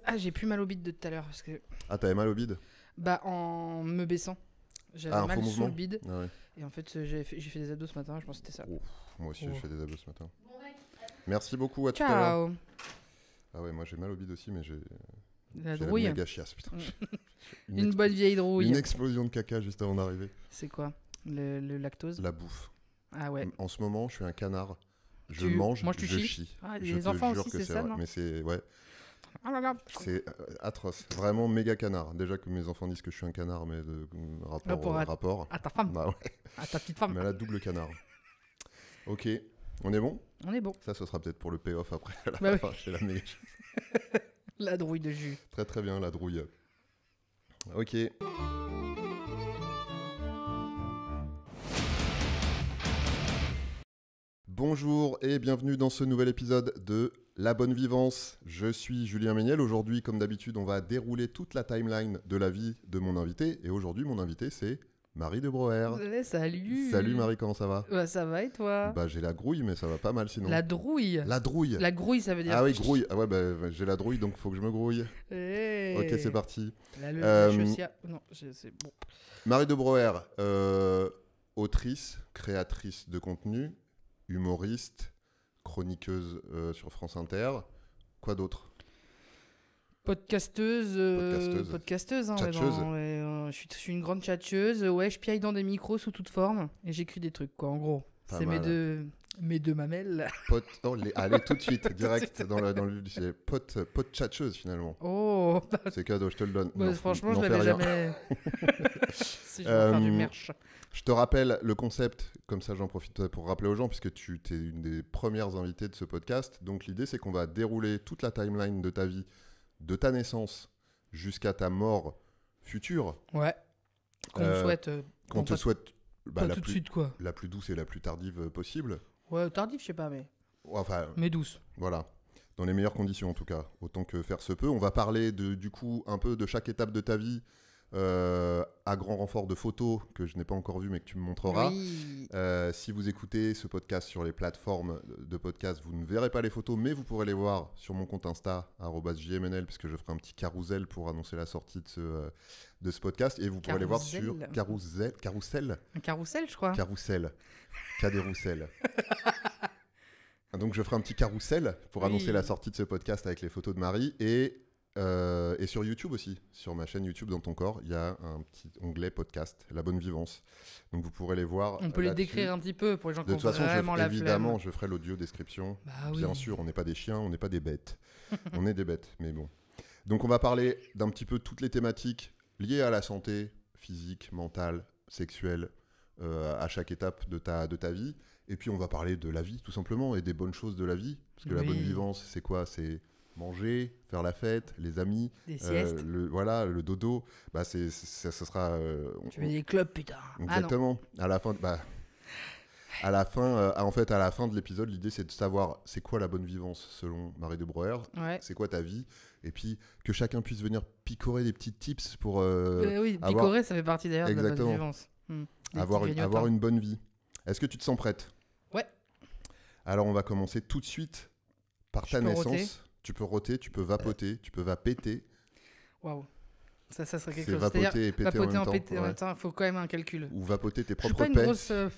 Ah, j'ai plus mal au bide de tout à l'heure. Parce que... Ah, t'avais mal au bide? Bah, en me baissant. J'avais un mal faux sous mouvement le bide. Ah ouais. Et en fait, j'ai fait des abdos ce matin. Je pense que c'était ça. Ouf, moi aussi, Oh. j'ai fait des abdos ce matin. Merci beaucoup, à tout à l'heure. Ciao. Ah ouais, moi j'ai mal au bide aussi, mais j'ai La j'ai drouille. la méga chiasse, putain. Une bonne vieille drouille. Une explosion de caca juste avant d'arriver. C'est quoi le lactose? La bouffe. Ah ouais. En ce moment, je suis un canard. Je Tu mange, manges, tu je chies chie. Ah, Je les te enfants jure aussi, que c'est ça, vrai. non? Mais c'est ouais, Ah là là. c'est atroce. Vraiment méga canard. Déjà que mes enfants disent que je suis un canard, mais de rapport. À ta femme. Bah ouais. À ta petite femme. Mais là, double canard. Ok, on est bon? On est bon. Ça, ce sera peut-être pour le payoff après. À la Bah oui. fin, j'ai la méga. La drouille de jus. Très très bien, la drouille. Ok. Bonjour et bienvenue dans ce nouvel épisode de La Bonne Vivance. Je suis Julien Méniel. Aujourd'hui, comme d'habitude, on va dérouler toute la timeline de la vie de mon invité. Et aujourd'hui, mon invité, c'est Marie de Broer. Salut. Salut Marie, comment ça va? Bah, ça va et toi? Bah j'ai la grouille, mais ça va pas mal sinon. La drouille. La drouille. La grouille, ça veut dire. Ah oui, grouille. Ah ouais, bah j'ai la drouille, donc faut que je me grouille. Hey. Ok, c'est parti. La chaussure. Non, c'est bon. Marie de Broer, autrice, créatrice de contenu, humoriste, chroniqueuse sur France Inter. Quoi d'autre? Podcasteuse. Hein, Tchatcheuse. Je suis une grande tchatcheuse. Ouais, je piaille dans des micros sous toute forme et j'écris des trucs, quoi, en gros. Pas C'est mal. mes deux mamelles. Allez, tout de suite, direct dans le c'est pote tchatcheuse finalement. Oh. C'est cadeau, je te le donne. Bah, Non, franchement, n'en je fais l'avais rien. jamais. Si je veux faire du merch. Je te rappelle le concept, comme ça j'en profite pour rappeler aux gens, puisque tu es une des premières invitées de ce podcast. Donc l'idée, c'est qu'on va dérouler toute la timeline de ta vie, de ta naissance jusqu'à ta mort future. Ouais. Qu'on me souhaite. Qu'on te souhaite Pas tout de suite, quoi. la plus douce et la plus tardive possible. Ouais, tardif, je sais pas, mais. Enfin, Mais douce. voilà. Dans les meilleures conditions, en tout cas. Autant que faire se peut. On va parler, du coup, un peu de chaque étape de ta vie, à grand renfort de photos que je n'ai pas encore vues, mais que tu me montreras. Oui. Si vous écoutez ce podcast sur les plateformes de podcast, vous ne verrez pas les photos, mais vous pourrez les voir sur mon compte Insta, @jmnl, puisque je ferai un petit carrousel pour annoncer la sortie de ce podcast. Et vous pourrez les voir sur Carousel. Un carrousel, je crois. Carousel. Caderoussel. Donc je ferai un petit carrousel pour Oui. annoncer la sortie de ce podcast avec les photos de Marie. Et sur YouTube aussi, sur ma chaîne YouTube Dans ton corps, il y a un petit onglet podcast, La Bonne Vivance. Donc vous pourrez les voir. On peut les là-dessus. décrire un petit peu pour les gens qui De ont toute façon, vraiment la évidemment, flemme. je ferai l'audio description. Bah oui. Bien sûr, on n'est pas des chiens, on n'est pas des bêtes. On est des bêtes, mais bon. Donc on va parler d'un petit peu toutes les thématiques liées à la santé physique, mentale, sexuelle, à chaque étape de ta vie. Et puis on va parler de la vie, tout simplement, et des bonnes choses de la vie. Parce que la Oui. bonne vivance, c'est quoi? C'est manger, faire la fête, les amis, Des siestes. le dodo. Bah, ça sera... Tu mets des clubs, putain. Ah non. Exactement. À la fin, à la fin de l'épisode, l'idée c'est de savoir c'est quoi la bonne vivance selon Marie de Broer, Ouais. c'est quoi ta vie, et puis que chacun puisse venir picorer des petits tips pour Oui, avoir- picorer, ça fait partie d'ailleurs de la bonne Exactement. vivance. Des avoir petits grignotins. une bonne vie. Est-ce que tu te sens prête? Ouais. Alors on va commencer tout de suite par ta Je peux naissance. roter. Tu peux roter, tu peux vapoter, tu peux vapéter. Waouh. Ça serait quelque C'est chose. vapoter C'est-à-dire, et péter vapoter en même péter temps. en Ouais. même temps, il faut quand même un calcul. Ou vapoter tes Je suis propres pas une pets. grosse, je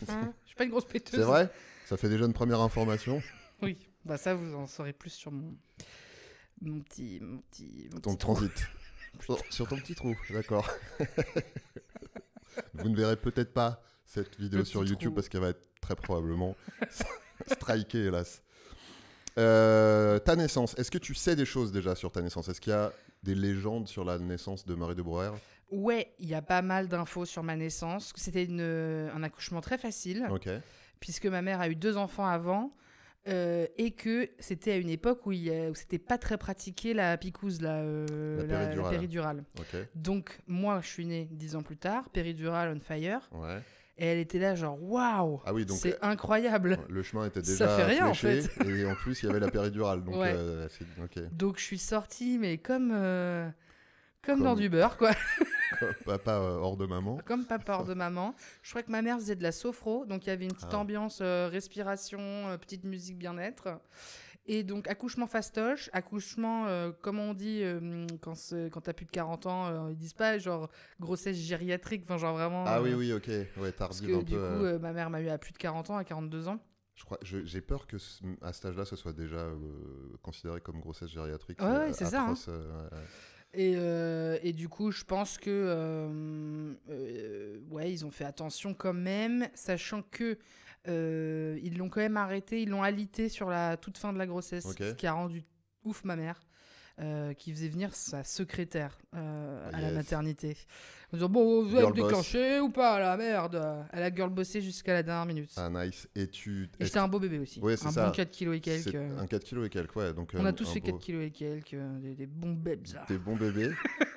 suis pas une grosse péteuse. C'est vrai? Ça fait déjà une première information. Oui. Bah ça, vous en saurez plus sur mon petit Ton trou. transit. Sur ton petit trou, d'accord. Vous ne verrez peut-être pas cette vidéo Le sur petit YouTube trou. parce qu'elle va être très probablement strikée, hélas. Ta naissance, est-ce que tu sais des choses déjà sur ta naissance? Est-ce qu'il y a des légendes sur la naissance de Marie de Broer? Ouais, il y a pas mal d'infos sur ma naissance. C'était un accouchement très facile, Ok. puisque ma mère a eu 2 enfants avant, et que c'était à une époque où c'était pas très pratiqué la picouse, la péridurale. Ok. Donc, moi, je suis née 10 ans plus tard, péridurale on fire, Ouais. et elle était là genre, waouh, Ah oui, donc c'est incroyable. le chemin était Ça déjà fait rien, en fléché fait. et en plus il y avait la péridurale. Donc, Ouais. ok. Donc, je suis sortie, mais comme dans Comme- du beurre, quoi. Papa hors de maman. Comme papa hors de maman. Je crois que ma mère faisait de la sophro, donc il y avait une petite Ah. ambiance respiration, petite musique bien-être. Et donc, accouchement fastoche, accouchement, comme on dit, quand t'as plus de 40 ans, ils disent pas genre grossesse gériatrique, enfin genre vraiment... Ah oui, ok. Ouais, Parce tardive que un du peu. coup, ma mère m'a eu à plus de 40 ans, à 42 ans. J'ai peur que à cet âge-là, ce soit déjà considéré comme grossesse gériatrique. Ouais, c'est ça. Atroce, Et du coup, je pense que ouais, ils ont fait attention quand même, sachant que ils l'ont quand même arrêté, ils l'ont alité sur la toute fin de la grossesse, Ok. ce qui a rendu ouf ma mère, qui faisait venir sa secrétaire à la Yes. maternité. En disant, bon, vous Girl avez boss. déclenché ou pas, la merde. Elle a girl bossé jusqu'à la dernière minute. Ah, nice. Et Et j'étais un beau bébé aussi. Ouais, c'est un ça. bon 4 kilos et quelques. C'est un 4 kilos et quelques, ouais. Donc, On a tous un fait beau- 4 kilos et quelques, des bons bébés. Ça. Des bons bébés.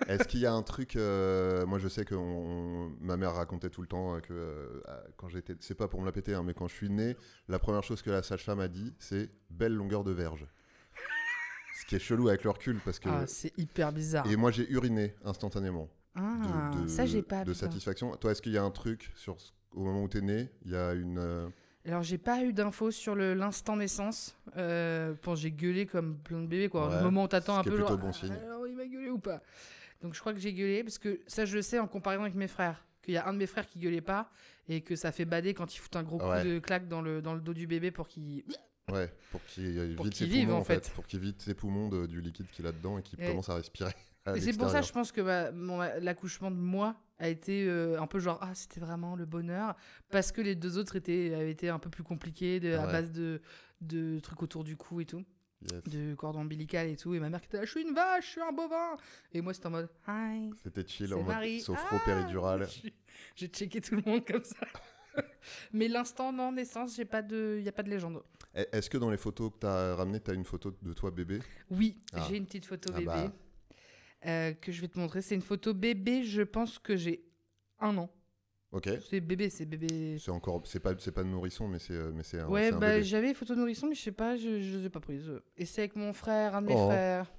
Est-ce qu'il y a un truc... moi, je sais que ma mère racontait tout le temps que quand j'étais... C'est pas pour me la péter, hein, mais quand je suis né, la première chose que la sage-femme a dit, c'est « belle longueur de verge ». Ce qui est chelou avec le recul, parce que... Ah, c'est hyper bizarre. Et moi, j'ai uriné instantanément. Ah, ça, j'ai pas. De putain. satisfaction. Toi, est-ce qu'il y a un truc au moment où t'es né, il y a une... Alors, j'ai pas eu d'infos sur l'instant naissance. Bon, j'ai gueulé comme plein de bébés, quoi. Ouais, Le moment où t'attends ce un qui est peu, plutôt genre, bon signe. alors, il va gueuler ou pas. Donc, je crois que j'ai gueulé, parce que ça, je le sais en comparaison avec mes frères. Qu'il y a un de mes frères qui gueulait pas, et que ça fait bader quand il fout un gros coup Ouais. de claque dans le dos du bébé pour qu'il... Ouais, pour qu'il Pour vide qu'il ses vive, poumons, en en fait. fait. Pour qu'il vide ses poumons du liquide qu'il a dedans et qu'il Et- commence à respirer à Et c'est pour ça, l'extérieur. je pense que l'accouchement de moi a été un peu genre, ah, c'était vraiment le bonheur. Parce que les deux autres avaient été un peu plus compliqués, à Ouais. base de trucs autour du cou et tout, Yes. de cordon ombilical et tout. Et ma mère qui était là, je suis une vache, je suis un bovin. Et moi, c'était en mode, hi, C'était chill c'est en mode Marie. sophro-péridurale. J'ai checké tout le monde comme ça. Mais l'instant non naissance, il n'y a pas de légende. Est-ce que dans les photos que tu as ramenées, tu as une photo de toi bébé? Oui, Ah. j'ai une petite photo Ah bébé bah. que je vais te montrer. C'est une photo bébé, je pense que j'ai 1 an. Ok. C'est bébé. C'est pas de nourrisson, mais c'est un, Ouais, c'est un bah bébé. j'avais les photos nourrisson, mais je sais pas, je les ai pas prises. Et c'est avec mon frère, un de mes Oh. frères.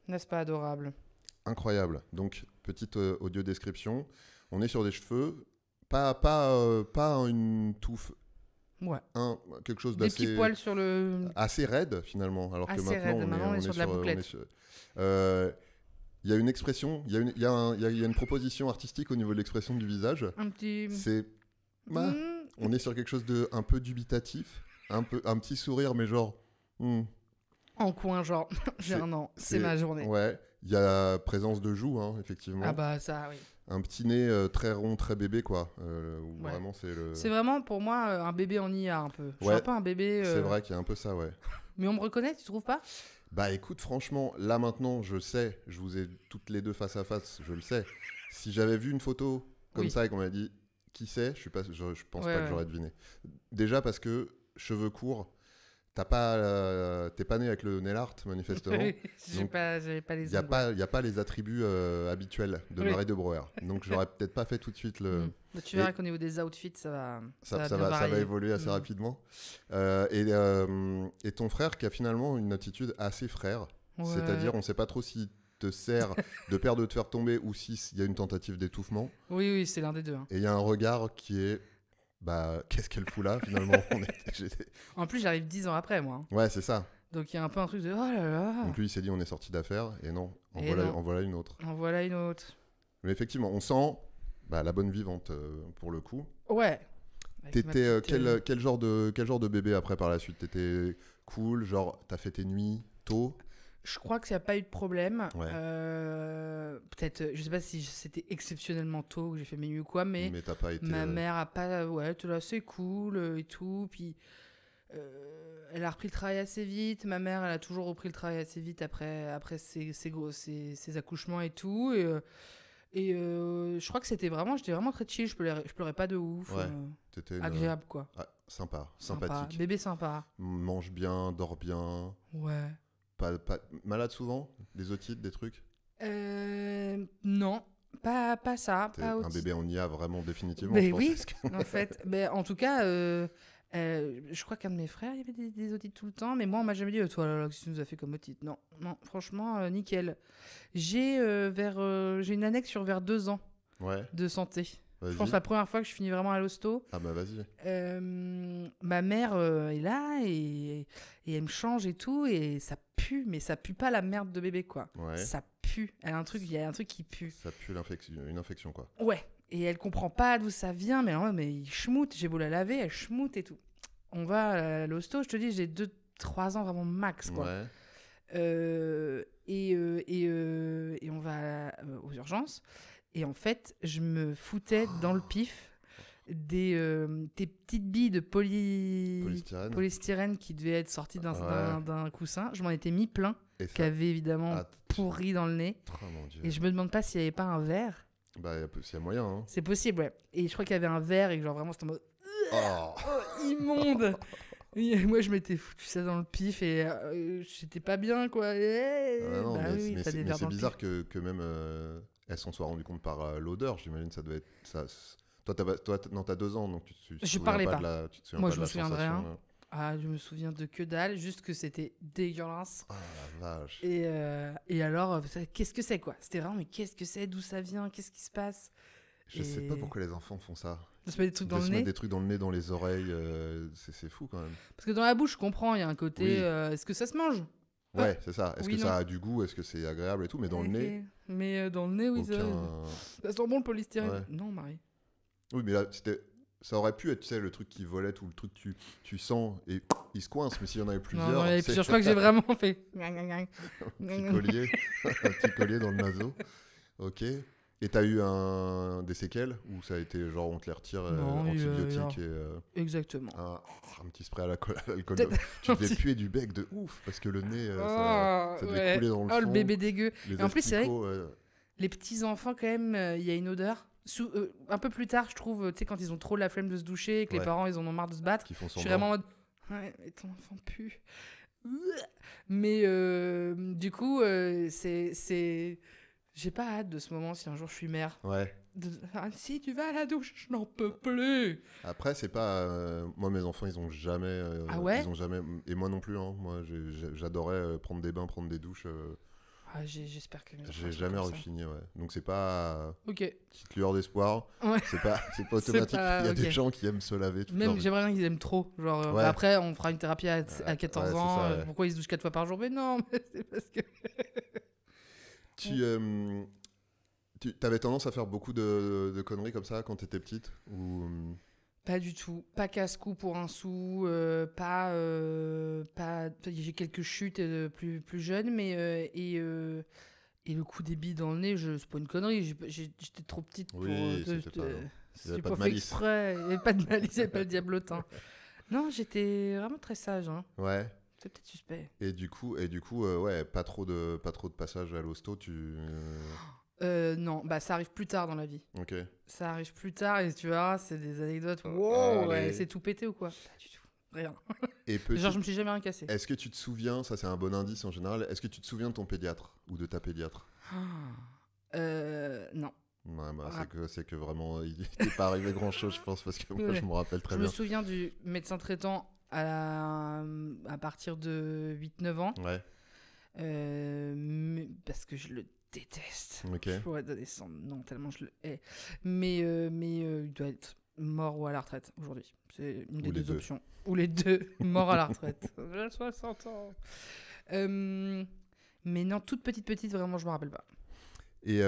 N'est-ce pas adorable? Incroyable. Donc, petite audio description. On est sur des cheveux, pas une touffe, Ouais. quelque chose Des petits d'assez poils sur le... assez raide finalement. Alors que Assez maintenant, raide. Maintenant, on est sur de la bouclette. Il y a une expression, il y a une proposition artistique au niveau de l'expression du visage. Un petit... C'est, bah, on est sur quelque chose de un peu dubitatif, un petit sourire, mais genre, En coin, genre, j'ai C'est- 1 an, c'est ma journée. ouais. Il y a présence de joues, hein, effectivement. Ah bah ça, oui. Un petit nez très rond, très bébé, quoi. Où Ouais. vraiment c'est le. C'est vraiment, pour moi, un bébé en IA, un peu. Je suis Ouais. un peu un bébé... C'est vrai qu'il y a un peu ça, ouais. Mais on me reconnaît, tu trouves pas? Bah écoute, franchement, là maintenant, je sais, je vous ai toutes les deux face à face, je le sais. Si j'avais vu une photo comme Oui. ça et qu'on m'a dit qui c'est, je pense Ouais, pas que ouais. j'aurais deviné. Déjà parce que cheveux courts, t'es pas né avec le nail art manifestement. Donc, J'avais pas les Il n'y a, ongles. y a pas les attributs habituels de Oui. Marie de Brouwer. Donc j'aurais peut-être pas fait tout de suite le. Bah, tu verras qu'au niveau des outfits, ça va Ça bien va varier. évoluer assez Mm. rapidement. Et ton frère qui a finalement une attitude assez frère. Ouais. C'est-à-dire, on ne sait pas trop s'il te sert de peur de te faire tomber ou s'il y a une tentative d'étouffement. Oui, c'est l'un des deux. Hein. Et il y a un regard qui est. Bah, qu'est-ce qu'elle fout là finalement? En plus, j'arrive 10 ans après, moi. Hein. Ouais, c'est ça. Donc, il y a un peu un truc de oh là là. Donc lui, il s'est dit, on est sorti d'affaires. Et non, en Et non. voilà une autre. En voilà une autre. Mais effectivement, on sent la bonne vivante pour le coup. Ouais. Avec ma T'étais petite, quel genre de bébé après par la suite? T'étais cool, genre t'as fait tes nuits tôt? Je crois qu'il n'y a pas eu de problème. Ouais. Peut-être, je sais pas si c'était exceptionnellement tôt que j'ai fait mes nuits ou quoi, mais t'as pas été. ma mère a pas. Ouais, t'es là, c'est cool et tout. Puis elle a repris le travail assez vite. Ma mère, elle a toujours repris le travail assez vite après ses accouchements et tout. Et je crois que j'étais vraiment très chill. Je pleurais pas de ouf. Ouais. T'étais Agréable, quoi. sympa, Sympa. sympathique. Bébé sympa. Mange bien, dors bien. Ouais. Pas malade souvent? Des otites, des trucs? Non, pas ça. T'es Pas un otite. bébé en IA vraiment définitivement. Mais je pense, oui, parce que- en fait. Mais en tout cas, je crois qu'un de mes frères, il y avait des otites tout le temps. Mais moi, on m'a jamais dit, toi, là, qu'est-ce que tu nous as fait comme otite? Non, franchement, nickel. J'ai une annexe sur vers 2 ans Ouais. de santé. Je pense la première fois que je finis vraiment à l'hosto. Ah bah vas-y. Ma mère est là et elle me change et tout et ça pue, mais ça pue pas la merde de bébé quoi. Ouais. Ça pue. Il y a un truc qui pue. Ça pue une infection quoi. Ouais. Et elle comprend pas d'où ça vient, mais non, mais il schmoute. J'ai beau la laver, elle schmoute et tout. On va à l'hosto, je te dis, j'ai 2-3 ans vraiment max quoi. Ouais. Et on va aux urgences. Et en fait, je me foutais dans le pif des petites billes de polystyrène qui devaient être sorties d'un coussin. Je m'en étais mis plein, qui avait évidemment pourri dans le nez. Oh, mon Dieu. Et je me demande pas s'il n'y avait pas un verre. Bah, s'il y a moyen. Hein. C'est possible, ouais. Et je crois qu'il y avait un verre et que genre vraiment c'était en mode immonde. Et moi, je m'étais foutu ça dans le pif et j'étais pas bien, quoi. Non, bah mais, oui, mais t'as des verres c'est dans le bizarre pif. que même elles s'en soient rendues compte par l'odeur. J'imagine que ça doit être. Ça, toi, t'as 2 ans, donc tu te Je souviens parlais pas. pas. Tu te souviens Moi, pas je de me la souviens de sensation, rien. Ah, je me souviens de que dalle, juste que c'était dégueulasse. Ah la vache. Et alors, qu'est-ce que c'est, quoi? C'était vraiment, mais qu'est-ce que c'est? D'où ça vient? Qu'est-ce qui se passe? Je sais pas pourquoi les enfants font ça. De se mettre des trucs dans le se nez. mettre des trucs dans le nez, dans les oreilles, c'est fou quand même. Parce que dans la bouche, je comprends, il y a un côté. Oui. Est-ce que ça se mange? Ouais, c'est ça. Est-ce Oui, que non. ça a du goût? Est-ce que c'est agréable et tout? Mais dans le nez, Mais dans le nez, oui, ça sent bon le polystyrène. Ouais. Non, Marie. oui, mais là, ça aurait pu être, tu sais, le truc qui volette ou le truc que tu sens et il se coince. Mais s'il y en avait plusieurs, Non, il y en avait plusieurs. Je crois que j'ai vraiment fait. un petit collier dans le naso. Ok. Et t'as eu des séquelles ou ça a été genre on te les retire Non, antibiotiques Exactement. un petit spray à l'alcool. Tu devais puer du bec de ouf parce que le nez ça devait couler dans le fond. Le bébé dégueu. Les Et en plus, c'est vrai, asticots, les petits enfants quand même, il y a une odeur. Un peu plus tard, je trouve, tu sais, quand ils ont trop la flemme de se doucher et que les parents ils en ont marre de se battre, qui font je suis semblant. vraiment en mode ouais, mais ton enfant pue. Mais du coup, j'ai pas hâte de ce moment si un jour je suis mère. Ouais. Si tu vas à la douche, je n'en peux plus. Après, c'est pas. Moi, mes enfants, ils ont jamais. Ah ouais? Ils ont jamais. Et moi non plus. Hein. Moi, j'adorais prendre des bains, prendre des douches. J'espère que. J'ai jamais refini, ouais. Donc c'est pas. Ok. Petite lueur d'espoir. Ouais. C'est pas automatique. Il y a des gens qui aiment se laver. Même j'aimerais bien qu'ils aiment trop. Genre, ouais. Après, on fera une thérapie à 14 ans. Ça, ouais. Pourquoi ils se douchent 4 fois par jour? Mais non, mais c'est parce que. Tu avais tendance à faire beaucoup de conneries comme ça quand t'étais petite ou... Pas du tout. Pas casse-cou pour un sou. J'ai quelques chutes plus jeunes, mais. Et le coup des billes dans le nez, c'est pas une connerie. J'étais trop petite pour. Oui, c'est pas fait exprès. Il n'y avait pas de malice, il n'y avait pas le diablotin. Non, j'étais vraiment très sage. Hein. Ouais. C'est peut-être suspect. Et du coup, ouais, pas trop de passages à l'hosto, non, bah ça arrive plus tard dans la vie. Ok. Ça arrive plus tard et tu verras, c'est des anecdotes. Wow, ouais, c'est tout pété ou quoi? Pas du tout. Rien. Et genre, je me suis jamais rien cassé. Est-ce que tu te souviens, ça c'est un bon indice en général, est-ce que tu te souviens de ton pédiatre ou de ta pédiatre? Non. Ouais, bah, c'est que vraiment, il n'est pas arrivé grand-chose, je pense, parce que moi, je me rappelle très bien. Je me souviens du médecin traitant à partir de 8-9 ans. Ouais. Parce que je le déteste. Ok. Je pourrais donner son nom tellement je le hais. Mais il doit être mort ou à la retraite aujourd'hui. C'est une des deux options. Ou les deux, mort à la retraite. J'ai 60 ans. Mais non, toute petite, vraiment, je me rappelle pas. Et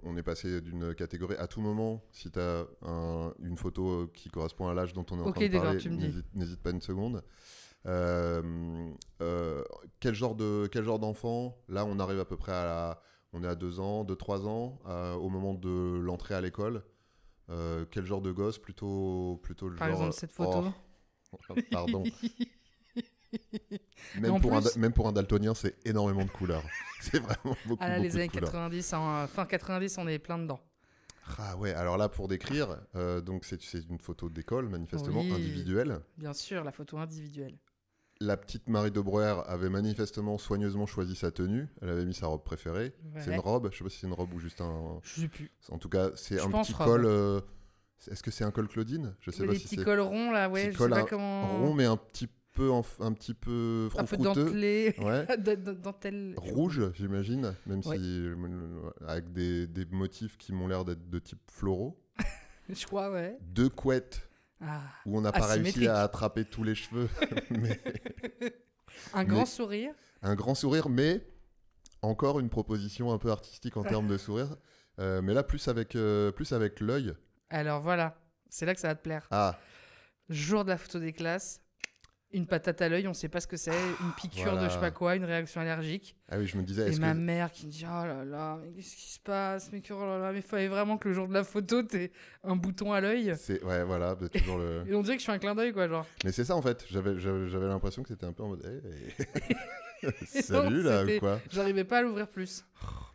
on est passé d'une catégorie. À tout moment, si tu as une photo qui correspond à l'âge dont on est en train de parler, n'hésite pas une seconde. Quel genre d'enfant? Là, on arrive à peu près on est à 2 ans, 2-3 ans, au moment de l'entrée à l'école. Quel genre de gosse? Plutôt le genre... Par exemple, cette photo. Pardon. Même pour un daltonien, c'est énormément de couleurs. C'est vraiment beaucoup, beaucoup les années de couleurs. 90, fin 90, on est plein dedans. Ah ouais, alors là, pour décrire, donc c'est une photo d'école, manifestement, individuelle. Bien sûr, la photo individuelle. La petite Marie de Breuer avait manifestement soigneusement choisi sa tenue. Elle avait mis sa robe préférée. Ouais. C'est une robe. Je sais pas si c'est une robe ou juste un... Je sais plus. En tout cas, c'est un petit col... Est-ce que c'est un col Claudine? Je sais pas si c'est... Les petits cols ronds, là, ouais. Je sais pas comment... Rond, mais un petit un petit peu Un peu froufrouteux. dentelé. Ouais. Dentelle. Rouge, j'imagine, même Ouais. si avec des motifs qui m'ont l'air d'être de type floraux. Je crois, ouais. 2 couettes Ah. où on n'a pas réussi Asymétrique. à attraper tous les cheveux, mais Un grand sourire. un grand sourire, mais encore une proposition un peu artistique en termes de sourire. Mais là, plus avec l'œil. Alors voilà, c'est là que ça va te plaire. Ah, Jour de la photo des classes, une patate à l'œil, on sait pas ce que c'est, une piqûre voilà. de je sais pas quoi, une réaction allergique. ah oui, je me disais, Et est-ce ma que mère qui me dit oh là là, mais qu'est-ce qui se passe, mais oh là là, mais fallait vraiment que le jour de la photo t'aies un bouton à l'œil. c'est ouais, voilà, bah, toujours le. Et on dirait que je fais un clin d'œil quoi, genre. Mais c'est ça en fait. J'avais l'impression que c'était un peu en mode. Et Salut non, là c'était- ou quoi. J'arrivais pas à l'ouvrir plus.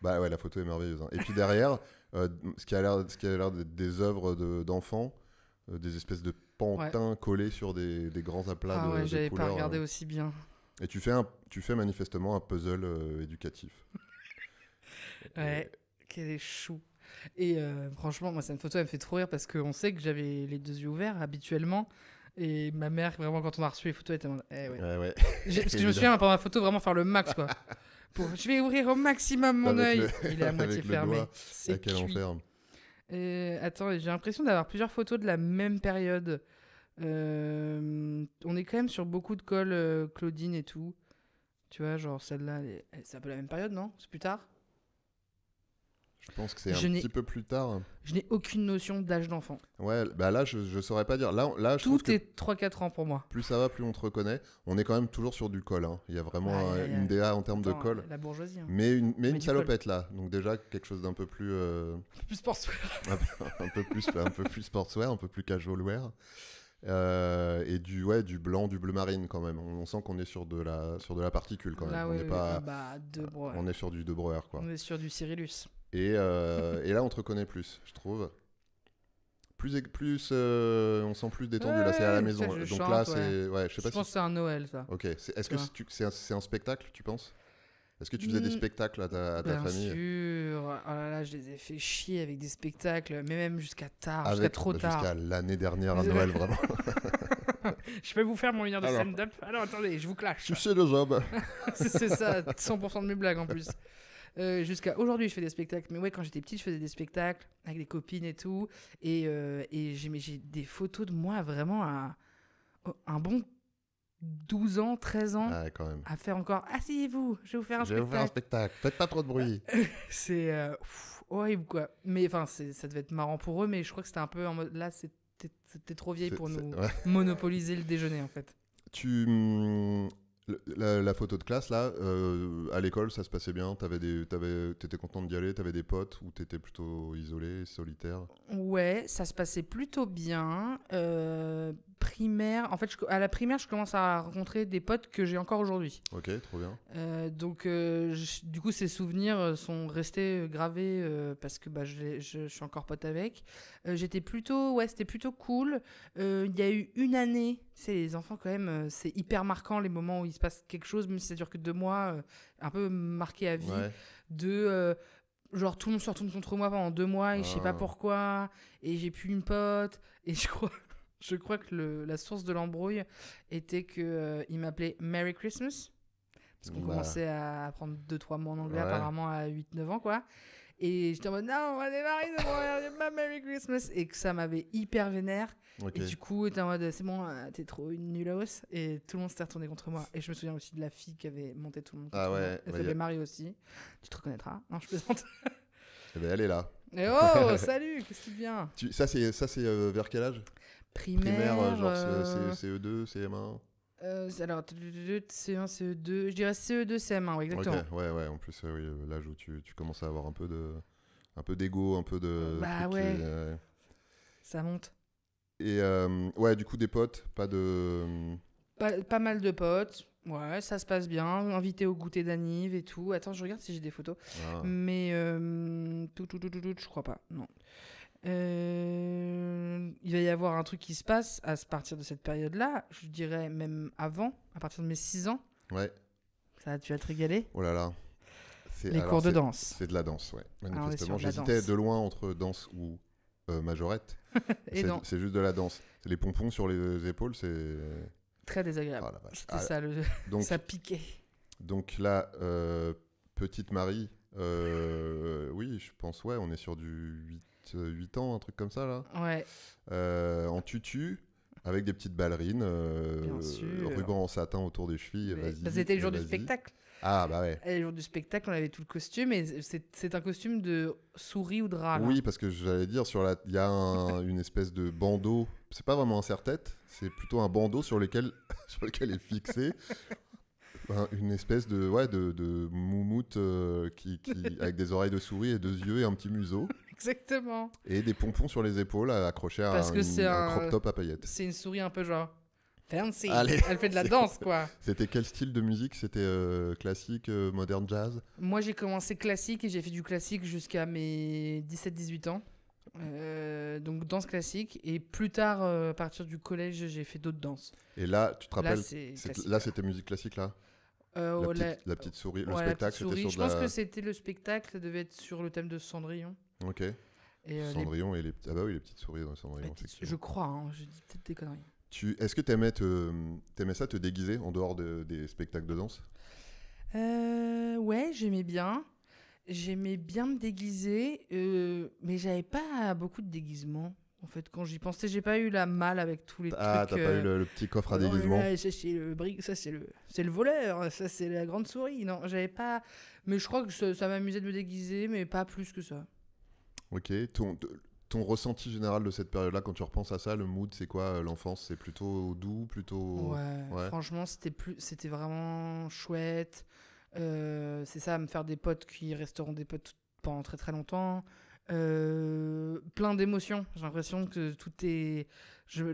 Bah ouais, la photo est merveilleuse. Hein. Et puis derrière, ce qui a l'air d'être des œuvres d'enfants, des espèces de pantins collés sur des grands aplats Ah ouais, de j'avais pas couleurs. regardé aussi bien. Et tu fais manifestement un puzzle éducatif. Ouais, quel est chou. Et franchement, moi, cette photo, elle me fait trop rire parce qu'on sait que j'avais les 2 yeux ouverts habituellement. Et ma mère, vraiment, quand on a reçu les photos, elle était en mode, eh ouais. Ouais, ouais. Parce que je me souviens, pendant la photo, vraiment faire le max, quoi. Je vais ouvrir au maximum mon Avec œil. le- Il est à moitié avec le fermé. doigt. C'est Ah, quel cuit. enfer. Attends, j'ai l'impression d'avoir plusieurs photos de la même période. On est quand même sur beaucoup de cols Claudine et tout. Tu vois, genre celle-là, c'est un peu la même période, non? C'est plus tard? Je pense que c'est Je un n'ai- petit peu plus tard. Je n'ai aucune notion d'âge d'enfant. Ouais, bah là, je saurais pas dire. Là je trouve Tout que est 3-4 ans pour moi. plus ça va, plus on te reconnaît. On est quand même toujours sur du col. Hein. Il y a vraiment Aïe, aïe, une aïe. DA en termes de Attends, col. La bourgeoisie. Hein. Mais une du salopette là. Donc déjà quelque chose d'un peu plus, Plus sportswear. un peu plus sportswear, un peu plus casual wear. Et du blanc, du bleu marine quand même. On sent qu'on est sur de la particule quand même. Là, on ouais, n'est ouais. pas, Ah bah, on est sur du De Breuer quoi. On est sur du Cyrillus. Et là on te reconnaît plus, je trouve. On sent plus détendu. Là c'est à la Ouais, maison. ça, je Donc chante, là ouais. c'est, ouais, je sais Je pas pense si. que c'est un Noël, ça. Ok. Est-ce Tu que vois. c'est un spectacle, tu penses? Est-ce que tu faisais des Mm. spectacles à ta Bien famille? sûr. Oh là là, je les ai fait chier avec des spectacles, mais même jusqu'à tard, jusqu'à Avec, trop bah, tard. jusqu'à l'année dernière à Mais- Noël, vraiment. Je peux vous faire mon lien de Alors. stand-up. Alors attendez, je vous clash. Tu sais le job. C'est ça, 100% de mes blagues en plus. Jusqu'à aujourd'hui, je fais des spectacles. Mais ouais, quand j'étais petite, je faisais des spectacles avec des copines et tout. Et j'ai des photos de moi vraiment à un bon 12 ans, 13 ans, Ah, quand même. à faire encore. Asseyez-vous, je vais vous faire un Je vais vous faire un spectacle. spectacle. Faites pas trop de bruit. C'est horrible quoi. Mais enfin, ça devait être marrant pour eux, mais je crois que c'était un peu en mode là, c'était trop vieille pour nous Ouais. monopoliser le déjeuner en fait. La photo de classe, là, à l'école, ça se passait bien. T'étais contente d'y aller, t'avais des potes ou t'étais plutôt isolé, solitaire? Ouais, ça se passait plutôt bien. Primaire, en fait, à la primaire, je commence à rencontrer des potes que j'ai encore aujourd'hui. Ok, trop bien. Donc, du coup, ces souvenirs sont restés gravés parce que bah, je suis encore pote avec. C'était plutôt cool. Il y a eu une année, c'est les enfants quand même, c'est hyper marquant les moments où il se passe quelque chose, même si ça dure que 2 mois, un peu marqué à vie. Ouais. Genre tout le monde se retourne contre moi pendant 2 mois et je sais pas Ah. pourquoi, et j'ai plus une pote, et je crois que la source de l'embrouille était que il m'appelait Merry Christmas parce qu'on Bah. commençait à apprendre 2-3 mots en anglais Ouais. apparemment à 8-9 ans quoi, et j'étais en mode non on va démarrer de Merry Christmas, et que ça m'avait hyper vénère. Ok. Et du coup, t'es en mode, c'est bon, t'es trop une nulos. Et tout le monde s'était retourné contre moi. Et je me souviens aussi de la fille qui avait monté tout le monde contre Ah moi. ouais, Elle ouais, s'appelait Marie aussi. Tu te reconnaîtras. Non, je plaisante. Eh ben, elle est là. Et oh, salut, qu'est-ce qui vient? Ça, c'est vers quel âge? Primaire. Genre CE2, CM1? Alors, CE1, CE2. Je dirais CE2, CM1, ouais, exactement. Ok, ouais. En plus, oui, l'âge où tu commences à avoir un peu d'ego, un peu de. Bah trucs ouais. ouais. Ça monte. Et ouais, du coup, des potes, pas de. Pas mal de potes. Ouais, ça se passe bien. Invité au goûter d'anniv et tout. Attends, je regarde si j'ai des photos. Ah. Mais je crois pas, non. Il va y avoir un truc qui se passe à partir de cette période-là, je dirais même avant, à partir de mes 6 ans. Ouais. Ça, tu vas te régaler. Oh là là. Les cours de danse. C'est de la danse, ouais. on est sur Manifestement, de la j'hésitais danse. de loin entre danse ou majorette. Et non. C'est juste de la danse. C'est les pompons sur les épaules, c'est. très désagréable. Oh la vache. C'était ça, donc, ça piquait. donc là, petite Marie, oui, je pense, ouais, on est sur du 8 ans, un truc comme ça, là. Ouais, En tutu, avec des petites ballerines, bien sûr. ruban en satin autour des chevilles, Mais- vas-y. bah, c'était le jour du vas-y. spectacle. Ah, bah ouais. Et le jour du spectacle, on avait tout le costume, et c'est un costume de souris ou de rat. là. Oui, parce que j'allais dire, il y a une espèce de bandeau. C'est pas vraiment un serre-tête, c'est plutôt un bandeau sur lequel, sur lequel est fixé une espèce de moumoute avec des oreilles de souris et 2 yeux et un petit museau. Exactement. Et des pompons sur les épaules accrochés à Parce que c'est un un- crop top à paillettes. C'est une souris un peu genre fancy. Allez, Elle fait de la c'est- danse, quoi. C'était quel style de musique? C'était classique, moderne jazz? Moi, j'ai commencé classique et j'ai fait du classique jusqu'à mes 17-18 ans. Donc danse classique. Et plus tard, à partir du collège, j'ai fait d'autres danses. Et là, tu te Là, rappelles, c'est classique. là c'était musique classique là? Oh, La petite souris, le ouais, la spectacle petite c'était souris. sur Je de pense la... que c'était le spectacle, ça devait être sur le thème de Cendrillon. Ok. Et, les Cendrillon et les... Ah bah oui, les petites souris dans Cendrillon, petites- effectivement. je crois, hein, je dis peut-être des conneries. Est-ce que t'aimais ça, te déguiser en dehors des spectacles de danse? Ouais, j'aimais bien. J'aimais bien me déguiser, mais j'avais pas beaucoup de déguisements. En fait, quand j'y pensais, j'ai pas eu la malle avec tous les Ah, trucs. t'as pas eu le petit coffre à non, déguisement? là, ça c'est c'est le voleur, ça c'est la grande souris. Non, j'avais pas. Mais je crois que ça m'amusait de me déguiser, mais pas plus que ça. Ok. Ton ressenti général de cette période-là, quand tu repenses à ça, le mood, c'est quoi? L'enfance, c'est plutôt doux, plutôt... Ouais. Franchement, c'était vraiment chouette. C'est ça, me faire des potes qui resteront des potes pendant très très longtemps. Plein d'émotions. J'ai l'impression que tout est.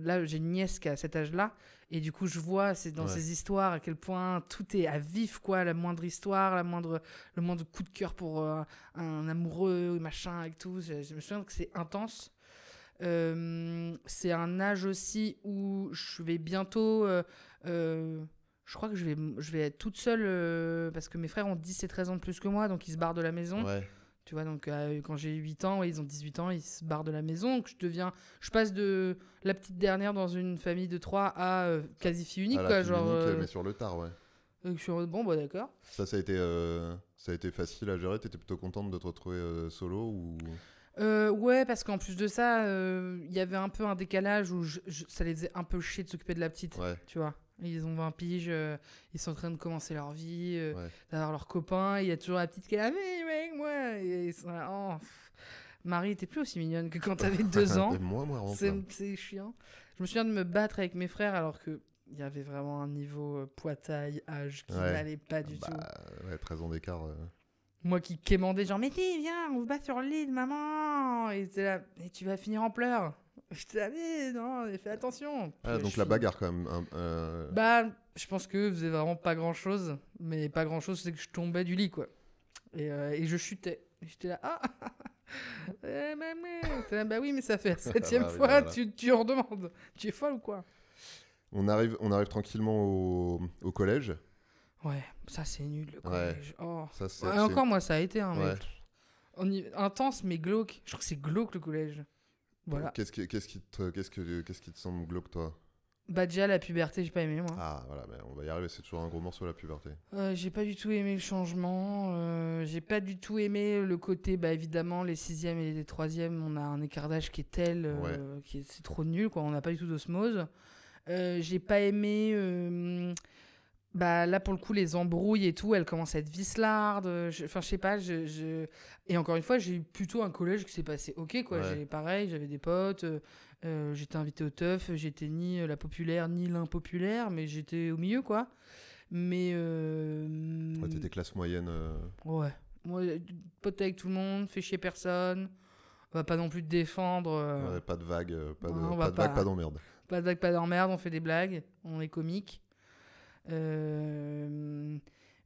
Là, j'ai une nièce qui a cet âge-là, et du coup, je vois dans ces histoires à quel point tout est à vif, quoi. La moindre histoire, le moindre coup de cœur pour un amoureux, machin, avec tout. Je me souviens que c'est intense. C'est un âge aussi où je vais bientôt. Je crois que je vais être toute seule parce que mes frères ont 10 et 13 ans de plus que moi, donc ils se barrent de la maison. Ouais. Tu vois, donc quand j'ai 8 ans, ils ont 18 ans, ils se barrent de la maison. Donc je passe de la petite dernière dans une famille de 3 à quasi fille unique, À la quoi. fille Genre, unique, mais sur le tard, ouais. je suis en mode, bon, bah d'accord. Ça a été facile à gérer? T'étais plutôt contente de te retrouver solo ou... Ouais, parce qu'en plus de ça, il y avait un peu un décalage où ça les faisait un peu chier de s'occuper de la petite. Ouais. Tu vois, ils ont 20 piges, ils sont en train de commencer leur vie, Ouais. d'avoir leurs copains. Il y a toujours la petite qui est là, mais mec, moi. Et ils sont là, oh, pff. Marie, t'es plus aussi mignonne que quand t'avais 2 ans. Moi, rentre. C'est chiant. Je me souviens de me battre avec mes frères alors que il y avait vraiment un niveau poids-taille, âge qui Ouais. n'allait pas du tout. Ouais, 13 ans d'écart. Moi qui quémandais genre, mais dis, viens, on se bat sur le lit de maman. Et t'es là, et tu vas finir en pleurs. J'étais là, mais non, fais attention. Ah, Puis donc je la suis- bagarre quand même. Bah, je pense que faisait vraiment pas grand chose. Mais pas grand chose, c'est que je tombais du lit, quoi. Et je chutais. Et j'étais là, ah maman. T'es là, bah oui, mais ça fait la 7e Ah oui, fois, voilà. tu redemandes. Tu es folle ou quoi? On arrive tranquillement au collège. Ouais, ça c'est nul, le Ouais. collège. Oh. Ça, c'est, Ouais, encore, moi, ça a été, hein, mais Ouais. intense, mais glauque. Je trouve que c'est glauque, le collège. Voilà. Qu'est-ce qui te semble glauque, toi? Bah déjà, la puberté, j'ai pas aimé, moi. Ah, voilà, mais on va y arriver. C'est toujours un gros morceau, la puberté. J'ai pas du tout aimé le changement. J'ai pas du tout aimé le côté, bah évidemment, les 6e et les 3e, on a un écart d'âge qui est tel, Ouais. c'est trop nul, quoi. On n'a pas du tout d'osmose. J'ai pas aimé... bah là, pour le coup, les embrouilles et tout, elles commencent à être vicelardes. Enfin, je sais pas, Et encore une fois, j'ai eu plutôt un collège qui s'est passé ok, quoi. Ouais. Pareil, j'avais des potes, j'étais invité au teuf, j'étais ni la populaire ni l'impopulaire, mais j'étais au milieu, quoi. Mais... Ouais, t'étais classe moyenne. Ouais. Moi, pote avec tout le monde, fais chier personne. On va pas non plus te défendre. Ouais, pas de vague, on pas va de vague, pas- pas d'emmerde. Pas de vague, pas d'emmerde, on fait des blagues, on est comique.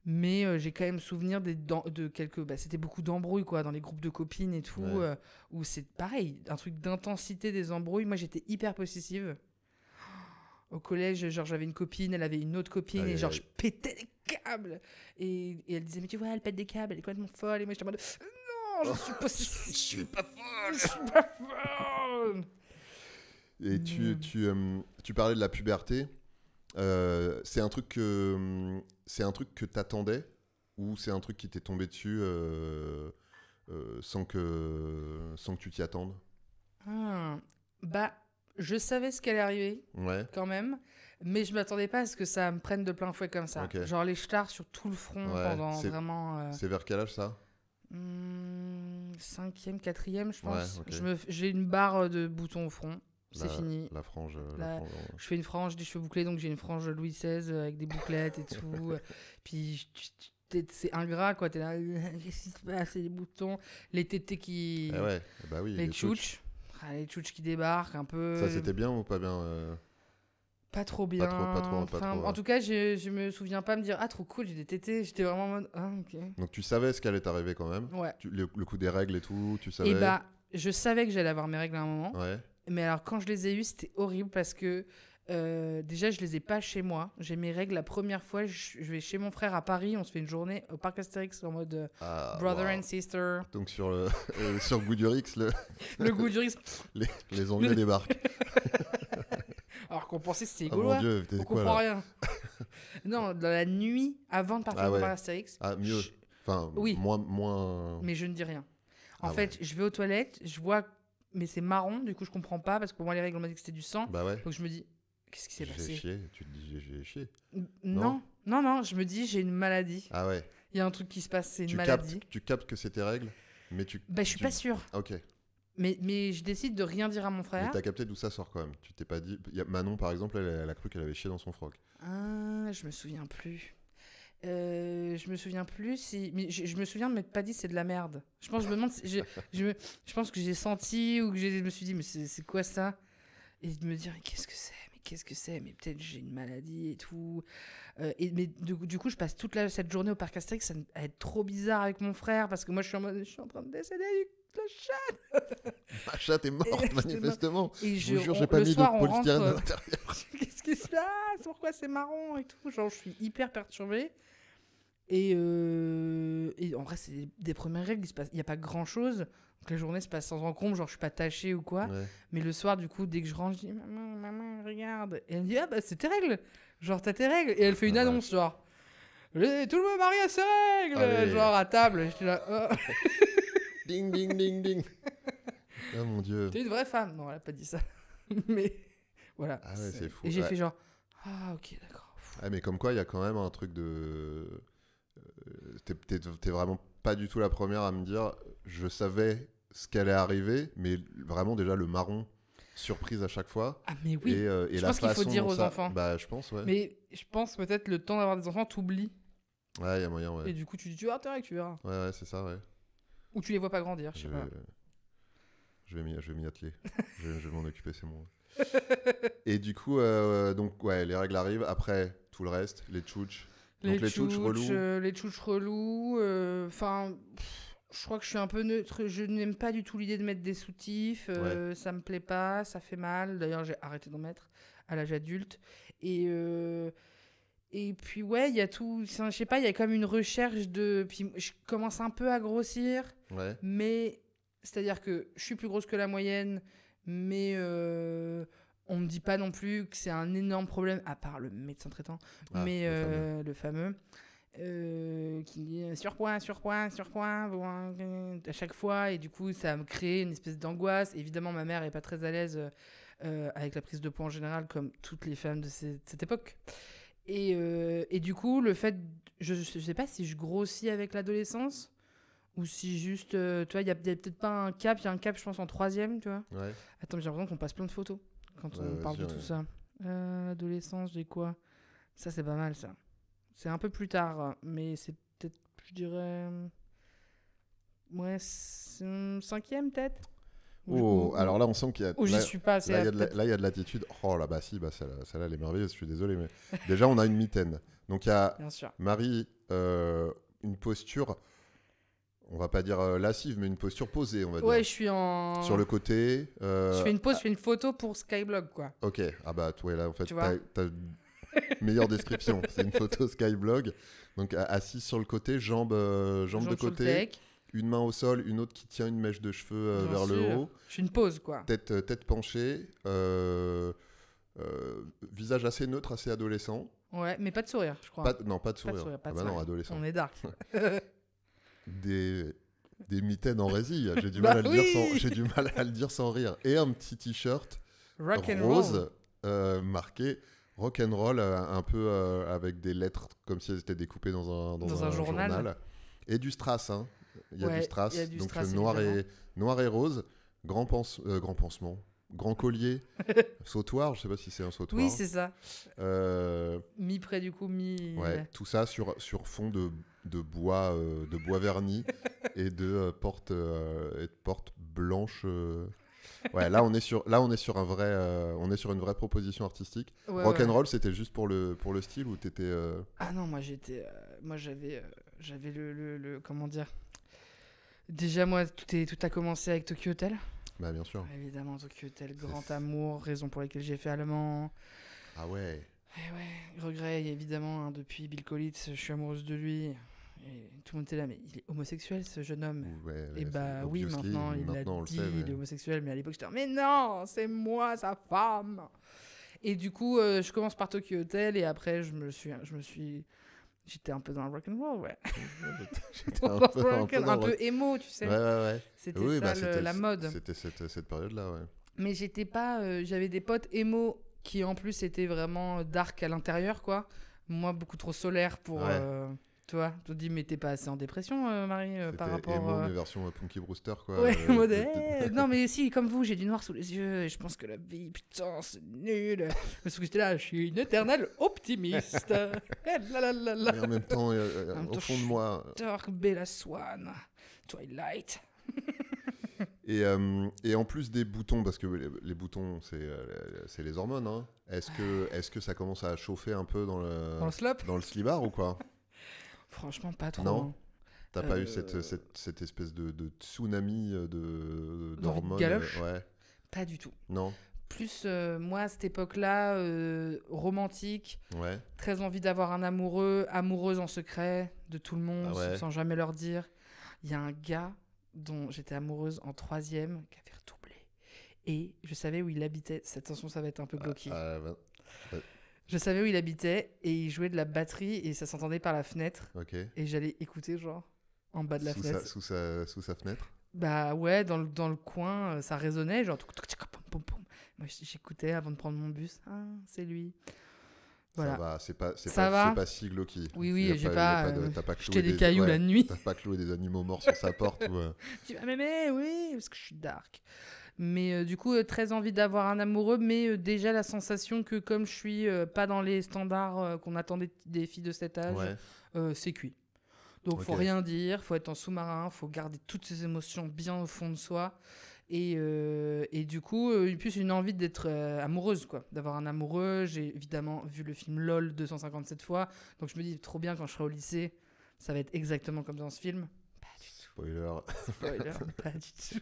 Mais j'ai quand même souvenir de quelques... Bah, c'était beaucoup d'embrouilles, quoi, dans les groupes de copines et tout, Ouais. où c'est pareil, un truc d'intensité des embrouilles. Moi, j'étais hyper possessive. Au collège, genre, j'avais une copine, elle avait une autre copine, Aïe, et aïe, genre, aïe. je pétais des câbles. Et elle disait, mais tu vois, elle pète des câbles, elle est complètement folle. Et moi, j'étais en mode, non, je suis possessive. Je suis pas folle, je suis pas folle. Et tu parlais de la puberté. c'est un truc que t'attendais ou c'est un truc qui t'est tombé dessus sans que tu t'y attendes? Bah, je savais ce qui allait arriver, Ouais. quand même, mais je m'attendais pas à ce que ça me prenne de plein fouet comme ça. Ok. Genre les stars sur tout le front Ouais, pendant vraiment... C'est vers quel âge ça? 5e, 4e, je pense. Ouais, ok. J'ai une barre de boutons au front. C'est fini. La frange. Je fais une frange, des cheveux bouclés, donc j'ai une frange Louis XVI avec des bouclettes et tout. Puis c'est ingrat, quoi. T'es là, qu'est-ce qui se passe? C'est des boutons. Les tétés qui. Ah ouais, bah oui. Les tchouches. Les tchouches qui débarquent un peu. Ça, c'était bien ou pas bien? Pas trop bien. Pas trop. En tout cas, je me souviens pas me dire, ah, trop cool, j'ai des tétés. J'étais vraiment en mode, ah, ok. Donc tu savais ce qui allait t'arriver quand même? Ouais. Le coup des règles et tout, tu savais? Et bah, je savais que j'allais avoir mes règles à un moment. Ouais. Mais alors, quand je les ai eues, c'était horrible parce que déjà, je les ai pas chez moi. J'ai mes règles la première fois. Je vais chez mon frère à Paris. On se fait une journée au parc Astérix en mode brother and sister. Donc sur sur Goudurix, Le goût du risque. les Anglais débarquent. Alors qu'on pensait que c'était Ah gaulois. mon Dieu, t'es On quoi comprend là? rien. Non, dans la nuit, avant de partir au parc Astérix. Ah, mieux. Enfin, oui. moins. Mais je ne dis rien. En Ah fait, ouais. je vais aux toilettes, je vois, mais c'est marron, du coup je comprends pas parce que pour moi les règles on m'a dit que c'était du sang. Bah ouais. Donc je me dis, qu'est-ce qui s'est passé? J'ai chié. Tu te dis j'ai chié. Non, je me dis j'ai une maladie. Ah ouais. Il y a un truc qui se passe, c'est une Tu maladie. tu captes que c'est tes règles, mais Bah je suis pas sûre. Ah, ok. Mais je décide de rien dire à mon Mais frère. t'as capté d'où ça sort quand même. Tu t'es pas dit. Manon par exemple, elle a cru qu'elle avait chié dans son froc. Ah, je me souviens plus. Je me souviens plus si. Mais je me souviens de m'être pas dit c'est de la merde. Je pense, je me demande. Je pense que j'ai senti ou que je me suis dit mais c'est quoi ça? Et de me dire mais qu'est-ce que c'est? Mais qu'est-ce que c'est? Mais peut-être j'ai une maladie et tout. Mais du coup, je passe toute cette journée au parc Astérix. Ça va être trop bizarre avec mon frère parce que moi je suis en train de décéder du chat. Ma chatte est morte manifestement. Et je vous jure, j'ai pas mis de polystyrène à l'intérieur. Qu'est-ce qui se passe? Pourquoi c'est marron et tout? Genre, je suis hyper perturbée. Et en vrai, c'est des premières règles. Il n'y a pas grand-chose. Donc la journée se passe sans encombre. Genre, je suis pas tachée ou quoi. Ouais. Mais le soir, du coup, dès que je rentre, je dis maman, regarde. Et elle me dit, ah bah c'est tes règles. Genre, t'as tes règles. Et elle fait une annonce, genre, tout le monde marie à ses règles. Allez. Genre, à table. Je suis là, oh. Ding, ding, ding, ding. Oh mon Dieu. T'es une vraie femme. Non, elle a pas dit ça. Mais voilà. Ah ouais, c'est fou. Et j'ai Ouais. fait genre, ah ok, d'accord. Ah, mais comme quoi, il y a quand même un truc de. T'es vraiment pas du tout la première à me dire. Je savais ce qu'allait arriver, mais vraiment déjà le marron, surprise à chaque fois. Ah mais oui. Et Je la pense qu'il faut façon dire dont aux ça- enfants. Bah, je pense, ouais. Mais je pense peut-être le temps d'avoir des enfants, t'oublies. Ouais, il y a moyen, ouais. Et du coup, tu dis, tu vas intérêt que tu verras. Ouais, c'est ça, ouais. Ou tu les vois pas grandir, je sais Je pas. vais, je vais m'y atteler. je vais m'en occuper, c'est bon. Et du coup, donc, ouais, les règles arrivent. Après, tout le reste, les tchouches. Donc, les tchouches relous. Les tchouches relous. Enfin, je crois que je suis un peu neutre. Je n'aime pas du tout l'idée de mettre des soutifs. Ouais. Ça me plaît pas, ça fait mal. D'ailleurs, j'ai arrêté d'en mettre à l'âge adulte. Et puis, ouais, il y a tout. Je sais pas, il y a comme une recherche de. Puis, je commence un peu à grossir. Ouais. Mais c'est-à-dire que je suis plus grosse que la moyenne, mais on me dit pas non plus que c'est un énorme problème, à part le médecin traitant, Ah, mais le fameux. le fameux, qui me dit surpoids à chaque fois, et du coup ça me crée une espèce d'angoisse. Évidemment, ma mère est pas très à l'aise avec la prise de poids en général, comme toutes les femmes de cette époque. Et du coup, le fait, je sais pas si je grossis avec l'adolescence. Ou si juste, tu vois, il n'y a peut-être pas un cap, il y a un cap, je pense, en 3e, tu vois. Ouais. Attends, j'ai l'impression qu'on passe plein de photos quand Ouais, on parle de vas-y, tout ça. Adolescence, j'ai quoi? Ça, c'est pas mal, ça. C'est un peu plus tard, hein, mais c'est peut-être, je dirais... Ouais, 5e, peut-être? Oh, alors là, on sent qu'il y a. Ou j'y suis pas assez. Là, il y a de l'attitude. Oh là, bah si, bah, celle-là, elle est merveilleuse, je suis désolé. Mais déjà, on a une mitaine. Donc, il y a Bien sûr. Marie, une posture, on va pas dire lascive, mais une posture posée, on va dire. Ouais, je suis en... Sur le côté. Je fais une pause, je fais une photo pour Skyblog, quoi. Ok, ah bah, toi, là, en fait, Tu vois t'as meilleure description. C'est une photo Skyblog. Donc, assise sur le côté, jambes de Jambes sur le côté. tech. Une main au sol, une autre qui tient une mèche de cheveux Bien vers le sûr. haut. Je fais une pause, quoi. Tête penchée, visage assez neutre, assez adolescent. Ouais, mais pas de sourire, je crois. Non, pas de sourire. Pas de bah non, sourire. adolescent. On est dark. Des mitaines en résille. J'ai du, Bah mal à le oui. dire sans... J'ai du mal à le dire sans rire. Et un petit t-shirt Rock and rose roll. marqué rock and roll, un peu avec des lettres comme si elles étaient découpées dans un journal. Et du strass. Hein. Il y a Ouais, du strass. il y a du Donc strass, noir évidemment. et rose. Grand pansement. Grand collier. Sautoir. Je sais pas si c'est un sautoir. Oui, c'est ça. Euh, Mi près du coup, mi. Ouais, tout ça sur fond de bois verni et de portes blanches. Ouais, là on est sur un vrai on est sur une vraie proposition artistique. Ouais, Rock'n'roll, c'était juste pour le style ou t'étais Ah non, moi j'avais comment dire. Déjà moi tout a commencé avec Tokyo Hotel. Bah bien sûr. Évidemment Tokyo Hotel, grand amour, raison pour laquelle j'ai fait allemand. Ah ouais. Et ouais, regret évidemment hein, depuis Bill Collins, je suis amoureuse de lui. Et tout le monde était là, mais il est homosexuel ce jeune homme. Ouais, Et bah oui, obviously, maintenant il l'a on le dit, sait, mais... il est homosexuel, mais à l'époque j'étais là, mais non, c'est moi sa femme. Et du coup, je commence par Tokyo Hotel et après j'étais un peu dans le rock'n'roll, ouais. J'étais un peu émo, tu sais. Ouais. C'était Oui, ça c'était la mode. C'était cette période-là, ouais. Mais j'étais pas, j'avais des potes émo qui en plus étaient vraiment dark à l'intérieur, quoi. Moi, beaucoup trop solaire pour. Ouais. Tu vois, tu te dis, mais t'es pas assez en dépression, Marie, par C'était rapport. emo, mais version Punky Brewster, quoi. Ouais, non, mais si, comme vous, j'ai du noir sous les yeux et je pense que la vie, putain, c'est nul. Parce que j'étais là, je suis une éternelle optimiste. Mais en même temps, au fond de moi. Dark Bella Swan, Twilight. Et en plus des boutons, parce que les boutons, c'est les hormones, hein. Est-ce que ça commence à chauffer un peu dans le slop dans le slibard ou quoi? Franchement, pas trop. Non. T'as pas eu cette espèce de tsunami d'hormones galoche ouais. Pas du tout. Non. Plus, moi, à cette époque-là, romantique, Ouais. très envie d'avoir un amoureuse en secret de tout le monde, sans jamais leur dire. Il y a un gars dont j'étais amoureuse en 3e qui avait redoublé. Et je savais où il habitait. Attention, ça va être un peu glauque. Je savais où il habitait et il jouait de la batterie et ça s'entendait par la fenêtre. Ok. Et j'allais écouter, genre, en bas de la fenêtre. Sous sa fenêtre. Bah ouais, dans le coin, ça résonnait, genre... Moi, j'écoutais avant de prendre mon bus. Ah, c'est lui. Voilà. Ça va, c'est va pas si glauque. Oui, j'ai pas... T'as pas jeté des cailloux la nuit. T'as pas cloué des animaux morts sur sa porte ou... Tu vas m'aimer, oui, parce que je suis dark. Mais du coup, très envie d'avoir un amoureux, mais déjà la sensation que comme je suis pas dans les standards qu'on attend des filles de cet âge, c'est cuit. Donc, faut rien dire, faut être en sous-marin, faut garder toutes ses émotions bien au fond de soi. Et du coup, plus une envie d'être amoureuse, quoi. D'avoir un amoureux. J'ai évidemment vu le film LOL 257 fois. Donc, je me dis, trop bien, quand je serai au lycée, ça va être exactement comme dans ce film. Pas du tout. Spoiler, pas du tout.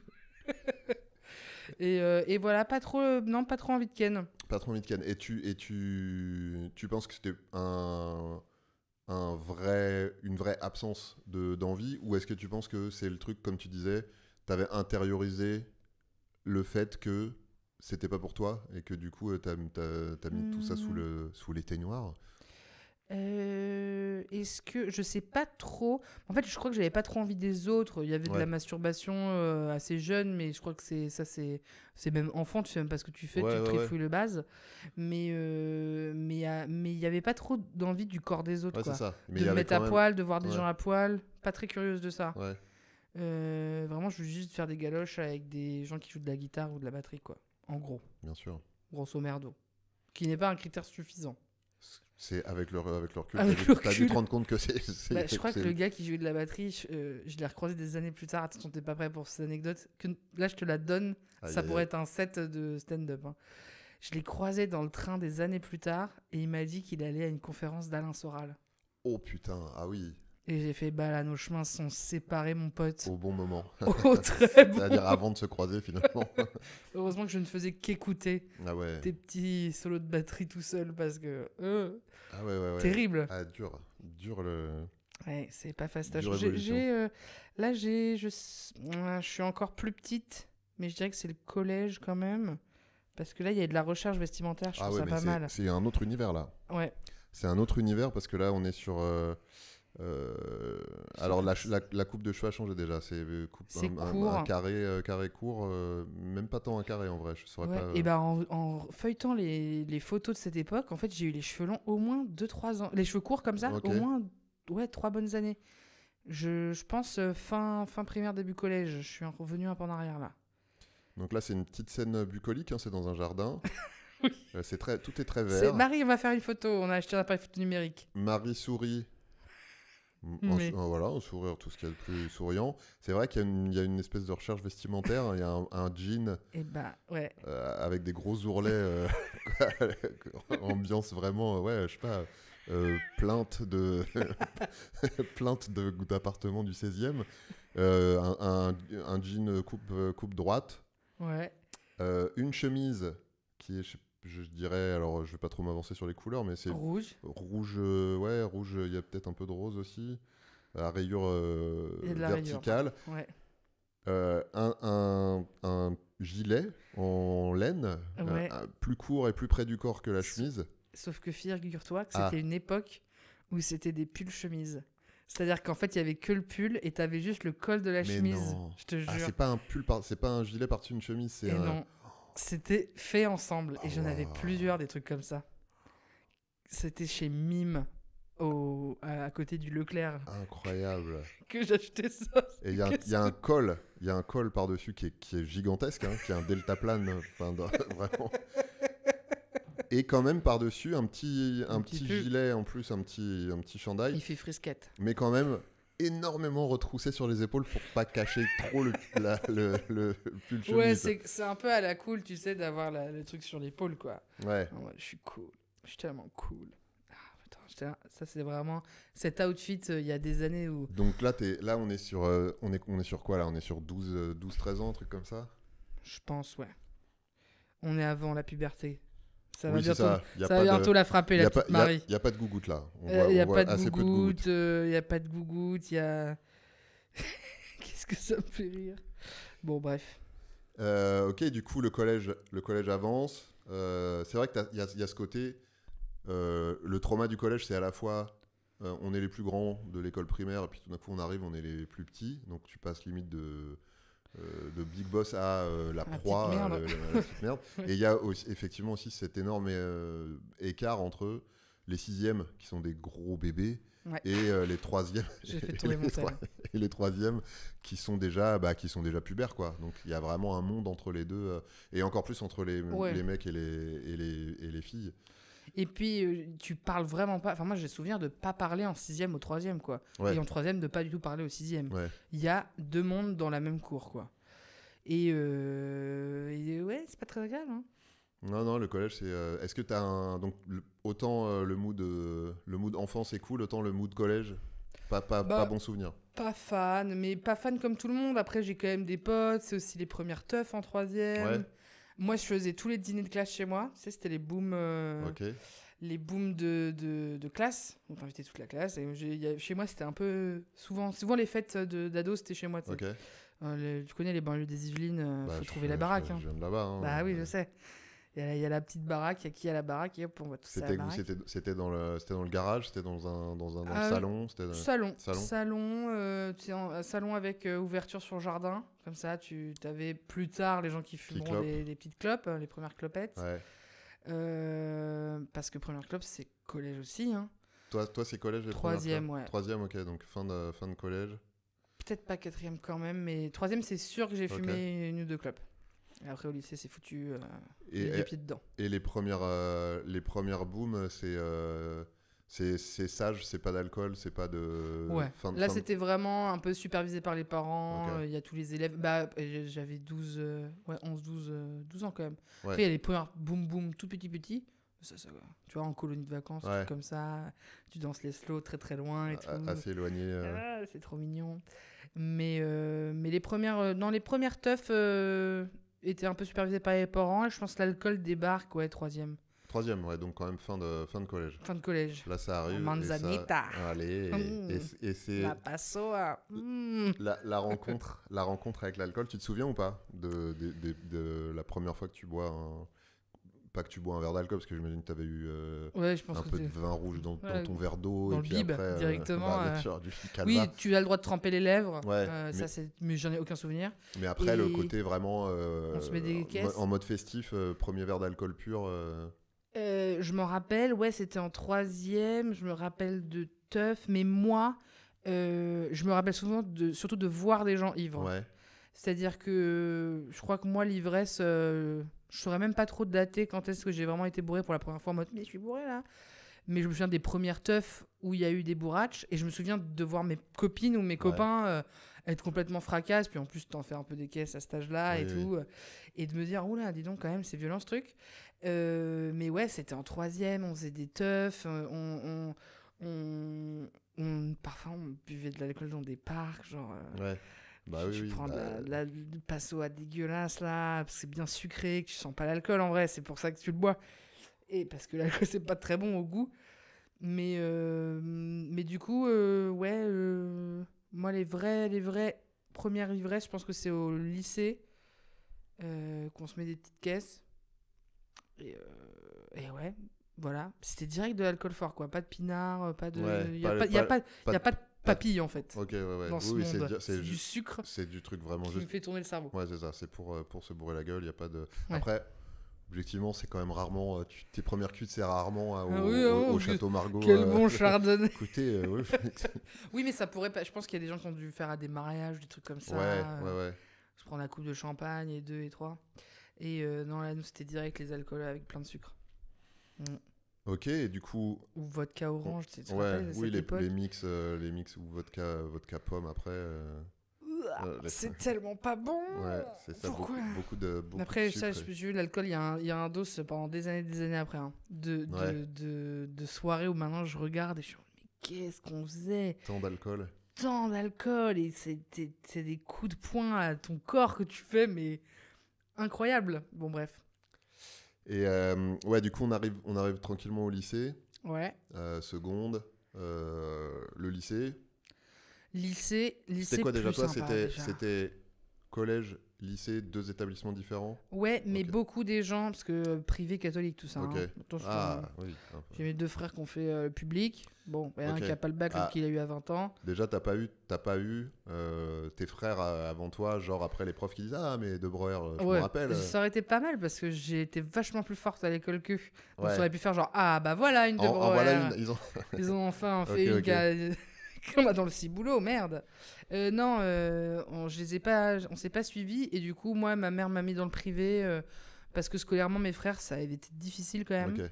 Et voilà, pas trop envie de Ken. Pas trop envie de Ken. Et tu penses que c'était une vraie absence d'envie, ou est-ce que tu penses que c'est le truc, comme tu disais, t'avais intériorisé le fait que c'était pas pour toi et que du coup t'as mis tout ça sous l'éteignoir? Est-ce que je sais pas trop. En fait, je crois que j'avais pas trop envie des autres. Il y avait de la masturbation assez jeune, mais je crois que c'est même enfant. Tu sais même pas ce que tu fais, tu trifouilles le base. Mais il y avait pas trop d'envie du corps des autres, quoi. C'est ça. Mais de me mettre à poil, de voir des gens à poil. Pas très curieuse de ça. Ouais. Vraiment, je veux juste faire des galoches avec des gens qui jouent de la guitare ou de la batterie, quoi. En gros. Bien sûr. Grosso merdo. Qui n'est pas un critère suffisant. C'est avec le recul. T'as dû te rendre compte que c'est... je crois que le gars qui jouait de la batterie, je l'ai recroisé des années plus tard. Attention, t'es pas prêt pour cette anecdote. Là, je te la donne. Ça pourrait être un set de stand-up. Hein. Je l'ai croisé dans le train des années plus tard et il m'a dit qu'il allait à une conférence d'Alain Soral. Oh putain, ah oui. Et j'ai fait, là, nos chemins sont séparés, mon pote. Au bon moment. Au très bon. C'est-à-dire avant de se croiser, finalement. Heureusement que je ne faisais qu'écouter tes petits solos de batterie tout seul, parce que... terrible. Ah, dur le... Ouais, c'est pas fastoche. Là, je suis encore plus petite, mais je dirais que c'est le collège quand même. Parce que là, il y a de la recherche vestimentaire, je Ah trouve ouais, ça mais pas mal. c'est un autre univers là. Ouais. C'est un autre univers parce que là, on est sur. Alors, la coupe de cheveux a changé déjà. C'est C'est un court. carré court. Même pas tant un carré en vrai. Je saurais Ouais. pas. Et ben en feuilletant les photos de cette époque, en fait, j'ai eu les cheveux longs au moins 2-3 ans. Les cheveux courts comme ça, Ok. au moins 3 bonnes années. Je pense fin primaire, début collège. Je suis revenu un peu en arrière là. Donc là, c'est une petite scène bucolique. Hein, c'est dans un jardin. Oui. Tout est très C'est vert. Marie, on va faire une photo. On a acheté un appareil photo numérique. Marie sourit. Mais- Voilà, un sourire, tout ce qu'il y a de plus souriant. C'est vrai qu'il y a une espèce de recherche vestimentaire. Il y a un jean Et bah ouais. avec des gros ourlets, ambiance vraiment, ouais, je sais pas, plainte d'appartement du 16e, un jean coupe droite, Ouais. une chemise qui est, je dirais, alors je vais pas trop m'avancer sur les couleurs, mais c'est Rouge. rouge, ouais, rouge, il y a peut-être un peu de rose aussi, à rayures Il y a de la rayure. verticales. Ouais. Un gilet en laine, Ouais. plus court et plus près du corps que la chemise. Sauf que figure-toi que Ah. c'était une époque où c'était des pulls chemises. C'est-à-dire qu'en fait, il y avait que le pull et t'avais juste le col de la Mais chemise. non. Je te jure. Ah, c'est pas un pull, c'est pas un gilet par-dessus une chemise, c'est Et un. non, c'était fait ensemble. Et Oh, j'en avais wow. plusieurs des trucs comme ça. C'était chez Mime, à côté du Leclerc, Incroyable. que j'achetais ça. Et il y a un col, par-dessus qui est gigantesque, hein, qui est un deltaplane, enfin, vraiment. Et quand même par-dessus un petit pull. gilet en plus, un petit chandail, Il fait frisquette. mais quand même énormément retroussé sur les épaules pour pas cacher trop le pull chemise. Ouais, c'est un peu à la cool, tu sais, d'avoir le truc sur l'épaule, quoi. Ouais. Ah ouais, je suis cool. Je suis tellement cool. Ah, putain, ça, c'est vraiment cet outfit il y a des années où. Donc là on est sur quoi là? On est sur 12-13 ans, un truc comme ça? Je pense, ouais. On est avant la puberté. Ça va Oui, c'est bientôt, ça. Y a ça pas va de- bientôt la frapper, la petite Marie. Il n'y a pas de gougoute là. On Il n'y a voit pas de assez peu de gougoute. gougoute, il n'y a pas de gougoute, il y a... Qu'est-ce que ça me fait rire. Bon, bref. Ok, du coup, le collège avance. C'est vrai qu'il y a ce côté. Le trauma du collège, c'est à la fois on est les plus grands de l'école primaire, et puis tout d'un coup, on arrive, on est les plus petits. Donc, tu passes limite de Big Boss à la petite proie, merde. la petite merde. Et il y a effectivement aussi cet énorme écart entre les sixièmes, qui sont des gros bébés, Ouais. et les troisièmes. J'ai fait tourner mon sel. Et les troisièmes qui sont déjà pubères, quoi. Donc il y a vraiment un monde entre les deux, et encore plus entre les mecs et les filles. Et puis, tu parles vraiment pas... Enfin, moi, j'ai souvenir de pas parler en 6e au 3e, quoi. Ouais. Et en 3e, de pas du tout parler au 6e. Ouais. Il y a deux mondes dans la même cour, quoi. Et ouais, c'est pas très agréable, hein. Non, le collège, c'est... Est-ce que t'as un... Donc, autant le mood enfance est cool, autant le mood collège, pas bon souvenir. Pas fan, mais pas fan comme tout le monde. Après, j'ai quand même des potes. C'est aussi les premières teufs en 3e. Ouais. Moi, je faisais tous les dîners de classe chez moi. Tu sais, c'était les booms... Ok. les booms de classe. On invitait toute la classe. Et chez moi, c'était un peu... Souvent les fêtes d'ados, c'était chez moi, tu sais. Ok. Tu connais les banlieues des Yvelines, faut trouver la baraque. Je viens de là-bas. Hein. Bah oui, je sais. Il y a la petite baraque, il y a qui à la baraque, et hop, on va tous à la baraque. C'était dans le garage, c'était dans un salon, Salon, tu sais, un salon avec ouverture sur jardin. Comme ça, tu avais plus tard les gens qui fumeront des petites clopes, les premières clopettes. Ouais. Parce que première clope, c'est collège aussi. Hein. Toi c'est collège et Troisième, ouais. Troisième, ok, donc fin de collège. Peut-être pas quatrième quand même, mais troisième, c'est sûr que j'ai fumé une ou deux clopes. Et après, au lycée, c'est foutu les pieds dedans. Et les premières booms, c'est sage, c'est pas d'alcool, c'est pas de... Ouais, là, c'était vraiment un peu supervisé par les parents. Il y a tous les élèves. Bah, j'avais 12 ans quand même. Ouais. Après, il y a les premières boum tout petit. Ça, tu vois, en colonie de vacances, truc comme ça. Tu danses les slows très très loin et tout. Assez éloigné. C'est trop mignon. Mais les premières teufs étaient un peu supervisées par les parents. Et je pense que l'alcool débarque, troisième. Troisième, ouais, donc quand même fin de collège. Fin de collège. Là, ça arrive. Manzanita. Allez, et c'est... La passoa. La rencontre avec l'alcool, tu te souviens ou pas de la première fois que tu bois pas que tu bois un verre d'alcool, parce que j'imagine que tu avais eu Ouais, je pense un que peu de vin rouge dans ton verre d'eau. dans Et le puis bib, après, directement. bien sûr, du Oui, calva. tu as le droit de tremper les lèvres. Ouais, Ça, mais j'en ai aucun souvenir. Mais après, le Et côté vraiment on se met des caisses. en mode festif, premier verre d'alcool pur. Je m'en rappelle, ouais, c'était en 3e. Je me rappelle de teuf, mais moi, je me rappelle souvent surtout de voir des gens ivres. Ouais. C'est-à-dire que je crois que moi, l'ivresse, je saurais même pas trop dater quand est-ce que j'ai vraiment été bourré pour la première fois en mode mais je suis bourré là. Mais je me souviens des premières teufs où il y a eu des bourraches et je me souviens de voir mes copines ou mes copains être complètement fracasses. Puis en plus, t'en fais un peu des caisses à cet âge-là et tout. Et de me dire, oula, dis donc, quand même, c'est violent ce truc. Mais ouais, c'était en 3e, on faisait des teufs, parfois on buvait de l'alcool dans des parcs, genre. Ouais. Bah tu oui, prends du passoa dégueulasse là, parce que c'est bien sucré, que tu sens pas l'alcool en vrai, c'est pour ça que tu le bois. Et parce que l'alcool c'est pas très bon au goût. Mais du coup, moi les vraies premières ivresses, je pense que c'est au lycée qu'on se met des petites caisses. Et ouais, voilà. C'était direct de l'alcool fort, quoi. Pas de pinard, pas de. Il n'y a pas de papilles, en fait. Ok, ouais. Dans ce monde. C'est du sucre. C'est du truc vraiment qui juste. me fait tourner le cerveau. Ouais, c'est ça. C'est pour se bourrer la gueule. Il n'y a pas de. Ouais. Après, objectivement, c'est quand même rarement. Tes premières cuites, c'est rarement au Château Margaux. Quel bon chardonnay. Écoutez, oui, mais ça pourrait pas. Je pense qu'il y a des gens qui ont dû faire à des mariages, des trucs comme ça. Ouais. Je prends la coupe de champagne et 2 et 3. Et non, là, nous, c'était direct les alcools avec plein de sucre. Ok, et du coup. Ou vodka orange, tu te Ouais, rappelles, oui, les mix ou vodka pomme après. C'est tellement pas bon. Ouais, c'est ça. Pourquoi beaucoup de après, sucre. ça, j'ai vu l'alcool, il y a un dos pendant des années après. Hein, de soirées où maintenant je regarde et je suis mais qu'est-ce qu'on faisait? Tant d'alcool. Et c'est des coups de poing à ton corps que tu fais, mais incroyable. Bon, bref. Et ouais, du coup, on arrive tranquillement au lycée. Ouais. Seconde. Le lycée. Lycée c'était quoi déjà toi sympa, c'était collège, lycée, 2 établissements différents. Ouais, mais beaucoup des gens, parce que privé, catholique, tout ça. Ok. Hein. Attention, oui. J'ai mes 2 frères qui ont fait public. Bon, il y en a un qui n'a pas le bac, l'autre qui l'a eu à 20 ans. Déjà, t'as pas eu tes frères avant toi, genre après les profs qui disent ah mais De Breuer, je me rappelle. Ça aurait été pas mal parce que j'ai été vachement plus forte à l'école qu'eux. Donc ça aurait pu faire genre ah bah voilà une De Breuer. Voilà une. Ils ont enfin fait une qu'on a dans le ciboulot, merde. Non, on s'est pas suivis et du coup moi ma mère m'a mis dans le privé parce que scolairement mes frères ça avait été difficile quand même. Okay.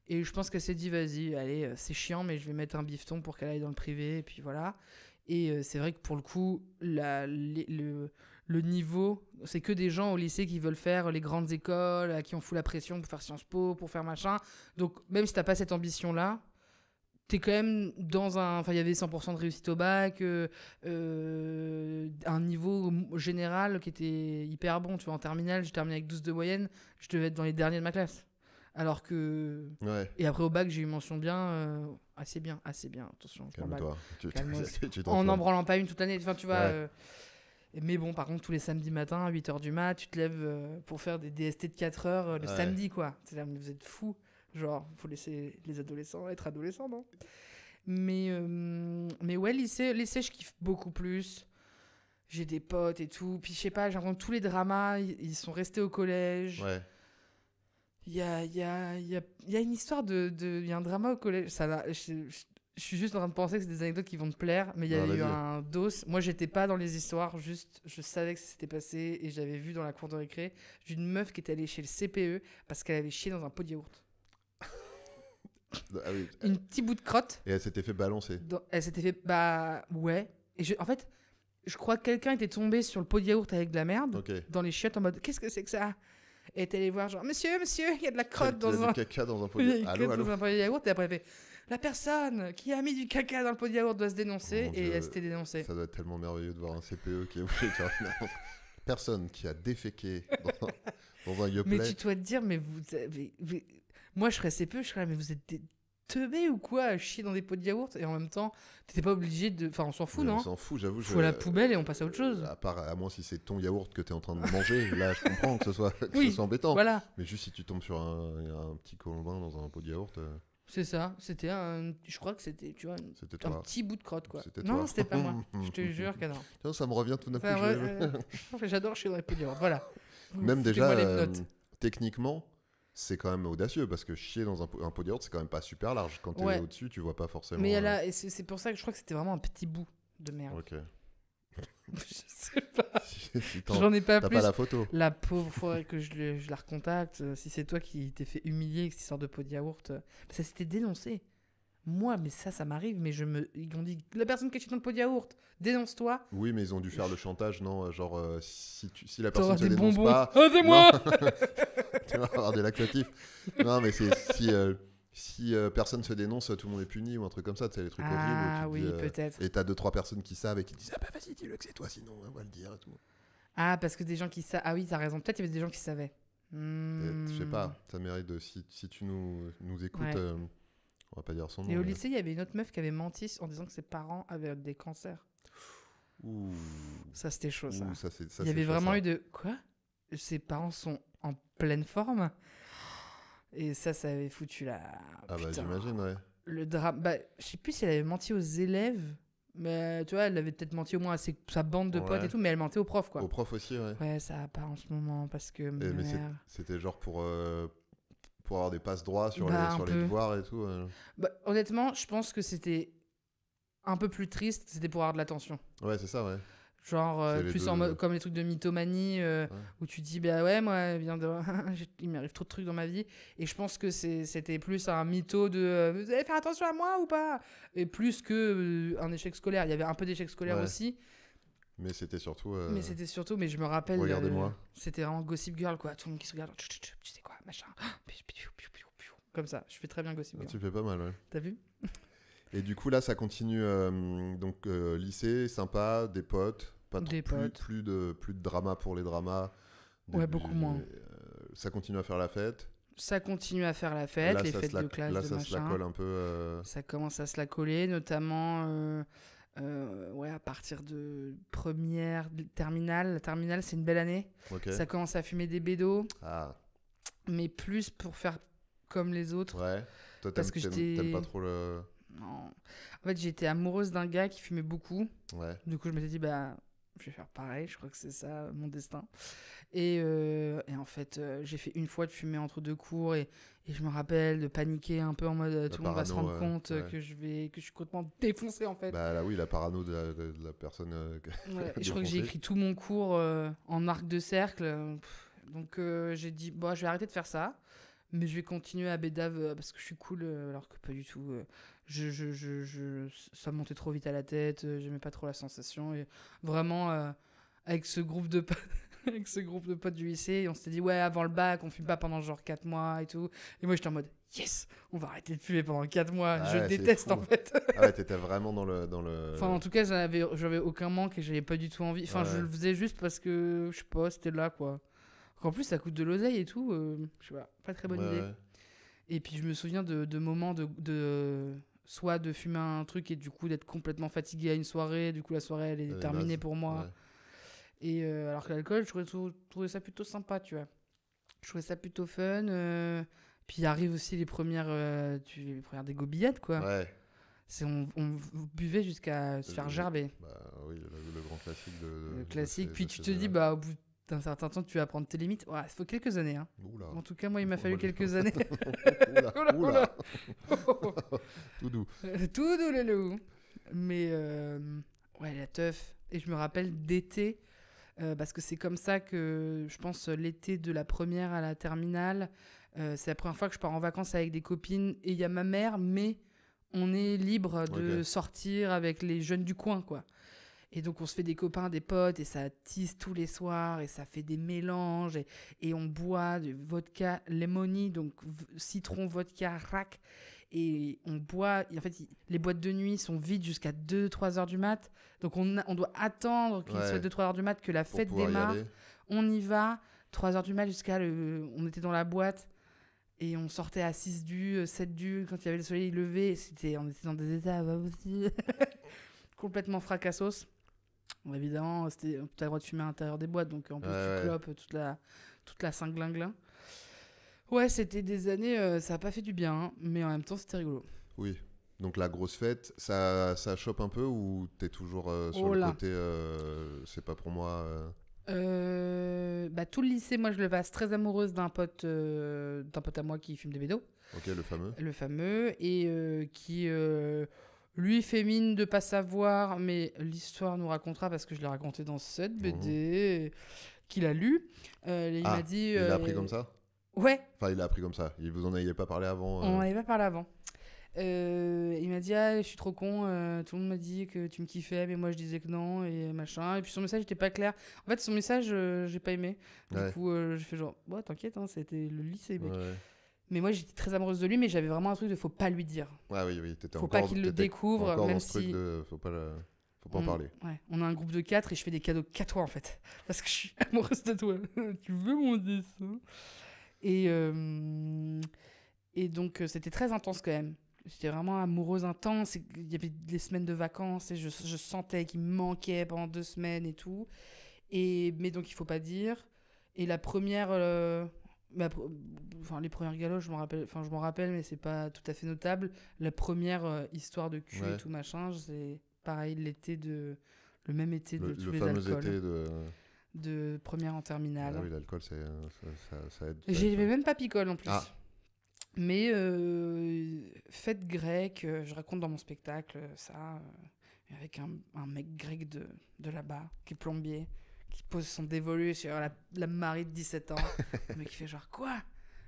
Et je pense qu'elle s'est dit vas-y, allez, c'est chiant mais je vais mettre un bifton pour qu'elle aille dans le privé et puis voilà. Et c'est vrai que pour le coup le niveau, c'est que des gens au lycée qui veulent faire les grandes écoles, à qui on fout la pression pour faire Sciences Po, pour faire machin. Donc même si t'as pas cette ambition là, t'es quand même dans un... Enfin, il y avait 100% de réussite au bac, un niveau général qui était hyper bon. Tu vois, en terminale, j'ai terminé avec 12 de moyenne, je devais être dans les derniers de ma classe. Alors que... Ouais. Et après, au bac, j'ai eu mention bien, assez bien. Attention, calme-toi. En n'en branlant pas une toute l'année. Enfin, tu vois... mais bon, par contre, tous les samedis matins, à 8h du mat, tu te lèves pour faire des DST de 4 heures le samedi, quoi. C'est là, vous êtes fous. Genre, faut laisser les adolescents être adolescents, non? Mais ouais, lycée, je kiffe beaucoup plus. J'ai des potes et tout. Puis je sais pas, j'ai l'impression que tous les dramas, ils sont restés au collège. Ouais. Il y a une histoire il y a un drama au collège. Je suis juste en train de penser que c'est des anecdotes qui vont te plaire, mais il y a eu un dos. Moi, j'étais pas dans les histoires, juste je savais que ça s'était passé et j'avais vu dans la cour de récré d'une meuf qui était allée chez le CPE parce qu'elle avait chié dans un pot de yaourt. Ah oui. Une petite bout de crotte. Et elle s'était fait balancer. Elle s'était fait... Bah ouais. Et en fait, je crois que quelqu'un était tombé sur le pot de yaourt avec de la merde dans les chiottes en mode qu'est-ce que c'est que ça? Et elle est allée voir genre monsieur, il y a de la crotte dans un... du caca dans un pot de yaourt. Dans un pot de yaourt. Et après elle fait la personne qui a mis du caca dans le pot de yaourt doit se dénoncer. Et elle s'était dénoncée. Ça doit être tellement merveilleux de voir un CPE qui est obligé de faire personne qui a déféqué dans un Yoplait. Mais tu dois te dire, mais vous avez... Moi, je serais CPE, je serais là, mais vous êtes teubé ou quoi à chier dans des pots de yaourt et en même temps, t'étais pas obligé de. Enfin, on s'en fout, non? On s'en fout, j'avoue. Faut à la poubelle et on passe à autre chose. À moins si c'est ton yaourt que t'es en train de manger, là je comprends que ce soit, Oui, ce soit embêtant. Voilà, Mais juste si tu tombes sur un petit colombin dans un pot de yaourt, c'est ça. C'était un. Je crois que c'était, tu vois, c'était un toi. petit bout de crotte, quoi. C'était Non, toi. c'était pas moi. Je te jure que non. Tiens, ça me revient tout d'un coup. Enfin, j'adore chier dans les pots de yaourt. Voilà. Même Foutez-moi déjà, les notes. techniquement, c'est quand même audacieux parce que chier dans un pot de yaourt, c'est quand même pas super large. Quand t'es Ouais. au-dessus, tu vois pas forcément. Mais elle a... et c'est pour ça que je crois que c'était vraiment un petit bout de merde. Ok. Je sais pas. Si J'en ai pas t'as plus. pas la photo. La pauvre, faudrait que je la recontacte. Si c'est toi qui t'es fait humilier avec cette histoire de pot de yaourt. Ça s'était dénoncé. Moi, mais ça m'arrive. Mais ils ont dit, la personne qui est dans le pot de yaourt, dénonce-toi. Oui, mais ils ont dû faire le chantage, non? Genre, si la T'auras personne se des dénonce bonbons. pas. Aidez-moi. Tu vas avoir des laxatifs. Non, mais c'est si personne se dénonce, tout le monde est puni ou un truc comme ça. Tu sais, les trucs horribles. Ah où tu oui, dis, peut-être. Et t'as 2-3 personnes qui savent et qui disent ah bah vas-y, dis-le que c'est toi, sinon on va le dire et tout. Ah, parce que des gens qui savent. Ah oui, t'as raison. Peut-être qu'il y avait des gens qui savaient. Je sais pas, ça mérite de. Si tu nous écoutes, Ouais. on va pas dire son nom. Et au mais- lycée, il y avait une autre meuf qui avait menti en disant que ses parents avaient des cancers. Ouh. Ça, c'était chaud, ça. Ouh, ça, c'est- ça, Il y c'est avait chaud, vraiment ça. eu de... Quoi? Ses parents sont en pleine forme? Et ça avait foutu la... Ah bah Putain. j'imagine, ouais. Le drame... Bah, je sais plus si elle avait menti aux élèves, mais tu vois, elle avait peut-être menti au moins à sa bande de potes Ouais. et tout, mais elle mentait aux profs, quoi. Au prof aussi, ouais. Ouais, ça va pas en ce moment, parce que... ma Mais mère- c'était genre pour avoir des passes droits sur Bah, un les peu. devoirs et tout. Bah, honnêtement, je pense que c'était un peu plus triste, c'était pour avoir de l'attention. Ouais, c'est ça, ouais. Genre, C'est les plus deux, en mode, comme les trucs de mythomanie, où tu dis, bah ouais, moi, il m'arrive trop de trucs dans ma vie. Et je pense que c'était plus un mytho de vous allez faire attention à moi ou pas? Et plus que un échec scolaire. Il y avait un peu d'échec scolaire Ouais. aussi. Mais c'était surtout. Mais c'était surtout, mais je me rappelle. Regardez-moi. C'était vraiment Gossip Girl, quoi. Tout le monde qui se regarde, tu sais quoi, machin. Comme ça, je fais très bien Gossip Girl. Tu fais pas mal, ouais. T'as vu? Et du coup, là, ça continue. Donc, lycée, sympa, des potes. Pas trop, Des potes. Plus de drama pour les dramas. Ouais, beaucoup moins. Ça continue à faire la fête. Ça continue à faire la fête, Là, les ça fêtes se la- de classe, Là, de ça se la machin. colle un peu. Ça commence à se la coller, notamment ouais, à partir de première, terminale. La terminale, c'est une belle année. Ok. Ça commence à fumer des bédos, Ah, mais plus pour faire comme les autres. ouais. Toi, Parce que j'étais- t'aimes pas trop le. Non. En fait, j'étais amoureuse d'un gars qui fumait beaucoup. Ouais. Du coup, je m'étais dit, bah, je vais faire pareil. Je crois que c'est ça, mon destin. Et en fait, j'ai fait une fois de fumer entre deux cours et je me rappelle de paniquer un peu en mode tout le monde va se parano, rendre compte ouais. que je suis complètement défoncé en fait. Bah là, oui, la parano de la personne. Ouais, et je crois que j'ai défoncée. écrit tout mon cours en arc de cercle. Donc j'ai dit, bon, je vais arrêter de faire ça, mais je vais continuer à bédave parce que je suis cool, alors que pas du tout. Ça me montait trop vite à la tête, j'aimais pas trop la sensation. Et vraiment, avec ce groupe de potes. Avec ce groupe de potes du lycée, on s'était dit, ouais, avant le bac, on fume pas pendant genre 4 mois et tout. Et moi, j'étais en mode, yes, on va arrêter de fumer pendant 4 mois. Ah Je ouais, c'est déteste fou. en fait. Ah ouais, t'étais vraiment dans le. Enfin, en tout cas, j'avais aucun manque et j'avais pas du tout envie. Enfin, Ouais. je le faisais juste parce que, je sais pas, c'était là, quoi. En plus, ça coûte de l'oseille et tout. Je sais pas très bonne Ouais, idée. ouais. Et puis, je me souviens de moments soit de fumer un truc et du coup d'être complètement fatigué à une soirée. Du coup, la soirée, elle est Elle est terminée naze. pour moi. Ouais. Et alors que l'alcool, je trouvais ça plutôt sympa, tu vois. Je trouvais ça plutôt fun. Puis arrivent aussi les premières dégobillades, quoi. Ouais. On buvait jusqu'à se faire gerber. Bah oui, le grand classique de. Le classique. de Puis ces- tu de te ces dis, années-là. bah, au bout d'un certain temps, tu vas prendre tes limites. Ouais, il faut quelques années. Hein. Oula. En tout cas, moi, il m'a Oh, fallu bah, quelques années. Oula, Oula, oula. Tout doux. Tout doux, le loup. Mais, ouais, la teuf. Et je me rappelle d'été, parce que c'est comme ça que, je pense, l'été de la première à la terminale, c'est la première fois que je pars en vacances avec des copines. Et il y a ma mère, mais on est libre de Ok. sortir avec les jeunes du coin, quoi. Et donc, on se fait des copains, des potes, et ça tisse tous les soirs, et ça fait des mélanges, et on boit du vodka lemoni, donc citron, vodka, rack, et on boit. Et en fait, les boîtes de nuit sont vides jusqu'à 2-3 heures du mat, donc on doit attendre qu'il Ouais. soit 2-3 heures du mat, que la Pour fête pouvoir y démarre. aller. On y va, 3 heures du mat jusqu'à on était dans la boîte. Et on sortait à 6 du, 7 du, quand il y avait le soleil levé. On était dans des états aussi complètement fracassos. Bon, évidemment, tu as le droit de fumer à l'intérieur des boîtes, donc en plus tu clopes toute la cinglinglin. Ouais, c'était des années, ça a pas fait du bien, hein, mais en même temps c'était rigolo. Oui, donc la grosse fête, ça chope un peu ou t'es toujours sur le côté c'est pas pour moi Tout le lycée, moi je le passe très amoureuse d'un pote à moi qui fume des bédos. Ok, le fameux. Le fameux, et qui lui fait mine de pas savoir, mais l'histoire nous racontera parce que je l'ai raconté dans cette BD qu'il a lu. Il m'a dit. Il l'a appris comme ça ? Ouais. Enfin, il l'a appris comme ça. Vous en aviez pas parlé avant On n'en avait pas parlé avant. Il m'a dit je suis trop con, tout le monde m'a dit que tu me kiffais mais moi je disais que non et machin, et puis son message n'était pas clair. En fait son message j'ai pas aimé, du coup j'ai fait genre t'inquiète, hein, c'était le lycée mec. Mais moi j'étais très amoureuse de lui, mais j'avais vraiment un truc de faut pas lui dire. Oui, faut pas qu'il le découvre, encore même dans ce truc si faut pas en parler. On a un groupe de 4 et je fais des cadeaux qu'à toi en fait parce que je suis amoureuse de toi. Tu veux mon dessin? Et donc c'était très intense quand même. J'étais vraiment amoureuse intense. Il y avait des semaines de vacances et je sentais qu'il me manquait pendant 2 semaines et tout. Mais donc il faut pas dire. Et la première, les premières galoches, je m'en rappelle, mais c'est pas tout à fait notable. La première histoire de cul et tout machin, c'est pareil le même été de tous les alcools. Le fameux été de première en terminale. Ah oui, l'alcool, ça aide. J'avais même pas picole en plus. Mais fête grecque, je raconte dans mon spectacle ça, avec un mec grec de là-bas, qui est plombier, qui pose son dévolu sur la Marie de 17 ans. Le mec qui fait genre quoi ?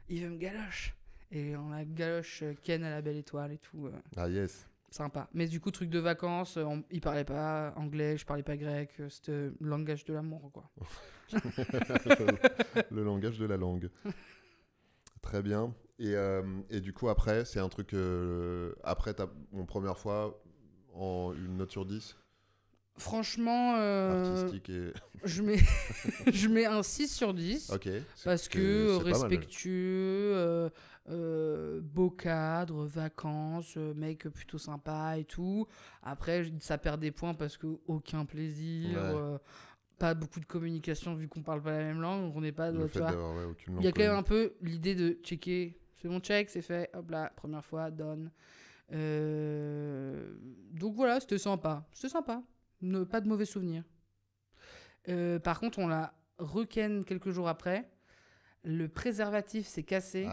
Il veut me galoche. Et on a galoche Ken à la Belle Étoile et tout. Ah yes. Sympa. Mais du coup, truc de vacances, il parlait pas anglais, je parlais pas grec, c'était le langage de l'amour, quoi. Le langage de la langue. Très bien. Et du coup, après, c'est un truc... après, mon première fois, en une note sur 10 ? Franchement, artistique et... je mets un 6 sur 10. Ok. Parce que respectueux, beau cadre, vacances, mec plutôt sympa et tout. Après, ça perd des points parce que aucun plaisir... pas beaucoup de communication vu qu'on parle pas la même langue, donc on n'est pas le fait d'avoir aucune langue. Il y a quand même un peu l'idée de checker, c'est mon check, c'est fait, hop là, première fois, done. Donc voilà, c'était sympa, pas de mauvais souvenirs. Par contre, on l'a reken quelques jours après, le préservatif s'est cassé,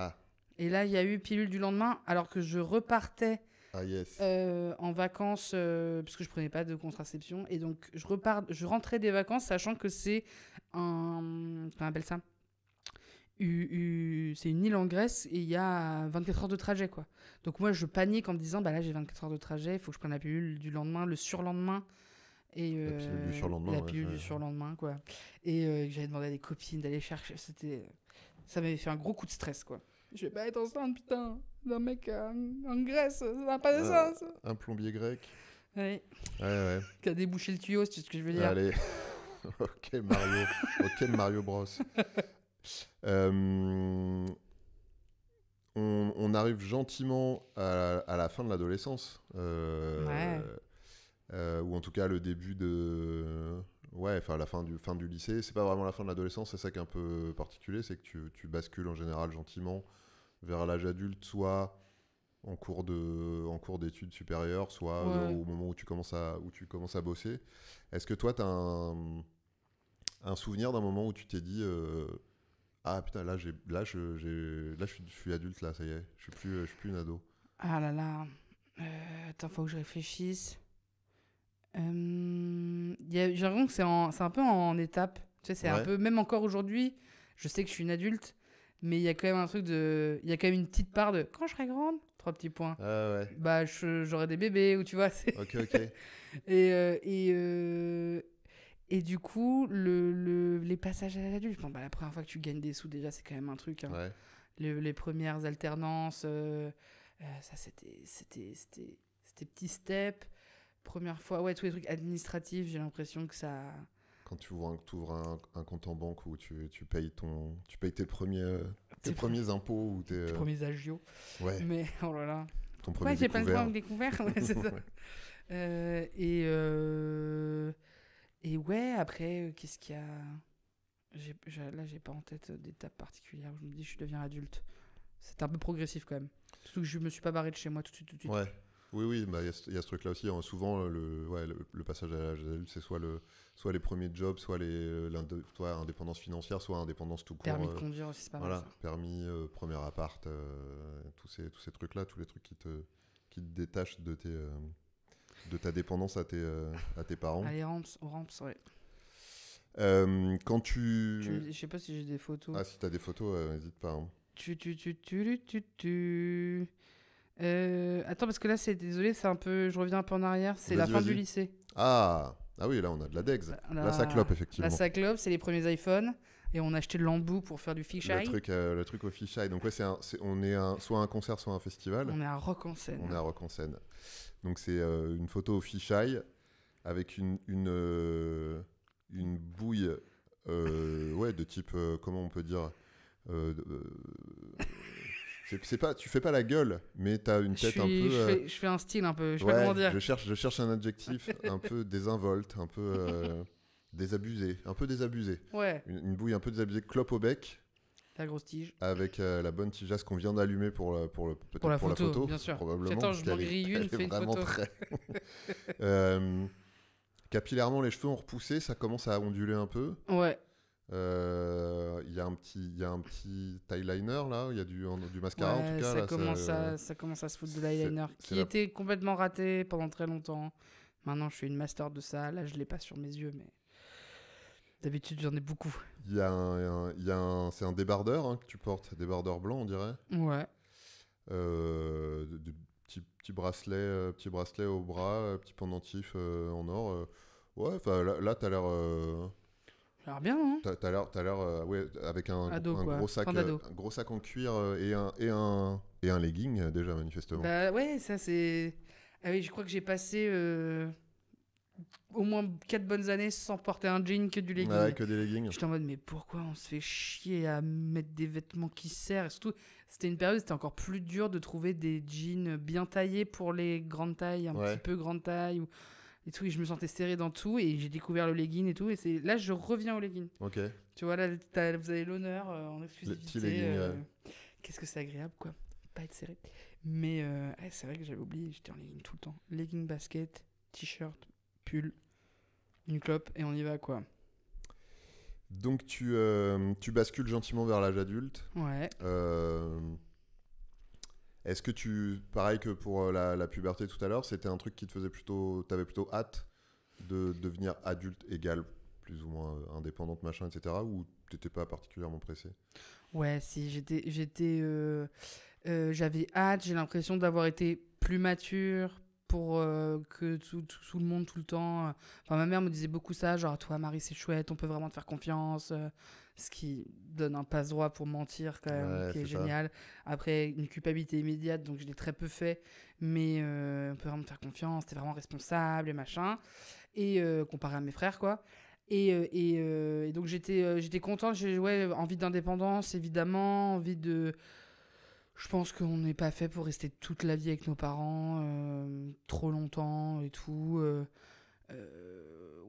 et là il y a eu pilule du lendemain, alors que je repartais en vacances parce que je prenais pas de contraception, et donc je rentrais des vacances sachant que c'est comment on appelle ça, c'est une île en Grèce et il y a 24 heures de trajet, quoi. Donc moi je panique en me disant là j'ai 24 heures de trajet, il faut que je prenne la pilule du lendemain, le surlendemain, et la pilule du surlendemain, surlendemain, quoi. Et j'avais demandé à des copines d'aller chercher, ça m'avait fait un gros coup de stress, quoi. Je vais pas être enceinte, putain, d'un mec en Grèce, ça n'a pas de sens. Un plombier grec. Oui. Ouais. Qui a débouché le tuyau, c'est ce que je veux dire. Allez. Ok, Mario. Ok, Mario Bros. On arrive gentiment à la fin de l'adolescence. Ou en tout cas le début de... la fin du lycée. C'est pas vraiment la fin de l'adolescence, c'est ça qui est un peu particulier, c'est que tu bascules en général gentiment vers l'âge adulte, soit en cours d'études supérieures, soit au moment où tu commences à bosser. Est-ce que toi, tu as un souvenir d'un moment où tu t'es dit putain, là je suis adulte, là, ça y est, je suis plus une ado. Ah là là, attends, faut que je réfléchisse. J'ai l'impression que c'est un peu en étapes. Tu sais, c'est un peu, même encore aujourd'hui, je sais que je suis une adulte, mais il y a quand même un truc il y a quand même une petite part de quand je serai grande, 3 petits points. Bah, j'aurai des bébés, ou tu vois. Ok. Et du coup, les passages à l'adulte, la première fois que tu gagnes des sous, déjà, c'est quand même un truc. Hein. Les premières alternances, ça, c'était petits steps. Première fois, tous les trucs administratifs, j'ai l'impression que ça... Quand tu ouvres un compte en banque où tu payes tes premiers tes premiers impôts ou tes... Tes premiers agios. Ouais, Mais, oh là là. ton premier Ouais, j'ai pas le découvert. temps de découvert. Ouais, c'est ça. Et ouais, après, qu'est-ce qu'il y a là, j'ai pas en tête d'étape particulière où je me dis je deviens adulte. C'était un peu progressif quand même. Surtout que je me suis pas barré de chez moi tout de suite. Ouais. Oui, bah, il y a ce truc-là aussi. Hein. Souvent, le passage à l'âge adulte, c'est soit les premiers jobs, soit soit indépendance financière, soit indépendance tout court. Permis de conduire aussi, c'est pas Voilà, mal ça. permis, premier appart, tous ces trucs-là, tous les trucs qui te détachent de ta dépendance à tes parents. Allez, ramps, ouais. Quand tu... Je sais pas si j'ai des photos. Ah, si t'as des photos, n'hésite pas. Hein. Attends, parce que là, désolé, c'est un peu, je reviens un peu en arrière, c'est la Vas-y, fin vas-y. du lycée. Ah oui, là, on a de la Dex. Là, ça clope, effectivement. La Saclope, c'est les premiers iPhones. Et on a acheté de l'embout pour faire du fisheye. Le truc au fisheye. Donc, ouais, on est soit un concert, soit un festival. On est à Rock en Seine. On est à Rock en Seine. Donc, c'est une photo au fisheye avec une bouille de type, comment on peut dire c'est pas, tu fais pas la gueule, mais t'as une tête un peu... Je fais un style un peu, je sais pas comment dire. Je cherche un adjectif un peu désinvolte, un peu désabusé. Ouais. Une bouille un peu désabusée, clope au bec. La grosse tige. Avec la bonne tigeasse qu'on vient d'allumer pour la photo, bien sûr. probablement. Attends, je m'en grille une, fais une photo. Capillairement, les cheveux ont repoussé, ça commence à onduler un peu. Ouais. Il y a un petit eyeliner là, il y a du mascara en tout cas. Ça commence à se foutre de l'eyeliner qui était complètement raté pendant très longtemps. Maintenant, je suis une master de ça. Là, je l'ai pas sur mes yeux, mais d'habitude, j'en ai beaucoup. C'est un débardeur hein, que tu portes, débardeur blanc, on dirait. Ouais. Petit bracelet au bras, petit pendentif en or. Ouais, là t'as l'air. Ça a l'air bien, hein. T'as l'air ouais, avec un gros sac en cuir et un legging déjà manifestement. Bah ouais, ça c'est. Ah oui, je crois que j'ai passé au moins 4 bonnes années sans porter un jean que du legging. Ouais, que des leggings. J'étais en mode mais pourquoi on se fait chier à mettre des vêtements qui serrent et surtout, c'était une période où c'était encore plus dur de trouver des jeans bien taillés pour les grandes tailles, un petit peu grande taille et tout, et je me sentais serré dans tout et j'ai découvert le legging et tout et là je reviens au legging. Ok. Tu vois là vous avez l'honneur en exclusivité. Le petit legging. Qu'est-ce que c'est agréable quoi, pas être serré. Mais c'est vrai que j'avais oublié, j'étais en legging tout le temps. Legging, basket, t-shirt, pull, une clope et on y va quoi. Donc tu bascules gentiment vers l'âge adulte. Ouais. Est-ce que pareil que pour la puberté tout à l'heure, c'était un truc qui t'avais plutôt hâte de devenir adulte égal, plus ou moins indépendante, machin, etc. Ou t'étais pas particulièrement pressé? Ouais, si, j'avais hâte, j'ai l'impression d'avoir été plus mature pour que tout le monde, tout le temps... Enfin, ma mère me disait beaucoup ça, genre, toi, Marie, c'est chouette, on peut vraiment te faire confiance, ce qui donne un passe-droit pour mentir, quand même, qui est génial. Après, une culpabilité immédiate, donc je l'ai très peu fait, mais on peut vraiment te faire confiance, t'es vraiment responsable, et machin. Et comparé à mes frères, quoi. Et donc, j'étais contente, j'ai envie d'indépendance, évidemment, envie de... Je pense qu'on n'est pas fait pour rester toute la vie avec nos parents, trop longtemps et tout.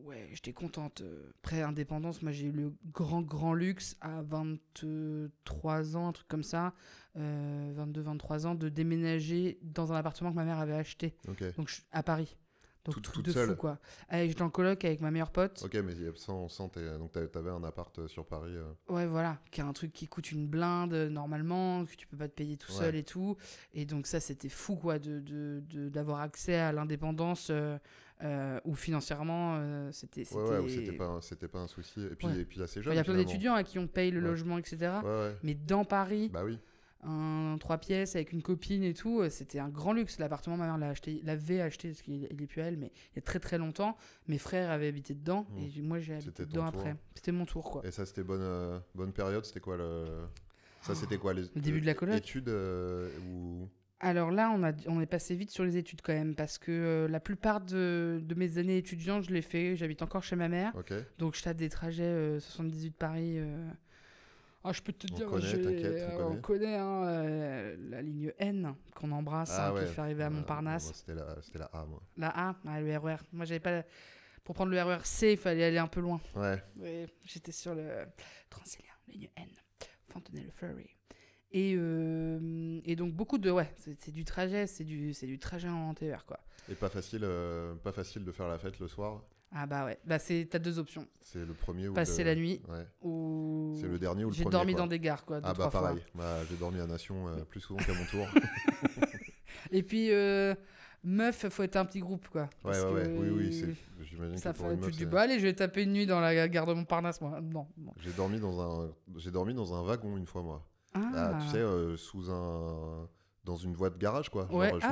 Ouais, j'étais contente. Après, indépendance, moi j'ai eu le grand luxe à 23 ans, un truc comme ça, 22-23 ans, de déménager dans un appartement que ma mère avait acheté. Okay. Donc à Paris. Donc toute de seule. Fou, quoi. J'étais en coloc avec ma meilleure pote. Ok, mais donc t'avais un appart sur Paris. Ouais, voilà, qui est un truc qui coûte une blinde normalement, que tu peux pas te payer tout seul et tout. Et donc ça, c'était fou, quoi, d'avoir accès à l'indépendance où financièrement, c'était... Ouais, c'était pas un souci. Et puis assez jeune. Il y a plein d'étudiants à qui on paye le logement, etc. Ouais. Mais dans Paris... Bah oui. Un 3 pièces avec une copine et tout, c'était un grand luxe. L'appartement, ma mère l'avait acheté parce qu'il est plus à elle, mais il y a très très longtemps. Mes frères avaient habité dedans et moi j'ai habité dedans après. C'était mon tour, quoi. Et ça, c'était bonne période. C'était quoi le début de la coloc. Études ou... Alors là, on est passé vite sur les études quand même parce que la plupart de mes années étudiantes, je l'ai fait. J'habite encore chez ma mère, donc je tape des trajets 78 Paris. Ah, je peux te On dire, connaît, t'inquiète, on on connaît. connaît la ligne N qu'on embrasse, Ah qui ouais. fait arriver à Moi, Montparnasse. c'était la A, moi. La A, le RER. Moi, j'avais pas. Pour prendre le RER C, il fallait aller un peu loin. Ouais. Oui, j'étais sur le Transilien, ligne N, Fontenay-le-Ferry. Et donc, beaucoup de. Ouais, c'est du trajet, c'est du trajet en TER, quoi. Et pas facile de faire la fête le soir. Ah bah ouais, t'as deux options. C'est le premier ou Passer la nuit, Ouais. ou... C'est le dernier ou le J'ai premier, dormi quoi. dans des gares, quoi, deux, Ah bah trois pareil. fois. Bah, j'ai dormi à Nation plus souvent qu'à mon tour. Et puis, meuf, faut être un petit groupe, quoi. Ouais, Parce ouais. que Oui. J'imagine ça que pour fait, une tu meuf, te dis, c'est... bah allez, je vais taper une nuit dans la gare de Montparnasse, moi. Non. J'ai dormi dans un wagon une fois, moi. Ah, tu sais, dans une voie de garage, quoi. Ouais. Genre, je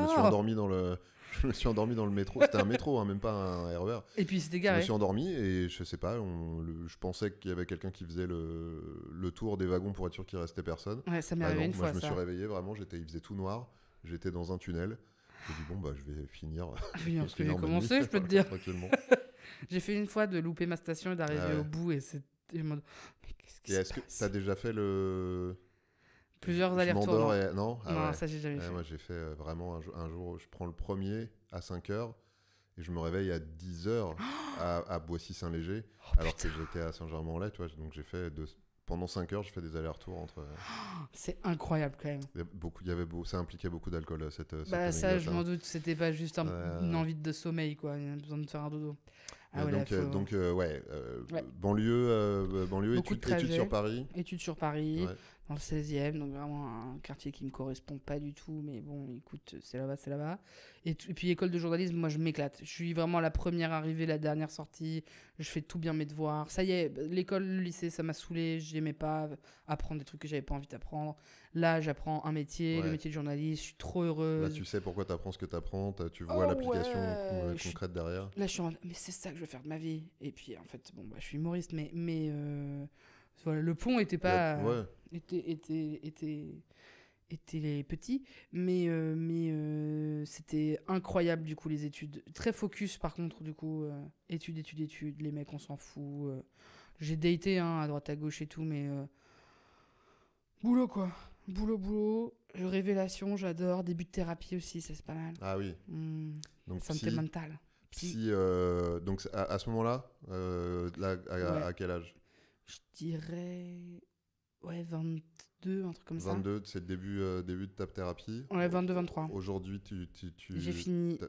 me suis endormi dans le métro. C'était un métro, hein, même pas un RER. Et puis c'était Je me garé. suis endormi et je sais pas, je pensais qu'il y avait quelqu'un qui faisait le tour des wagons pour être sûr qu'il restait personne. Ouais, ça m'est Bah arrivé non, une moi fois, je me ça. suis réveillé vraiment, il faisait tout noir, j'étais dans un tunnel. J'ai dit bon bah je vais finir. Oui, parce que j'ai finir ma commencé, nuit, je peux te voilà, dire. tranquillement. J'ai fait une fois de louper ma station et d'arriver Ah ouais. au bout et c'était en mode, mais qu'est-ce qui Et se est-ce que passe t'as déjà fait le Plusieurs je allers-retours. m'endors Non, et non ah non ouais. ça j'ai jamais Ouais, fait. moi j'ai fait vraiment un jour, je prends le premier à 5h et je me réveille à 10h à Boissy-Saint-Léger alors que j'étais à Saint-Germain-en-Laye, tu vois, donc j'ai fait pendant 5 heures, je fais des allers-retours entre. C'est incroyable quand même. Ça impliquait beaucoup d'alcool, cette Bah ça, anecdote, je hein. m'en doute, c'était pas juste une envie de sommeil, quoi. Il y a besoin de faire un dodo. Ah ouais, banlieue, Beaucoup de études trajets. sur Paris. Études sur Paris, Ouais. dans le 16e, donc vraiment un quartier qui me correspond pas du tout, mais bon, écoute, c'est là-bas. Et puis école de journalisme, moi je m'éclate. Je suis vraiment la première arrivée, la dernière sortie. Je fais tout bien mes devoirs. Ça y est, l'école, le lycée, ça m'a saoulé. J'aimais pas apprendre des trucs que j'avais pas envie d'apprendre. Là, j'apprends un métier, Ouais. le métier de journaliste. Je suis trop Là, heureuse. tu sais pourquoi tu apprends ce que tu apprends, tu vois l'application ouais. concrète derrière. Là, je suis en mode, mais c'est ça que je veux faire de ma vie. Et puis, en fait, bon, bah, je suis humoriste, mais voilà, le pont était pas. Ouais. Était petit, mais c'était incroyable, du coup, les études. Très focus, par contre, du coup, études, les mecs, on s'en fout. J'ai daté, à droite à gauche et tout, mais boulot, quoi. Boulot. Révélation, j'adore. Début de thérapie aussi, ça c'est pas mal. Ah oui. Donc Santé mentale. donc à ce moment-là, à quel âge? Je dirais 22, un truc comme ça. 22, c'est le début de ta thérapie. Ouais, 22, 23. Aujourd'hui, J'ai fini.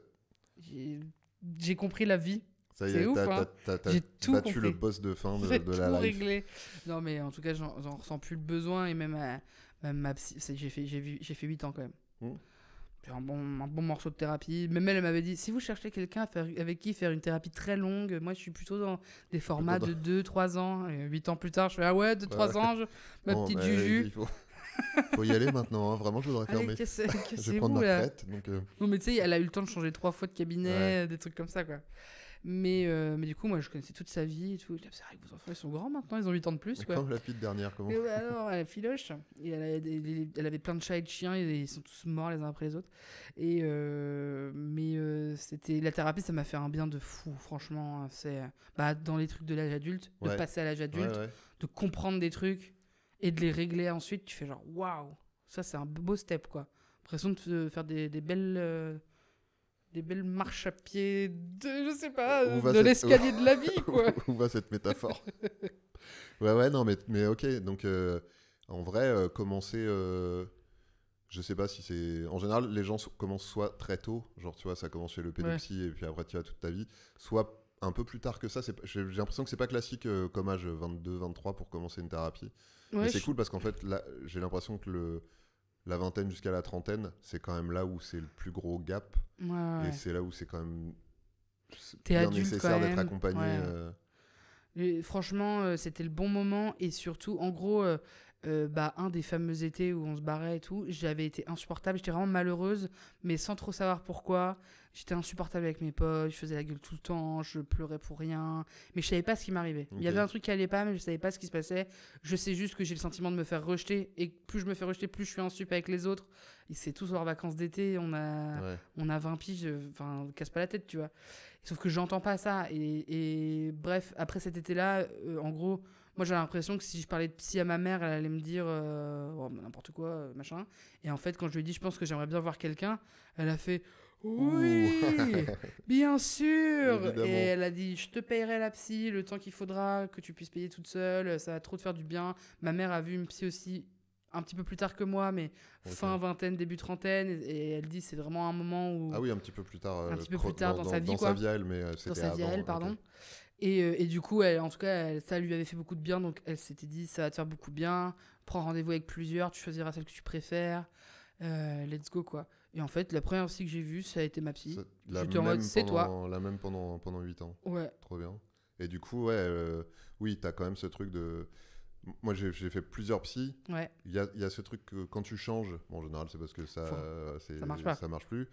J'ai compris la vie. Ça y C'est est, ouf, hein. t'as J'ai tout battu compris. le boss de fin de J'ai la tout life. réglé. Non, mais en tout cas, j'en ressens plus le besoin. Et même ma psy, j'ai fait 8 ans quand même. Puis un bon morceau de thérapie. Même elle m'avait dit, si vous cherchez quelqu'un avec qui faire une thérapie très longue, moi je suis plutôt dans des formats de 2-3 ans. Et 8 ans plus tard, je fais, ah ouais, 2-3 ans, ma petite juju. Il faut y aller maintenant, hein. Vraiment, je voudrais fermer. Allez, Je vais prendre ma retraite. Donc, Non, mais tu sais, elle a eu le temps de changer 3 fois de cabinet, des trucs comme ça, quoi. Mais du coup, moi, je connaissais toute sa vie et tout. Je dis, c'est vrai que vos enfants, ils sont grands maintenant, ils ont 8 ans de plus, quoi. Comme la petite dernière, comment? Et alors, elle est filoche. Et elle avait plein de chats et de chiens, et ils sont tous morts les uns après les autres. C'était la thérapie, ça m'a fait un bien de fou, franchement. C'est dans les trucs de l'âge adulte, de passer à l'âge adulte, de comprendre des trucs et de les régler ensuite. Tu fais genre, waouh, ça c'est un beau step, quoi. L'impression de faire des belles marches à pied je sais pas, de l'escalier de la vie, quoi. Où va cette métaphore? Ouais, non, mais ok. Donc, en vrai, commencer... je sais pas si c'est... En général, les gens commencent soit très tôt, genre, tu vois, ça commence chez le pédopsie et puis après, tu as toute ta vie, soit un peu plus tard que ça. J'ai l'impression que c'est pas classique comme âge 22-23 pour commencer une thérapie. Mais c'est cool parce qu'en fait, là, j'ai l'impression que la vingtaine jusqu'à la trentaine, c'est quand même là où c'est le plus gros gap. Ouais. Et c'est là où c'est quand même T'es bien adulte, nécessaire quand d'être même. accompagné. Ouais. Et franchement, c'était le bon moment. Et surtout, en gros, un des fameux étés où on se barrait et tout, j'avais été insupportable. J'étais vraiment malheureuse, mais sans trop savoir pourquoi. J'étais insupportable avec mes potes, je faisais la gueule tout le temps, je pleurais pour rien. Mais je savais pas ce qui m'arrivait. Il y avait un truc qui allait pas, mais je savais pas ce qui se passait. Je sais juste que j'ai le sentiment de me faire rejeter. Et plus je me fais rejeter, plus je suis insup avec les autres. Et c'est tous leurs vacances d'été, on a 20 piges, enfin, casse pas la tête, tu vois. Sauf que j'entends pas ça. Et bref, après cet été-là, en gros, moi j'ai l'impression que si je parlais de psy à ma mère, elle allait me dire oh, n'importe quoi, machin. Et en fait, quand je lui ai dit, je pense que j'aimerais bien voir quelqu'un, elle a fait oui, bien sûr. Évidemment. Et elle a dit, je te payerai la psy le temps qu'il faudra, que tu puisses payer toute seule, ça va trop te faire du bien. Ma mère a vu une psy aussi un petit peu plus tard que moi, mais fin vingtaine, début trentaine, et elle dit c'est vraiment un moment où... Ah oui, un petit peu plus tard. Un petit peu plus tard dans sa vie, dans quoi. sa vie à elle, mais c'était dans sa vie à avant, elle, pardon. ok. Et du coup, en tout cas, ça lui avait fait beaucoup de bien, donc elle s'était dit ça va te faire beaucoup de bien, prends rendez-vous avec plusieurs, tu choisiras celle que tu préfères, let's go, quoi. Et en fait, la première psy que j'ai vue, ça a été ma psy. J'étais en mode, c'est toi. La même pendant 8 ans. Ouais. Trop bien. Et du coup, oui, t'as quand même ce truc de... Moi, j'ai fait plusieurs psys. Ouais. Il y a ce truc que quand tu changes, bon, en général, c'est parce que ça marche pas. Ça marche plus.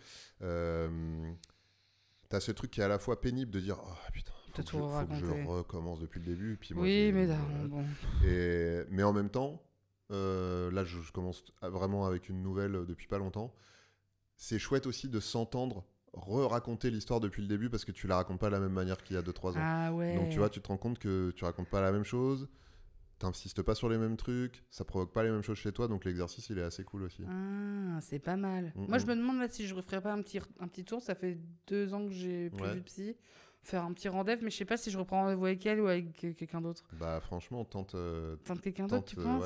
T'as ce truc qui est à la fois pénible de dire oh putain, faut que je recommence depuis le début. Puis moi, oui, mais bon. Mais en même temps, là, je commence vraiment avec une nouvelle depuis pas longtemps. C'est chouette aussi de s'entendre raconter l'histoire depuis le début parce que tu la racontes pas de la même manière qu'il y a 2-3 ans. Ah ouais. Donc tu vois, tu te rends compte que tu racontes pas la même chose. T'insistes pas sur les mêmes trucs, ça provoque pas les mêmes choses chez toi, donc l'exercice il est assez cool aussi. Ah, c'est pas mal. Moi je me demande là si je referais pas un petit tour, ça fait 2 ans que j'ai plus vu de psy, faire un petit rendez-vous, mais je sais pas si je reprends rendez-vous avec elle ou avec quelqu'un d'autre. Bah franchement, tente quelqu'un d'autre, tu penses?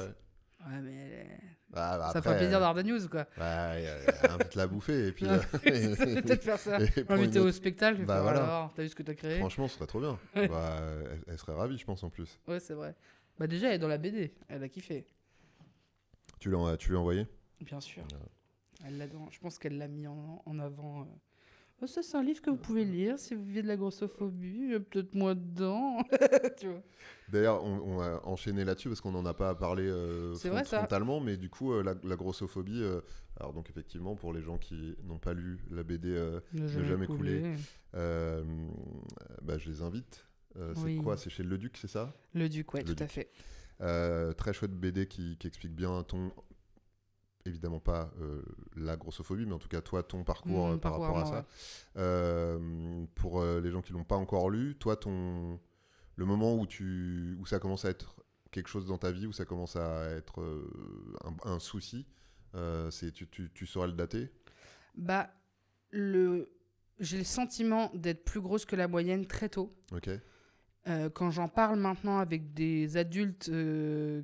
Ouais, mais ça après, ferait plaisir d'avoir des news, quoi. Ouais, invite la bouffer et puis... peut-être faire ça. Inviter au spectacle, bah voilà. Alors, t'as vu ce que t'as créé? Franchement, ce serait trop bien. Elle serait ravie, je pense, en plus. Ouais, c'est vrai. Bah déjà, elle est dans la BD, elle a kiffé. Tu lui as envoyé? Bien sûr. Elle l'a je pense qu'elle l'a mis en avant. Oh, ça, c'est un livre que vous pouvez lire si vous vivez de la grossophobie, peut-être moi dedans. Tu vois. D'ailleurs, on va enchaîner là-dessus parce qu'on n'en a pas parlé frontalement, mais du coup, la grossophobie, alors donc effectivement, pour les gens qui n'ont pas lu la BD Ne jamais couler, je les invite. C'est quoi? C'est chez Le Duc, c'est ça? Le Duc, ouais, tout à fait. Très chouette BD qui explique bien évidemment pas la grossophobie, mais en tout cas toi, ton parcours par rapport à ça. Pour les gens qui l'ont pas encore lu, toi, le moment où ça commence à être quelque chose dans ta vie, où ça commence à être un souci, tu saurais le dater? Bah, j'ai le sentiment d'être plus grosse que la moyenne très tôt. Ok. Quand j'en parle maintenant avec des adultes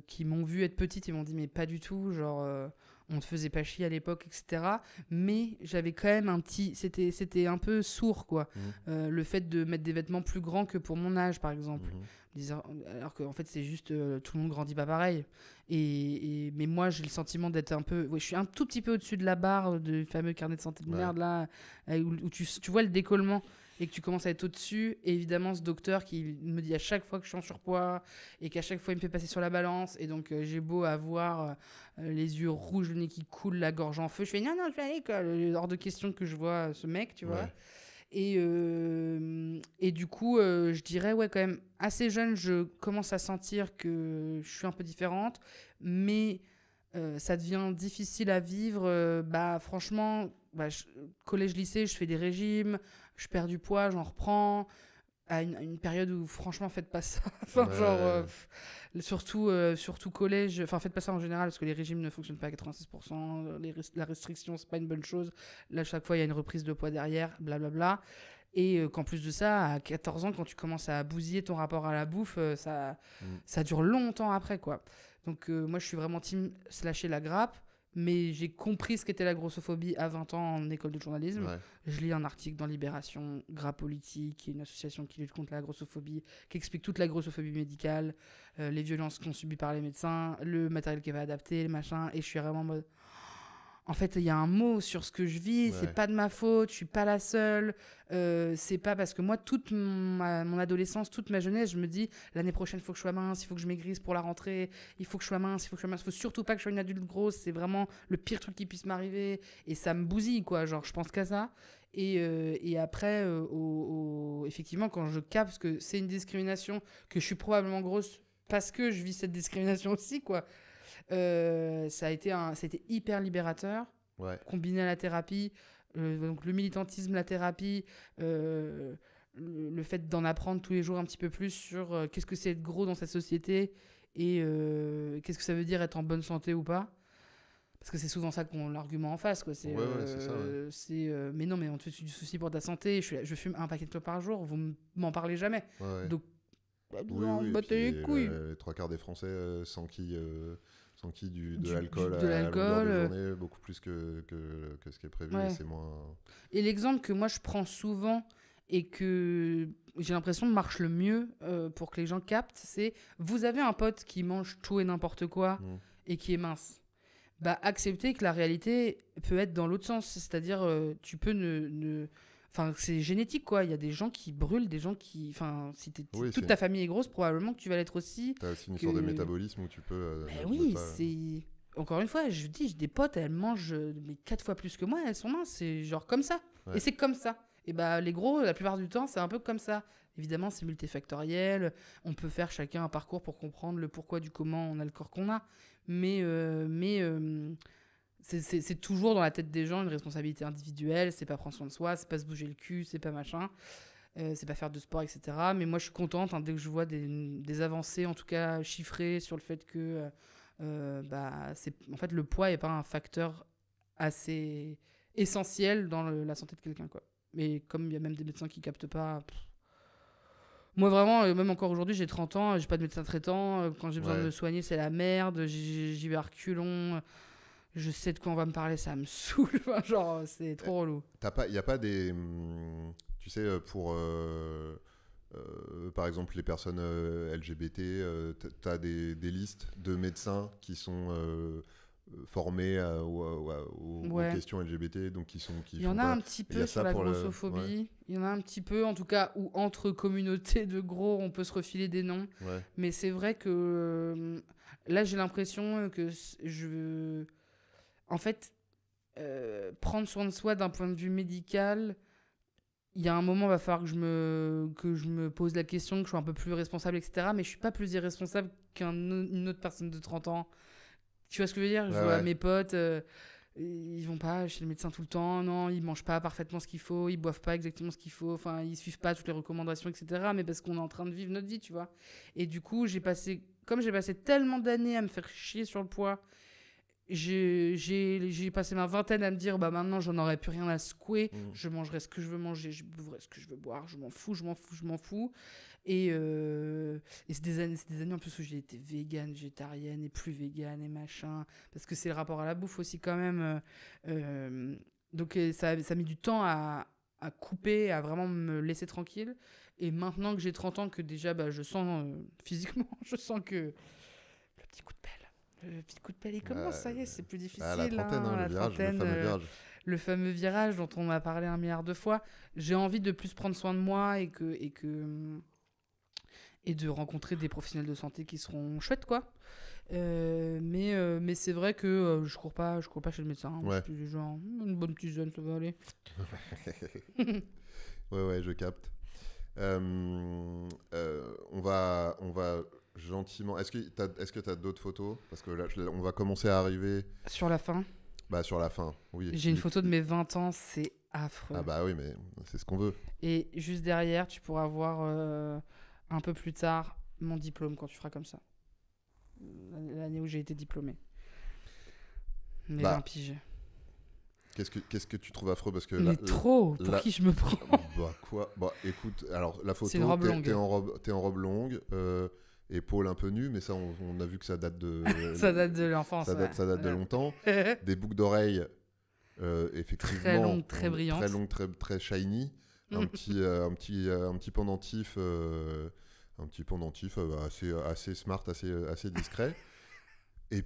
qui m'ont vu être petite, ils m'ont dit mais pas du tout, genre on te faisait pas chier à l'époque, etc. Mais j'avais quand même c'était un peu sourd, quoi. Le fait de mettre des vêtements plus grands que pour mon âge, par exemple. Alors qu'en fait c'est juste tout le monde grandit pas pareil. Mais moi j'ai le sentiment d'être un peu... je suis un tout petit peu au-dessus de la barre du fameux carnet de santé de merde là, où tu vois le décollement et que tu commences à être au-dessus. Et évidemment, ce docteur qui me dit à chaque fois que je suis en surpoids et qu'à chaque fois, il me fait passer sur la balance. Et donc, j'ai beau avoir les yeux rouges, le nez qui coule, la gorge en feu. Je fais non, je vais à l'école. Hors de question que je vois ce mec, tu vois. Et du coup, je dirais, quand même, assez jeune, je commence à sentir que je suis un peu différente. Mais ça devient difficile à vivre. Franchement, collège-lycée, je fais des régimes. Je perds du poids, j'en reprends à une période où franchement faites pas ça. Surtout collège, faites pas ça en général parce que les régimes ne fonctionnent pas à 86%, la restriction c'est pas une bonne chose. Là chaque fois il y a une reprise de poids derrière, blablabla. Et qu'en plus de ça, à 14 ans, quand tu commences à bousiller ton rapport à la bouffe, ça dure longtemps après, quoi. Donc moi je suis vraiment team slasher la grappe. Mais j'ai compris ce qu'était la grossophobie à 20 ans en école de journalisme. Je lis un article dans Libération, Gras Politique, qui est une association qui lutte contre la grossophobie, qui explique toute la grossophobie médicale, les violences qu'on subit par les médecins, le matériel qui va adapter, les machins. Et je suis vraiment en mode... En fait, il y a un mot sur ce que je vis, c'est pas de ma faute, je suis pas la seule. C'est pas parce que moi, toute mon adolescence, toute ma jeunesse, je me dis l'année prochaine, il faut que je sois mince, il faut que je maigrisse pour la rentrée, il faut que je sois mince, il faut surtout pas que je sois une adulte grosse, c'est vraiment le pire truc qui puisse m'arriver. Et ça me bousille, quoi. Genre, je pense qu'à ça. Et après, effectivement, quand je capte que c'est une discrimination, que je suis probablement grosse parce que je vis cette discrimination aussi, quoi, ça a été hyper libérateur, Ouais. combiné à la thérapie, donc le militantisme, la thérapie, le fait d'en apprendre tous les jours un petit peu plus sur qu'est-ce que c'est être gros dans cette société et qu'est-ce que ça veut dire être en bonne santé ou pas. Parce que c'est souvent ça qu'on l'argument en face, quoi. C'est, C'est ça, ouais. mais non, mais on te fait du souci pour ta santé. Je fume un paquet de clopes par jour. Vous m'en parlez jamais. Ouais. Donc, Oui, battez puis les couilles. les trois quarts des Français sans qui de Du- l'alcool de à longueur de l'alcool, journée, beaucoup plus que ce qui est prévu, Ouais. et c'est moins... Et l'exemple que moi je prends souvent et que j'ai l'impression marche le mieux pour que les gens captent, c'est vous avez un pote qui mange tout et n'importe quoi et qui est mince. Bah, accepter que la réalité peut être dans l'autre sens. C'est-à-dire, tu peux Enfin, c'est génétique, quoi. Il y a des gens qui brûlent, des gens qui... Enfin, si toute ta famille est grosse, probablement que tu vas l'être aussi. T'as aussi une sorte de métabolisme où tu peux... oui, c'est... Encore une fois, je dis, j'ai des potes, elles mangent 4 fois plus que moi, elles sont minces, c'est genre comme ça. Ouais. Et c'est comme ça. Et bah, les gros, la plupart du temps, c'est un peu comme ça. Évidemment, c'est multifactoriel. On peut faire chacun un parcours pour comprendre le pourquoi du comment on a le corps qu'on a. Mais c'est toujours dans la tête des gens une responsabilité individuelle. C'est pas prendre soin de soi, c'est pas se bouger le cul, c'est pas machin. C'est pas faire de sport, etc. Mais moi, je suis contente dès que je vois des avancées, en tout cas chiffrées, sur le fait que en fait, le poids n'est pas un facteur assez essentiel dans la santé de quelqu'un, quoi. Mais comme il y a même des médecins qui captent pas... Moi, vraiment, même encore aujourd'hui, j'ai 30 ans, j'ai pas de médecin traitant. Quand j'ai besoin de me soigner, c'est la merde. J'y vais à reculons. Je sais de quoi on va me parler, ça me saoule. Enfin, genre, c'est trop relou. Il n'y a pas des... Tu sais, pour... par exemple, les personnes LGBT, tu as des listes de médecins qui sont formés aux questions LGBT, donc il y en a un petit peu sur la grossophobie. Il y en a un petit peu, en tout cas, où entre communautés de gros, on peut se refiler des noms. Ouais. Mais c'est vrai que là, j'ai l'impression que en fait, prendre soin de soi d'un point de vue médical... Il y a un moment, il va falloir que je me pose la question, que je sois un peu plus responsable, etc. Mais je suis pas plus irresponsable qu'une autre personne de 30 ans. Tu vois ce que je veux dire ? Je vois mes potes, ils vont pas chez le médecin tout le temps, non, ils mangent pas parfaitement ce qu'il faut, ils boivent pas exactement ce qu'il faut, enfin, ils suivent pas toutes les recommandations, etc. Mais parce qu'on est en train de vivre notre vie, tu vois. Et du coup, comme j'ai passé tellement d'années à me faire chier sur le poids, j'ai passé ma vingtaine à me dire maintenant j'en aurais plus rien à secouer, je mangerai ce que je veux manger, je boiverai ce que je veux boire, je m'en fous. Et c'est des années en plus où j'ai été végane, végétarienne et plus végane et machin, parce que c'est le rapport à la bouffe aussi quand même. Donc ça a mis du temps à couper, à vraiment me laisser tranquille. Et maintenant que j'ai 30 ans, que déjà je sens physiquement, je sens que le petit coup de pelle. Le petit coup de pelle, il commence, ça y est, c'est plus difficile. La trentaine, le fameux virage. Le fameux virage dont on a parlé 1 milliard de fois. J'ai envie de plus prendre soin de moi et de rencontrer des professionnels de santé qui seront chouettes, quoi. Mais c'est vrai que je cours pas chez le médecin. Hein. Je suis du genre, une bonne tisane, ça va aller. ouais, je capte. On va gentiment... Est-ce que tu as d'autres photos ? Parce que là, on va commencer à arriver... Sur la fin ? Sur la fin, oui. J'ai une photo de mes 20 ans, c'est affreux. Ah bah oui, mais c'est ce qu'on veut. Et juste derrière, tu pourras voir un peu plus tard mon diplôme quand tu feras comme ça. L'année où j'ai été diplômé. Les 20 piges. Qu'est-ce que tu trouves affreux parce que mais trop pour qui je me prends. Quoi écoute, alors la photo, c'est une robe longue. T'es en robe longue, épaules un peu nues, mais ça on a vu que ça date de ça date de l'enfance, ça date de longtemps. Des boucles d'oreilles effectivement très longues, très brillantes, très longues, très shiny, un petit pendentif assez smart, assez discret.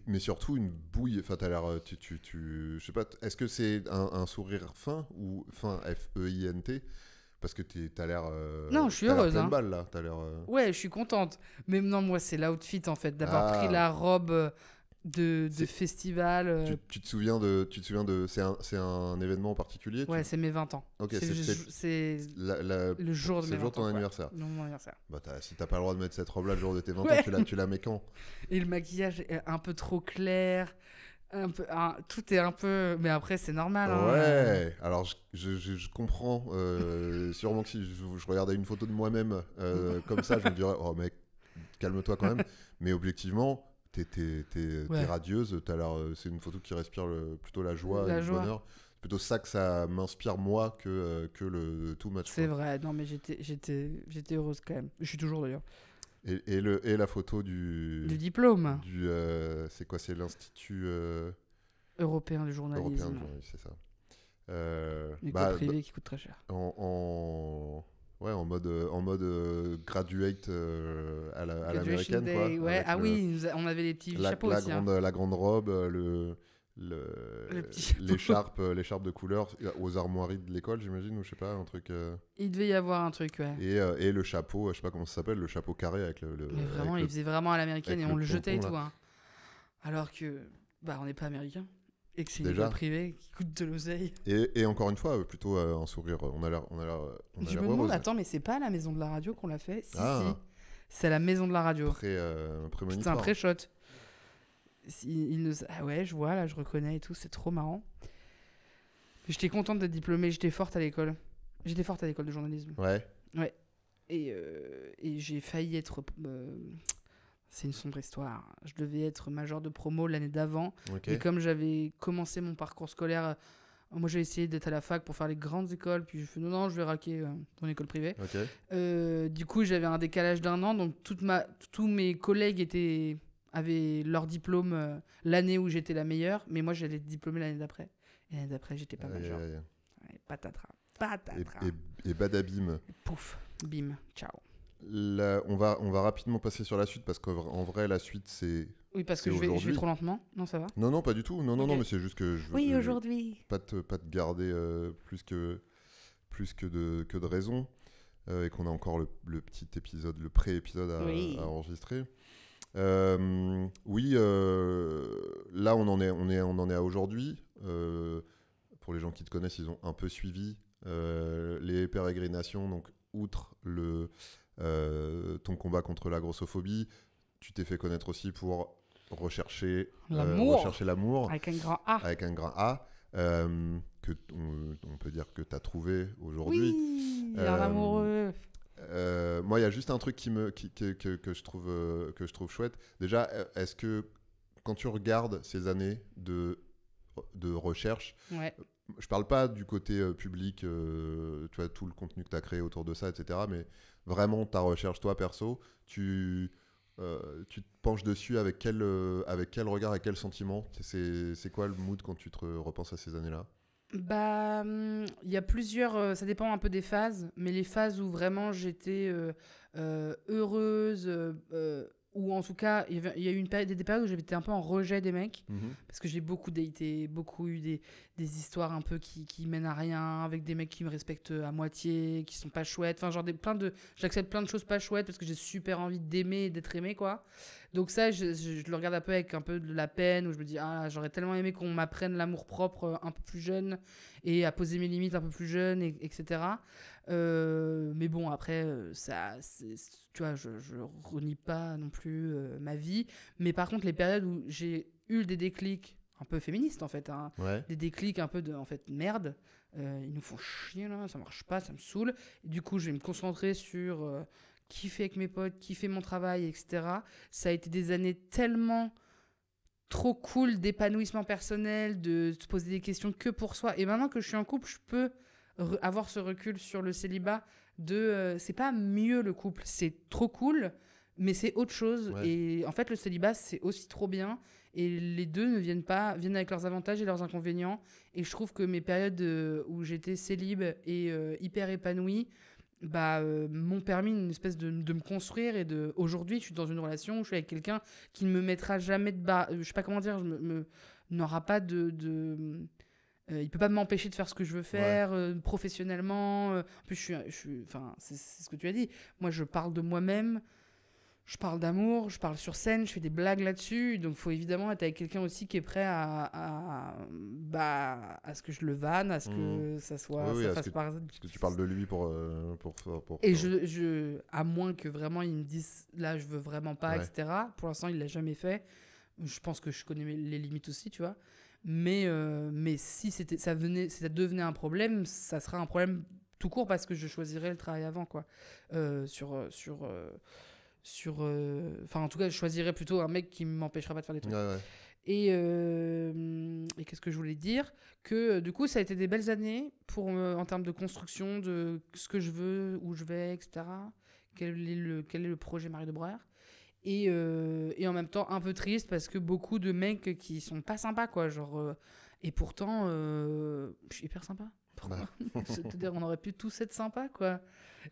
Mais surtout une bouille, enfin t'as l'air, je sais pas, est-ce que c'est un sourire fin ou fin F-E-I-N-T ? Parce que t'as l'air... non, je suis heureuse. T'as l'air pleine balle, là. T'as l'air, Ouais, je suis contente. Mais non, moi, c'est l'outfit, en fait, d'avoir pris la robe de festival. Tu te souviens de c'est un événement en particulier? Ouais, c'est mes 20 ans. Ok, c'est le jour de mes 20 ans. C'est le jour de ton anniversaire. Non, mon anniversaire. Bah, si t'as pas le droit de mettre cette robe-là le jour de tes 20 Ouais. ans, tu la mets quand? Et le maquillage est un peu trop clair. Tout est un peu... Mais après, c'est normal. Ouais, alors je comprends. Sûrement que si je regardais une photo de moi-même comme ça, je me dirais, oh mec, calme-toi quand même. Mais objectivement, t'es radieuse, t'as l'air, c'est une photo qui respire plutôt la joie et le bonheur. C'est plutôt ça que ça m'inspire moi que le too much. C'est vrai, non mais j'étais heureuse quand même. Je suis toujours d'ailleurs. Et la photo du diplôme. C'est quoi? C'est l'Institut européen du journalisme. Européen du journalisme, c'est ça. École privée qui coûte très cher. En mode graduate à l'américaine, quoi. Ouais. Ah oui, on avait les petits chapeaux aussi. La grande robe, l'écharpe de couleur aux armoiries de l'école, j'imagine, ou je sais pas, un truc. Il devait y avoir un truc, ouais. Et le chapeau, je sais pas comment ça s'appelle, le chapeau carré avec le. Mais vraiment, il faisait vraiment à l'américaine et on le jetait et tout. Là. Alors que, on n'est pas américain. Et que c'est une école privée qui coûte de l'oseille. Et encore une fois, plutôt un sourire. On a l'air je me demande, attends, mais c'est pas à la maison de la radio qu'on l'a fait? Si. C'est à la maison de la radio. C'est un pré-shot. Ah ouais, je vois, là, je reconnais et tout, c'est trop marrant. J'étais contente d'être diplômée, j'étais forte à l'école. J'étais forte à l'école de journalisme. Ouais. Et j'ai failli être... c'est une sombre histoire. Je devais être major de promo l'année d'avant. Okay. Et comme j'avais commencé mon parcours scolaire, moi j'ai essayé d'être à la fac pour faire les grandes écoles, puis j'ai fait non, je vais raquer dans l'école privée. Okay. Du coup, j'avais un décalage d'1 an, donc tous mes collègues avaient leur diplôme l'année où j'étais la meilleure, mais moi j'allais être diplômée l'année d'après. Et l'année d'après, j'étais pas major. Ouais, patatras. Et badabim. Pouf, bim, ciao. Là, on va rapidement passer sur la suite parce qu'en vrai, la suite, c'est. Oui, parce que je vais trop lentement. Non, ça va? Non, pas du tout. Non, mais c'est juste que je veux. Aujourd'hui. Pas te garder plus que de raison. Et qu'on a encore le petit épisode, le pré-épisode à enregistrer. Là, on en est à aujourd'hui. Pour les gens qui te connaissent, ils ont un peu suivi les pérégrinations. Donc, outre ton combat contre la grossophobie, tu t'es fait connaître aussi pour rechercher l'amour avec un grand A. Avec un grand A. On peut dire que tu as trouvé aujourd'hui. Oui, un amoureux. Moi, il y a juste un truc que je trouve chouette. Déjà, est-ce que quand tu regardes ces années de recherche, je parle pas du côté public, tu vois, tout le contenu que tu as créé autour de ça, etc. Mais vraiment, ta recherche, toi, perso, tu te penches dessus avec quel regard, avec quel sentiment? C'est quoi le mood quand tu te repenses à ces années-là? Il y a plusieurs... ça dépend un peu des phases, mais les phases où vraiment j'étais heureuse... ou en tout cas, il y a eu des périodes où j'étais un peu en rejet des mecs, parce que j'ai beaucoup daté, beaucoup eu des histoires un peu qui mènent à rien, avec des mecs qui me respectent à moitié, qui sont pas chouettes, enfin genre j'accepte plein de choses pas chouettes parce que j'ai super envie d'aimer et d'être aimé, quoi. Donc ça, je le regarde un peu avec un peu de la peine, où je me dis, j'aurais tellement aimé qu'on m'apprenne l'amour-propre un peu plus jeune, et à poser mes limites un peu plus jeune, etc. Mais bon, après, tu vois, je renie pas non plus ma vie. Mais par contre, les périodes où j'ai eu des déclics un peu féministes, en fait, des déclics un peu de, en fait, merde, ils nous font chier, là, ça marche pas, ça me saoule. Et du coup, je vais me concentrer sur kiffer avec mes potes, kiffer mon travail, etc. Ça a été des années tellement trop cool d'épanouissement personnel, de se poser des questions que pour soi. Et maintenant que je suis en couple, je peux avoir ce recul sur le célibat c'est pas mieux le couple, c'est trop cool, mais c'est autre chose. Et en fait, le célibat, c'est aussi trop bien. Et les deux viennent avec leurs avantages et leurs inconvénients. Et je trouve que mes périodes où j'étais célib et hyper épanouie, m'ont permis une espèce de me construire. Et aujourd'hui, je suis dans une relation où je suis avec quelqu'un qui ne me mettra jamais je sais pas comment dire, n'aura pas il peut pas m'empêcher de faire ce que je veux faire professionnellement. En plus, c'est ce que tu as dit. Moi, je parle de moi-même. je parle d'amour, je parle sur scène, je fais des blagues là-dessus. Donc, il faut évidemment être avec quelqu'un aussi qui est prêt à ce que je le vanne, à ce que ça soit. Oui, ça à fasse ce que, par... parce que tu parles de lui pour Et à moins que vraiment il me dise là, je veux vraiment pas, Ouais. etc. Pour l'instant, il l'a jamais fait. Je pense que je connais les limites aussi, tu vois. Mais si ça devenait un problème, ça serait un problème tout court parce que je choisirais le travail avant, quoi. Enfin, en tout cas, je choisirais plutôt un mec qui m'empêchera pas de faire des trucs. Ouais. Et qu'est-ce que je voulais dire? Que du coup, ça a été des belles années en termes de construction, de ce que je veux, où je vais, etc. Quel est le projet Marie de Breuer. Et en même temps, un peu triste parce que beaucoup de mecs qui sont pas sympas, quoi. Genre, et pourtant, je suis hyper sympa. C'est-à-dire, on aurait pu tous être sympas, quoi.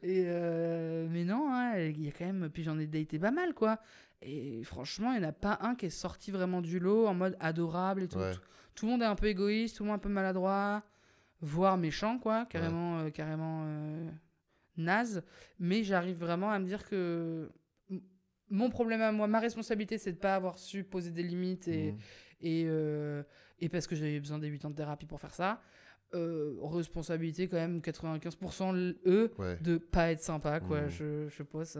Mais non, hein, il y a quand même. Puis j'en ai daté pas mal, quoi. Et franchement, il n'y en a pas un qui est sorti vraiment du lot en mode adorable et tout. Ouais. Tout le monde est un peu égoïste, tout le monde un peu maladroit, voire méchant, quoi. Carrément naze. Mais j'arrive vraiment à me dire que mon problème à moi, ma responsabilité, c'est de ne pas avoir su poser des limites et parce que j'avais besoin des 8 ans de thérapie pour faire ça. Responsabilité quand même 95% de pas être sympa, quoi. Je pense.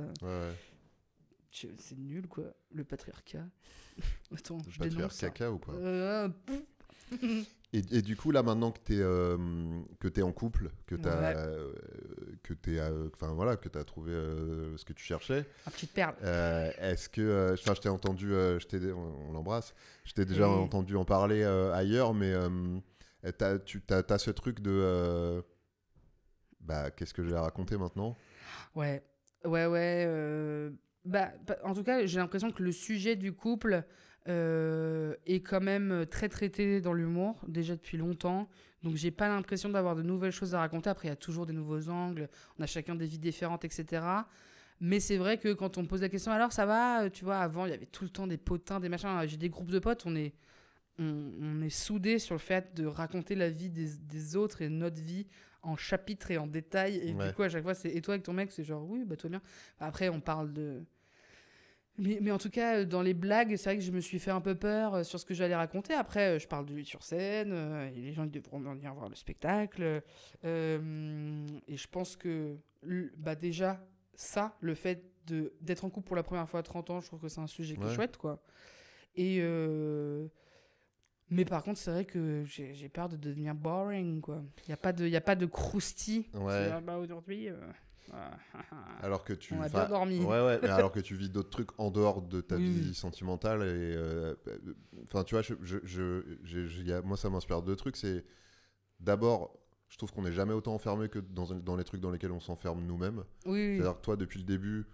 C'est nul, quoi. Le patriarcat. Attends, Le patriarcat ou quoi? Et du coup, là, maintenant que t'es en couple, que t'as trouvé ce que tu cherchais. Une petite perle. Est-ce que... je t'ai entendu... on l'embrasse. Je t'ai déjà entendu en parler ailleurs, mais t'as ce truc de... qu'est-ce que j'ai à raconter maintenant? Ouais. En tout cas, j'ai l'impression que le sujet du couple est quand même très traité dans l'humour, déjà depuis longtemps. Donc, j'ai pas l'impression d'avoir de nouvelles choses à raconter. Après, il y a toujours des nouveaux angles. On a chacun des vies différentes, etc. Mais c'est vrai que quand on me pose la question, alors ça va, tu vois, avant, il y avait tout le temps des potins, des machins. J'ai des groupes de potes, on est soudés sur le fait de raconter la vie des autres et notre vie en chapitres et en détails. Et du coup, à chaque fois, c'est... Et toi avec ton mec, c'est genre, oui, toi bien. Après, on parle de... Mais en tout cas, dans les blagues, c'est vrai que je me suis fait un peu peur sur ce que j'allais raconter. Après, je parle de lui sur scène, et les gens ils devront venir voir le spectacle. Et je pense que, déjà, ça, le fait d'être en couple pour la première fois à 30 ans, je trouve que c'est un sujet qui est chouette, quoi. Mais par contre, c'est vrai que j'ai peur de devenir boring, quoi. Il n'y a pas de croustille. Ouais. Aujourd'hui... alors que tu on a bien dormi. Mais alors que tu vis d'autres trucs en dehors de ta vie sentimentale et tu vois, moi ça m'inspire deux trucs. C'est d'abord, je trouve qu'on n'est jamais autant enfermé que dans les trucs dans lesquels on s'enferme nous-mêmes. C'est-à-dire que toi, depuis le début,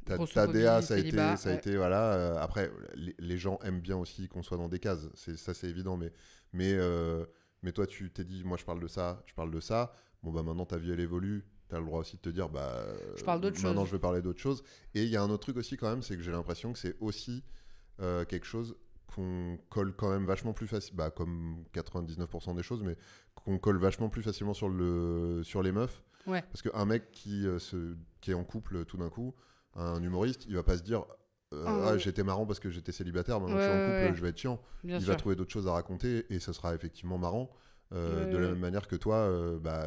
ta DA, ça a été voilà. Après, les gens aiment bien aussi qu'on soit dans des cases. C'est évident, mais toi, tu t'es dit, moi je parle de ça. Bon maintenant ta vie elle évolue. T'as le droit aussi de te dire, je parle d'autre maintenant chose. je vais parler d'autre chose. Et il y a un autre truc aussi quand même, c'est que j'ai l'impression que c'est aussi quelque chose qu'on colle quand même vachement plus facilement, comme 99% des choses, mais qu'on colle vachement plus facilement sur les meufs. Ouais. Parce qu'un mec qui est en couple tout d'un coup, un humoriste, il va pas se dire j'étais marrant parce que j'étais célibataire, maintenant que je suis en couple, je vais être chiant. Il va trouver d'autres choses à raconter et ce sera effectivement marrant. De la même manière que toi,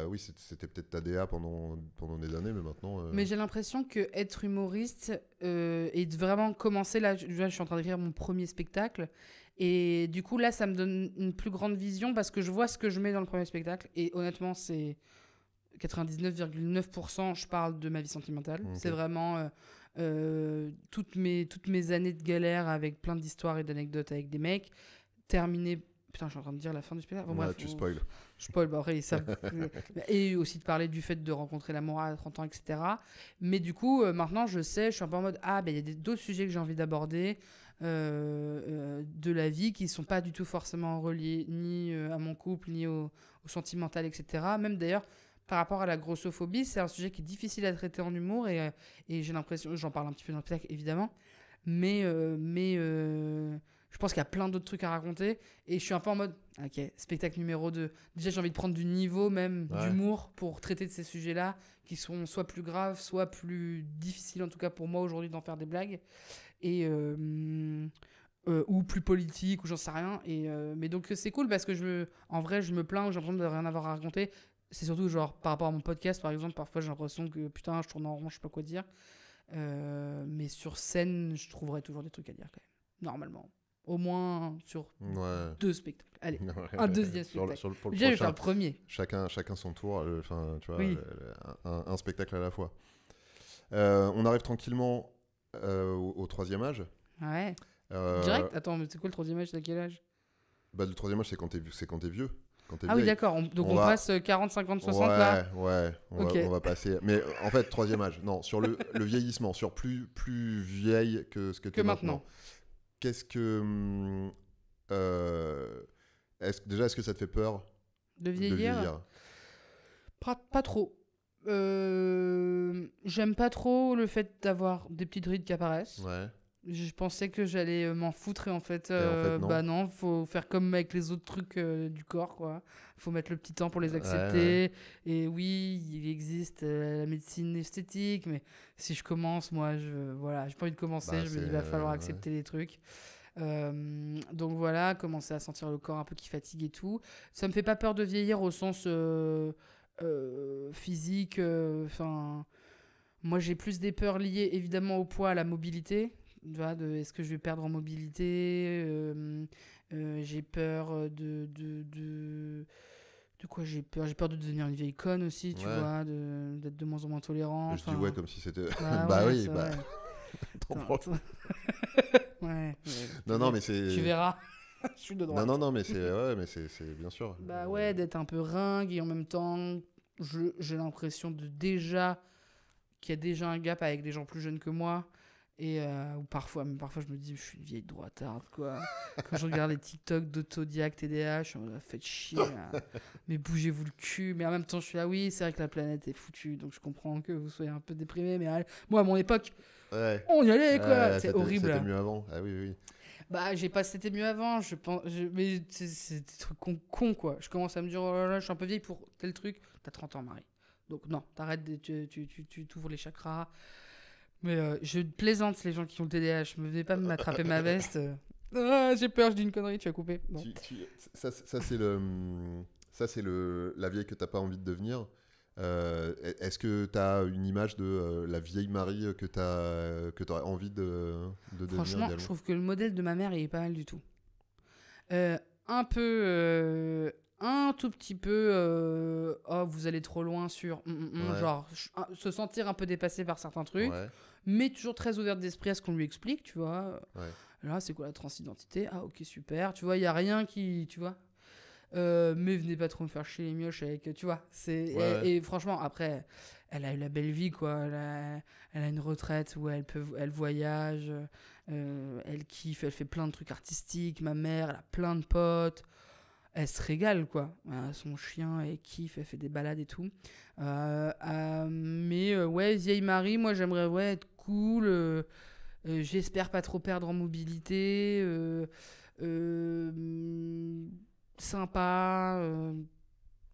oui, c'était peut-être ta DA pendant des années, mais maintenant... Mais j'ai l'impression qu'être humoriste et de vraiment commencer, là, je suis en train d'écrire mon premier spectacle, et du coup, là, ça me donne une plus grande vision parce que je vois ce que je mets dans le premier spectacle, et honnêtement, c'est 99,9%, je parle de ma vie sentimentale. Okay. C'est vraiment toutes mes années de galère avec plein d'histoires et d'anecdotes avec des mecs, terminées. Putain, je suis en train de dire la fin du spectacle. Bref, tu spoil. Je spoil, après, ils savent. Et aussi de parler du fait de rencontrer l'amour à 30 ans, etc. Mais du coup, maintenant, je sais, je suis un peu en mode, il y a d'autres sujets que j'ai envie d'aborder de la vie qui ne sont pas du tout forcément reliés ni à mon couple, ni au sentimental, etc. Même d'ailleurs, par rapport à la grossophobie, c'est un sujet qui est difficile à traiter en humour et j'ai l'impression, j'en parle un petit peu dans le spectacle, évidemment, mais je pense qu'il y a plein d'autres trucs à raconter. Et je suis un peu en mode, ok, spectacle numéro 2. Déjà, j'ai envie de prendre du niveau, même d'humour, pour traiter de ces sujets-là, qui sont soit plus graves, soit plus difficiles, en tout cas pour moi aujourd'hui, d'en faire des blagues. Et... ou plus politique, ou j'en sais rien. Mais donc, c'est cool parce que en vrai, je me plains ou j'ai l'impression de rien avoir à raconter. C'est surtout, genre, par rapport à mon podcast, par exemple, parfois j'ai l'impression que putain, je tourne en rond, je sais pas quoi dire. Mais sur scène, je trouverai toujours des trucs à dire quand même. Normalement. Au moins sur 2 spectacles. Allez, un deuxième spectacle. Pour le Déjà, je vais faire prochain, le premier. chacun son tour, tu vois, Oui. un spectacle à la fois. On arrive tranquillement au troisième âge. Ouais. Direct. Attends, mais c'est quoi le troisième âge? C'est à quel âge? Bah, le troisième âge, c'est quand t'es vieux. Quand t'es oui, vieille. d'accord. Donc on passe 40, 50, 60 là. Ouais, on va passer. Mais en fait, troisième âge. Non, sur le vieillissement, sur plus vieille que ce que t'es maintenant. Qu'est-ce que. Est-ce que ça te fait peur de vieillir? Pas trop. J'aime pas trop le fait d'avoir des petites rides qui apparaissent. Ouais. Je pensais que j'allais m'en foutre et en fait, non. Bah non, faut faire comme avec les autres trucs du corps, quoi. Faut mettre le petit temps pour les accepter. Et oui, il existe la médecine esthétique, mais si je commence, moi, j'ai pas envie de commencer. Je me dis, il va falloir accepter les trucs. Donc voilà, commencer à sentir le corps un peu qui fatigue et tout. Ça me fait pas peur de vieillir au sens physique. Moi, j'ai plus des peurs liées évidemment au poids, à la mobilité. Est-ce que je vais perdre en mobilité, j'ai peur de quoi j'ai peur? J'ai peur de devenir une vieille conne aussi, tu vois, d'être de moins en moins tolérant. Je dis comme si c'était... oui. Ouais. Non, mais c'est... Tu verras. Je suis de droite. Non, mais c'est bien sûr. D'être un peu ringue et en même temps, j'ai l'impression qu'il y a déjà un gap avec des gens plus jeunes que moi. Et ou parfois je me dis je suis une vieille droitarde quoi. Quand je regarde les TikTok d'autodiac TDAH, je me dis faites chier là. Mais bougez-vous le cul. Mais en même temps je suis là, oui c'est vrai que la planète est foutue, donc je comprends que vous soyez un peu déprimé, mais moi à mon époque on y allait quoi. C'est horrible. C'était mieux avant. Ah oui. Bah c'était mieux avant, je pense. Mais c'est des trucs cons quoi. Je commence à me dire oh là là je suis un peu vieille pour tel truc. T'as 30 ans Marie, donc non t'arrêtes, tu t'ouvres les chakras. Mais je plaisante les gens qui ont le TDAH. Me venez pas m'attraper ma veste. J'ai peur, je dis une connerie, tu vas couper. Bon. Ça c'est la vieille que t'as pas envie de devenir. Est-ce que t'as une image de la vieille Marie que t'aurais envie de devenir? Franchement, je trouve que le modèle de ma mère il est pas mal du tout. Un tout petit peu vous allez trop loin sur genre se sentir un peu dépassé par certains trucs, mais toujours très ouverte d'esprit à ce qu'on lui explique, tu vois. Là c'est quoi la transidentité? Ah ok super, tu vois, il y a rien qui, tu vois, mais venez pas trop me faire chier les mioches avec, tu vois, et franchement après elle a eu la belle vie quoi, elle a une retraite où elle voyage, elle kiffe, elle fait plein de trucs artistiques, ma mère elle a plein de potes. Elle se régale, quoi. Son chien, elle kiffe, elle fait des balades et tout. Mais vieille Marie, moi, j'aimerais être cool. J'espère pas trop perdre en mobilité. Sympa.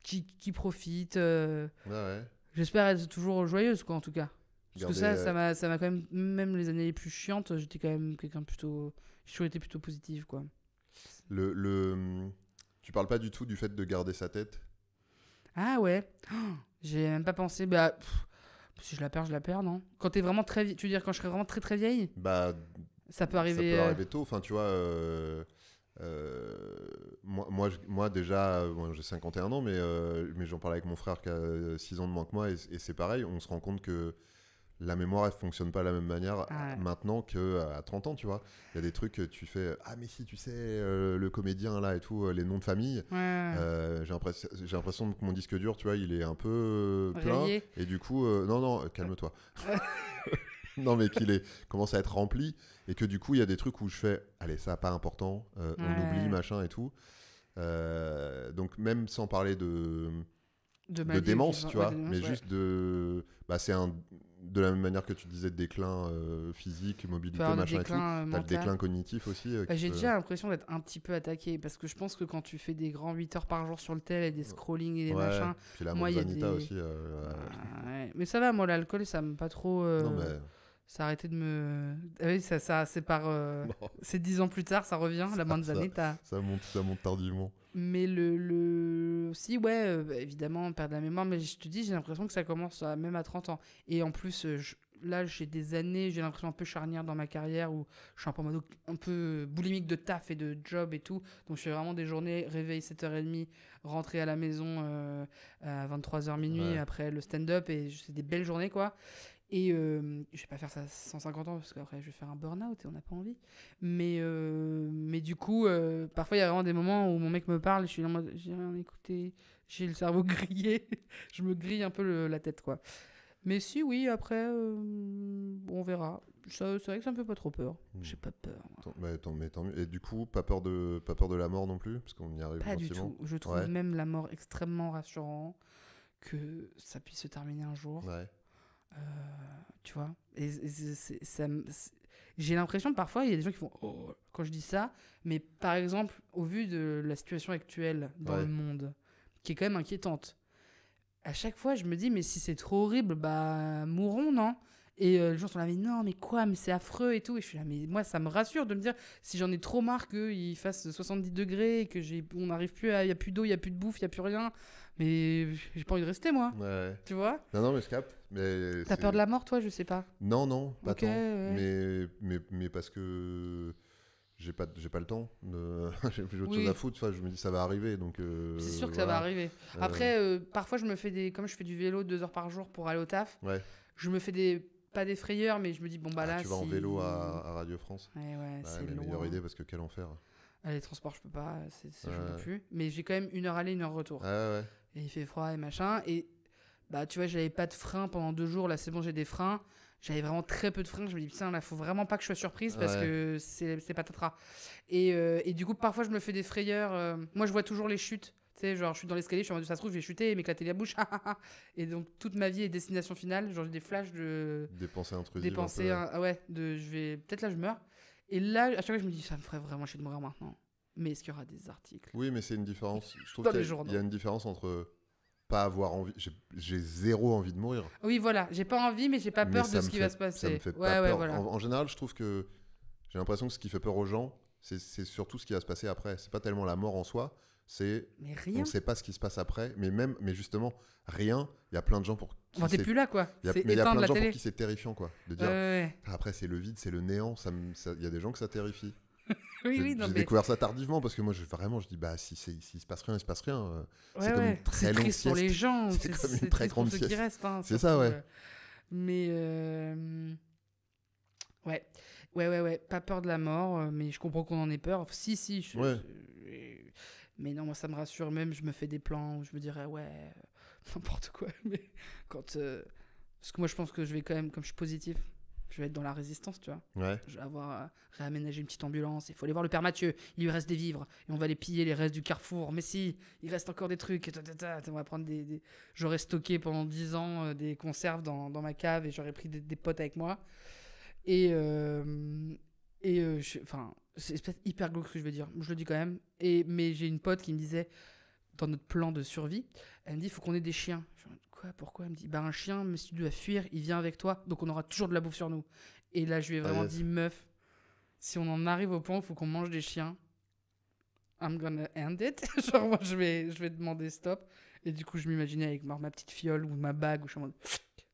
Qui profite. J'espère être toujours joyeuse, quoi, en tout cas. Parce que ça m'a quand même les années les plus chiantes, j'étais quand même quelqu'un plutôt... J'ai toujours été plutôt positive, quoi. Tu parles pas du tout du fait de garder sa tête? Ah ouais. J'ai même pas pensé. Si je la perds, non? Quand t'es vraiment très vieille, tu veux dire quand je serai vraiment très très vieille? Ça peut arriver. Ça peut arriver tôt. Enfin, tu vois, moi déjà, j'ai 51 ans, mais j'en parle avec mon frère qui a 6 ans de moins que moi, et c'est pareil, on se rend compte que la mémoire, elle fonctionne pas de la même manière maintenant qu'à 30 ans, tu vois. Il y a des trucs que tu fais, ah mais si, tu sais, le comédien là et tout, les noms de famille, j'ai l'impression que mon disque dur, tu vois, il est un peu plein. Rayé. Et du coup, non, calme-toi. Non, mais commence à être rempli, et que du coup, il y a des trucs où je fais, allez, ça, pas important, on oublie, machin et tout. Donc même sans parler de de maladie, démence, tu vois, de démence, mais ouais. juste c'est de la même manière que tu disais, déclin physique, Tu peux mobilité, avoir des machin et tout. déclins T'as le mentaux. déclin cognitif aussi. Bah, j'ai déjà l'impression d'être un petit peu attaqué parce que je pense que quand tu fais des grands 8 heures par jour sur le tel et des scrolling et des Ouais, machins, puis la moi, il y a Monsanita des- aussi. ouais. Mais ça va, moi, l'alcool, ça m'a pas trop. Non, mais. Ça a arrêté de me. Ah oui, ça c'est par. Non, C'est 10 ans plus tard, ça revient, la Manzanita. ça monte tardivement. Mais aussi, ouais, bah, évidemment, perdre la mémoire, mais je te dis, j'ai l'impression que ça commence même à 30 ans. Et en plus, là, j'ai des années, j'ai l'impression un peu charnière dans ma carrière où je suis un peu, en mode un peu boulimique de taf et de job et tout. Donc, je fais vraiment des journées, réveil 7h30, rentrer à la maison à 23h minuit Ouais. après le stand-up. Et c'est des belles journées, quoi. Et je vais pas faire ça à 150 ans parce qu'après je vais faire un burn-out et on n'a pas envie. Mais du coup, parfois il y a vraiment des moments où mon mec me parle et je suis en mode j'ai rien écouté, j'ai le cerveau grillé, je me grille un peu la tête quoi. Mais si, oui, après, on verra. C'est vrai que ça me fait pas trop peur. J'ai pas peur. Moi. Tant mieux. Et du coup, pas peur de la mort non plus, parce qu'on y arrive Pas du gentiment. tout. Je trouve Ouais. même la mort extrêmement rassurant que ça puisse se terminer un jour. Ouais. Tu vois j'ai l'impression parfois il y a des gens qui font oh quand je dis ça, mais par exemple au vu de la situation actuelle dans Ouais. le monde qui est quand même inquiétante, à chaque fois je me dis mais si c'est trop horrible bah mourons, non? Et les gens sont là mais non mais quoi, mais c'est affreux et tout, et je suis là mais moi ça me rassure de me dire si j'en ai trop marre qu'il fasse 70 degrés et que on n'arrive plus à, il y a plus d'eau, il y a plus de bouffe, il y a plus rien, mais j'ai pas envie de rester moi, Ouais. tu vois? Non, mais je capte. Mais T'as peur de la mort toi? Je sais pas. Non, pas Ok, tant. ouais. Mais parce que j'ai pas le temps. J'ai autre Oui. chose à foutre. Enfin, je me dis ça va arriver. Donc, C'est sûr que ça va arriver. Après, parfois, je me fais comme je fais du vélo 2 heures par jour pour aller au taf, Ouais. je me fais pas des frayeurs, mais je me dis, bon, bah là. Tu vas en vélo à Radio France. Ouais, Bah, c'est la loin. meilleure idée, parce que quel enfer. Les transports, je peux pas, j'en Ouais. peux plus. Mais j'ai quand même 1 heure aller, 1 heure retour. Ouais. Et il fait froid et machin. Et bah, tu vois, j'avais pas de frein pendant 2 jours. Là, c'est bon, j'ai des freins. J'avais vraiment très peu de freins. Je me dis, putain, là, faut vraiment pas que je sois surprise parce que c'est patatras. Et du coup, parfois, je me fais des frayeurs. Moi, je vois toujours les chutes. Tu sais, genre, je suis dans l'escalier, je suis en mode, ça se trouve, je vais chuter et m'éclater la bouche. Et donc, toute ma vie est destination finale. Genre, j'ai des flashs de. Des pensées intrusives. Des pensées. Je vais. Peut-être là, je meurs. Et là, à chaque fois, je me dis, ça me ferait vraiment chier de mourir maintenant. Mais est-ce qu'il y aura des articles? Oui, mais c'est une différence. Je trouve Dans qu'il les journaux. y a une différence entre pas avoir envie. J'ai zéro envie de mourir. Oui, voilà. J'ai pas envie, mais j'ai pas peur Mais de ce qui va se passer. Ça me fait ouais, pas peur. voilà. En général, je trouve que j'ai l'impression que ce qui fait peur aux gens, c'est surtout ce qui va se passer après. C'est pas tellement la mort en soi, c'est Mais on rien. sait pas ce qui se passe après. Mais justement, rien. Il y a plein de gens pour qui Enfin, t'es plus là, quoi. il y a C'est plein éteindre de la gens télé. pour qui c'est terrifiant, quoi. De dire Ouais. après c'est le vide, c'est le néant. Il y a des gens que ça terrifie. Oui, non, J'ai mais. découvert ça tardivement parce que moi, je dis bah s'il se passe rien, il se passe rien. C'est Ouais, comme ouais. une très C'est longue triste pour les sieste. gens. C'est comme une c'est très triste pour grande ceux qui sieste. restent. Hein, C'est surtout, ça, ouais. Mais. Ouais. Pas peur de la mort, mais je comprends qu'on en ait peur. Si. Ouais. Mais non, moi, ça me rassure. Même, je me fais des plans où je me dirais, ouais, n'importe quoi. Mais quand. Parce que moi, je pense que je vais quand même, comme je suis positif, je vais être dans la résistance, tu vois. Ouais. Je vais avoir réaménagé une petite ambulance. Il faut aller voir le père Mathieu. Il lui reste des vivres. Et on va aller piller les restes du carrefour. Mais si, il reste encore des trucs. On va prendre des... J'aurais stocké pendant 10 ans des conserves dans ma cave et j'aurais pris des potes avec moi. Enfin, c'est peut-être hyper glauque ce que je veux dire. Je le dis quand même. Mais j'ai une pote qui me disait, dans notre plan de survie, elle me dit, il faut qu'on ait des chiens. Je dis, quoi, pourquoi? Elle me dit, bah un chien, mais si tu dois fuir, il vient avec toi. Donc on aura toujours de la bouffe sur nous. Et là, je lui ai vraiment dit, meuf, si on en arrive au point où il faut qu'on mange des chiens, I'm gonna end it. Genre, moi, je vais demander stop. Et du coup, je m'imaginais avec ma petite fiole ou ma bague où je suis en mode,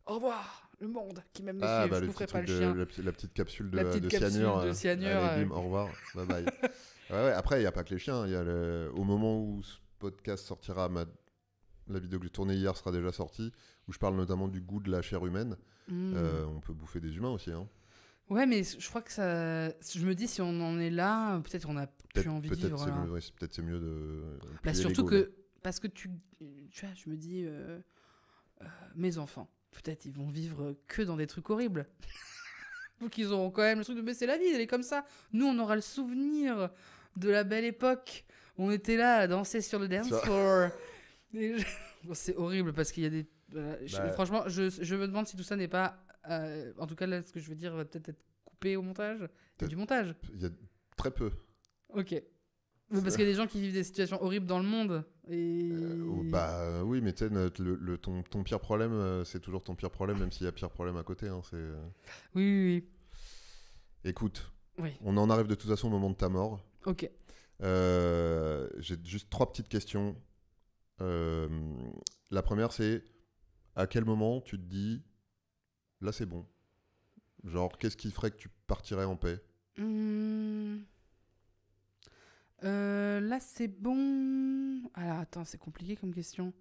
au revoir, le monde qui m'aime Ah, dessus. bah, Je le boufferai petit pas le truc chien. la petite capsule La petite de capsule cyanure. de cyanure, Allez, bim, au revoir, bye bye. Ouais, après, il n'y a pas que les chiens. Il y a au moment où ce podcast sortira, la vidéo que j'ai tournée hier sera déjà sortie, où je parle notamment du goût de la chair humaine. On peut bouffer des humains aussi. Hein. Ouais, mais je crois que ça. Je me dis, si on en est là, peut-être on a plus envie de vivre. Peut-être c'est mieux de. Bah, surtout que. Parce que tu vois, je me dis, mes enfants, peut-être ils vont vivre que dans des trucs horribles. Donc ils auront quand même le truc de, mais c'est la vie, elle est comme ça. Nous, on aura le souvenir de la belle époque. On était là à danser sur le dance floor. C'est horrible parce qu'il y a des. Franchement, je me demande si tout ça n'est pas. En tout cas, là, ce que je veux dire va peut-être être coupé au montage. Il y a du montage. Il y a très peu. Ok. Mais parce qu'il y a des gens qui vivent des situations horribles dans le monde. Et... oui, mais tu sais, ton pire problème, c'est toujours ton pire problème, même s'il y a pire problème à côté. Hein, Oui. Écoute, oui. On en arrive de toute façon au moment de ta mort. Ok. J'ai juste 3 petites questions. La première, c'est à quel moment tu te dis là c'est bon, genre qu'est-ce qui ferait que tu partirais en paix? Là c'est bon. Alors attends, c'est compliqué comme question.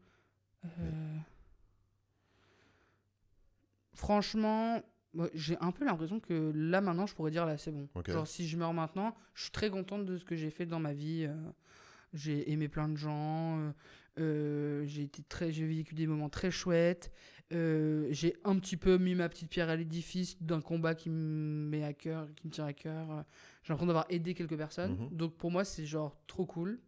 Franchement, j'ai un peu l'impression que là maintenant je pourrais dire là c'est bon. Okay. Genre si je meurs maintenant, je suis très contente de ce que j'ai fait dans ma vie. J'ai aimé plein de gens. J'ai vécu des moments très chouettes. J'ai un petit peu mis ma petite pierre à l'édifice d'un combat qui me met à cœur, qui me tient à cœur. J'ai l'impression d'avoir aidé quelques personnes. Donc pour moi, c'est genre trop cool.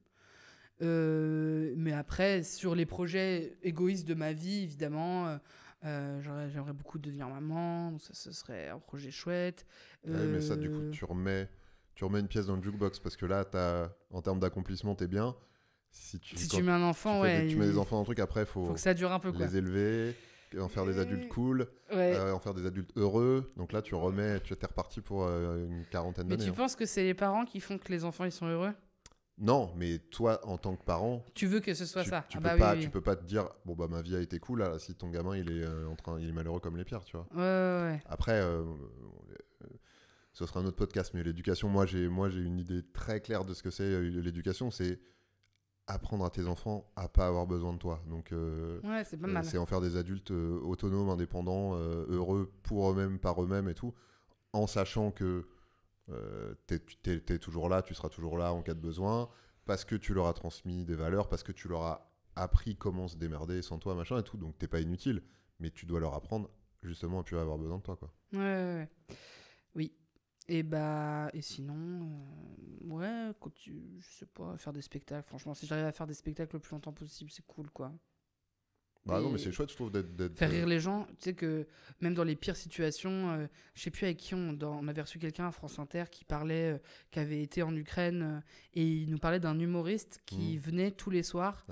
Mais après, sur les projets égoïstes de ma vie, évidemment, j'aimerais beaucoup devenir maman. Donc ça, ce serait un projet chouette. Ouais, mais ça, du coup, tu remets une pièce dans le jukebox parce que là, en termes d'accomplissement, t'es bien. Si tu mets un enfant, tu mets des enfants dans un truc, après, faut que ça dure un peu, quoi. Les élever, en faire des adultes cool, en faire des adultes heureux. Donc là, tu es reparti pour une quarantaine d'années. Mais tu penses que c'est les parents qui font que les enfants ils sont heureux? Non, mais toi, en tant que parent, tu veux que ce soit ça. Tu peux pas te dire bon bah ma vie a été cool là, si ton gamin il est malheureux comme les pierres, tu vois. Ouais. Après, ce sera un autre podcast, mais l'éducation, moi j'ai une idée très claire de ce que c'est l'éducation, c'est apprendre à tes enfants à pas avoir besoin de toi. Donc c'est pas mal. C'est en faire des adultes autonomes, indépendants, heureux pour eux-mêmes, par eux-mêmes et tout, en sachant que t'es toujours là, tu seras toujours là en cas de besoin, parce que tu leur as transmis des valeurs, parce que tu leur as appris comment se démerder sans toi, machin et tout. Donc t'es pas inutile, mais tu dois leur apprendre justement à plus avoir besoin de toi, quoi. Ouais. Oui. Et sinon, je sais pas, faire des spectacles. Franchement, si j'arrive à faire des spectacles le plus longtemps possible, c'est cool, quoi. Non, mais c'est chouette, je trouve, d'être... Faire rire les gens. Tu sais que même dans les pires situations, je sais plus avec qui on avait reçu quelqu'un à France Inter qui parlait, qui avait été en Ukraine, et il nous parlait d'un humoriste qui venait tous les soirs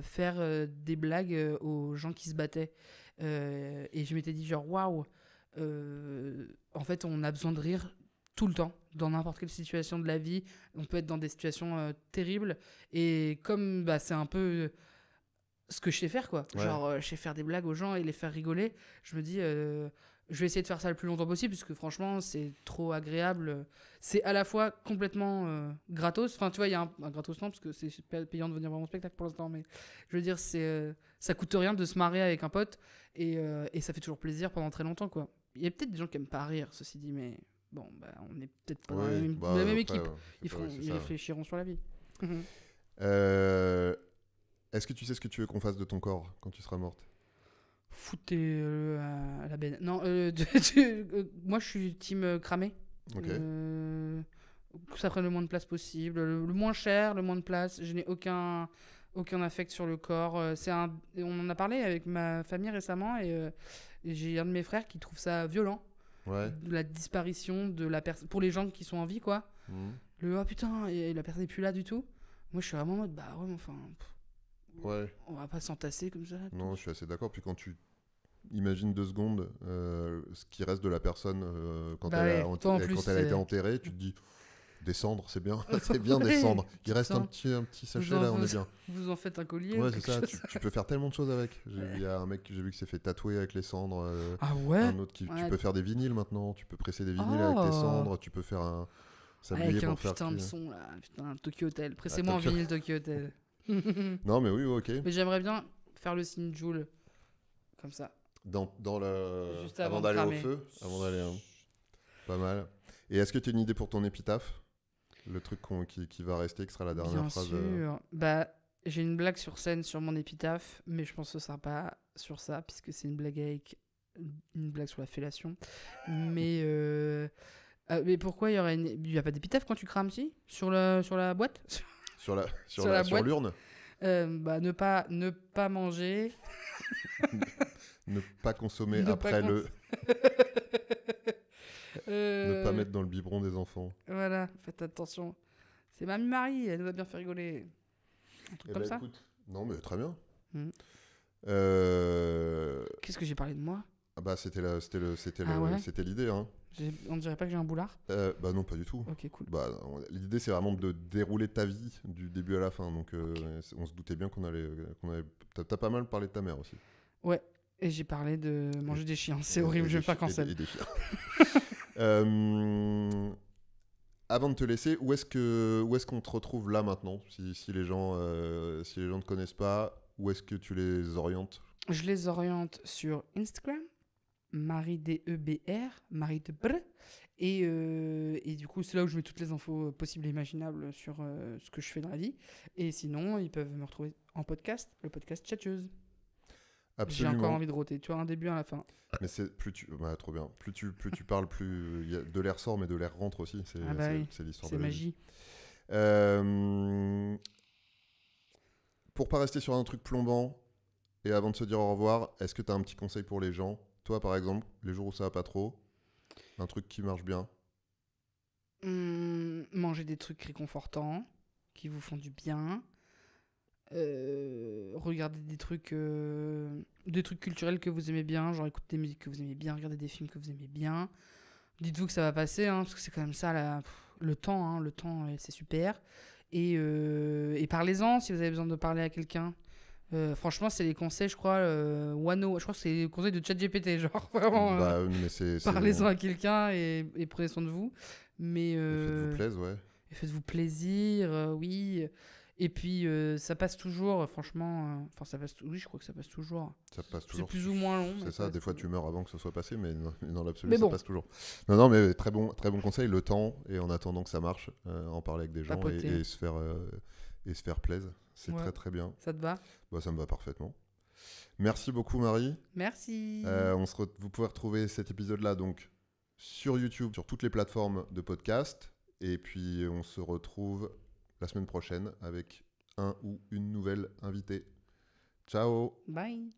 faire des blagues aux gens qui se battaient. Et je m'étais dit genre, waouh, en fait, on a besoin de rire tout le temps, dans n'importe quelle situation de la vie. On peut être dans des situations terribles. Et comme c'est un peu... ce que je sais faire, quoi. Genre, je sais faire des blagues aux gens et les faire rigoler. Je me dis, je vais essayer de faire ça le plus longtemps possible, parce que franchement, c'est trop agréable. C'est à la fois complètement gratos. Enfin, tu vois, il y a un gratos, non, parce que c'est payant de venir voir mon spectacle pour l'instant, mais je veux dire, ça coûte rien de se marrer avec un pote, et ça fait toujours plaisir pendant très longtemps, quoi. Il y a peut-être des gens qui aiment pas rire, ceci dit, mais bon, on est peut-être pas dans la même équipe. Ils réfléchiront sur la vie. Est-ce que tu sais ce que tu veux qu'on fasse de ton corps quand tu seras morte? Foutez à la benne. Non, moi je suis team cramé. Ok. Ça prenne le moins de place possible, le moins cher, le moins de place. Je n'ai aucun affect sur le corps. On en a parlé avec ma famille récemment, et j'ai un de mes frères qui trouve ça violent. Ouais. La disparition de la personne, pour les gens qui sont en vie, quoi. Oh putain, et la personne n'est plus là du tout. Moi je suis vraiment en mode ouais, mais enfin... on va pas s'entasser comme ça. Non, je suis assez d'accord. Puis quand tu imagines 2 secondes ce qui reste de la personne quand elle a été enterrée, tu te dis descendre, c'est bien, c'est bien descendre. Il reste un petit sachet là, on est bien. Vous en faites un collier. Ouais, c'est ça. Tu peux faire tellement de choses avec. Il y a un mec que j'ai vu qui s'est fait tatouer avec les cendres. Ah ouais. Un autre tu peux faire des vinyles maintenant. Tu peux presser des vinyles avec tes cendres. Tu peux faire un sablier avec pour faire putain de son là, putain Tokyo Hotel. Pressez-moi en vinyle Tokyo Hotel. Non mais oui, ok. Mais j'aimerais bien faire le signe Joule comme ça. Juste avant d'aller au feu, avant d'aller pas mal. Et est-ce que tu as une idée pour ton épitaphe? Le truc qui va rester, qui sera la dernière bien phrase. Sûr. J'ai une blague sur scène sur mon épitaphe, mais je pense que ce sera pas sur ça, puisque c'est une blague sur la fellation. Mais pourquoi il y a pas d'épitaphe quand tu crames, si? Sur la boîte? Sur l'urne? Ne pas manger. Ne pas consommer Ne après pas le... Ne pas mettre dans le biberon des enfants. Voilà, faites attention. C'est Mamie Marie, elle nous a bien fait rigoler. Un truc comme ça. Écoute, non, mais très bien. Mm. Euh, Qu'est-ce que j'ai parlé de moi? Ah bah, c'était Ouais. c'était l'idée, hein. On dirait pas que j'ai un boulard? Bah non, pas du tout. Ok, cool. Bah, l'idée, c'est vraiment de dérouler ta vie du début à la fin. Donc, on se doutait bien qu'on allait... T'as pas mal parlé de ta mère aussi. Ouais, et j'ai parlé de manger des chiens. C'est horrible, je vais me faire cancel. Et des chiens. Avant de te laisser, où est-ce qu'on te retrouve là maintenant, si les gens ne te connaissent pas, où est-ce que tu les orientes? Je les oriente sur Instagram, Marie DEBR, Marie de Br. Et du coup, c'est là où je mets toutes les infos possibles et imaginables sur ce que je fais dans la vie. Et sinon, ils peuvent me retrouver en podcast, le podcast Chatteuse. J'ai Absolument. encore envie de rôter. Tu vois, un début à la fin. Mais trop bien. Plus tu parles, plus de l'air sort, mais de l'air rentre aussi. C'est Oui, c'est l'histoire c'est de la vie. magie. Pour pas rester sur un truc plombant, et avant de se dire au revoir, est-ce que tu as un petit conseil pour les gens? Toi, par exemple, les jours où ça va pas trop, un truc qui marche bien. Manger des trucs réconfortants qui vous font du bien. Regarder des trucs culturels que vous aimez bien, genre écouter des musiques que vous aimez bien, regarder des films que vous aimez bien. Dites-vous que ça va passer, hein, parce que c'est quand même ça, le temps, c'est super. Et parlez-en si vous avez besoin de parler à quelqu'un. Franchement, c'est les conseils, je crois, Wano, je crois que c'est les conseils de ChatGPT, genre vraiment. Mais c'est Parlez-en à quelqu'un et prenez soin de vous. Mais faites-vous plaisir, ouais. faites-vous plaisir, oui. Et puis ça passe toujours, franchement. Oui, je crois que ça passe toujours. Ça passe C'est toujours. plus ou moins long. C'est ça, des fois tu meurs avant que ce soit passé, mais dans l'absolu, Mais ça bon. passe toujours. Non, mais très bon conseil, le temps, et en attendant que ça marche, en parler avec des gens Papoter. et se faire plaisir. C'est Ouais. très très bien. Ça te va? Bah, ça me va parfaitement. Merci beaucoup, Marie. Merci. Vous pouvez retrouver cet épisode-là donc sur YouTube, sur toutes les plateformes de podcast. Et puis on se retrouve la semaine prochaine avec un ou une nouvelle invitée. Ciao! Bye.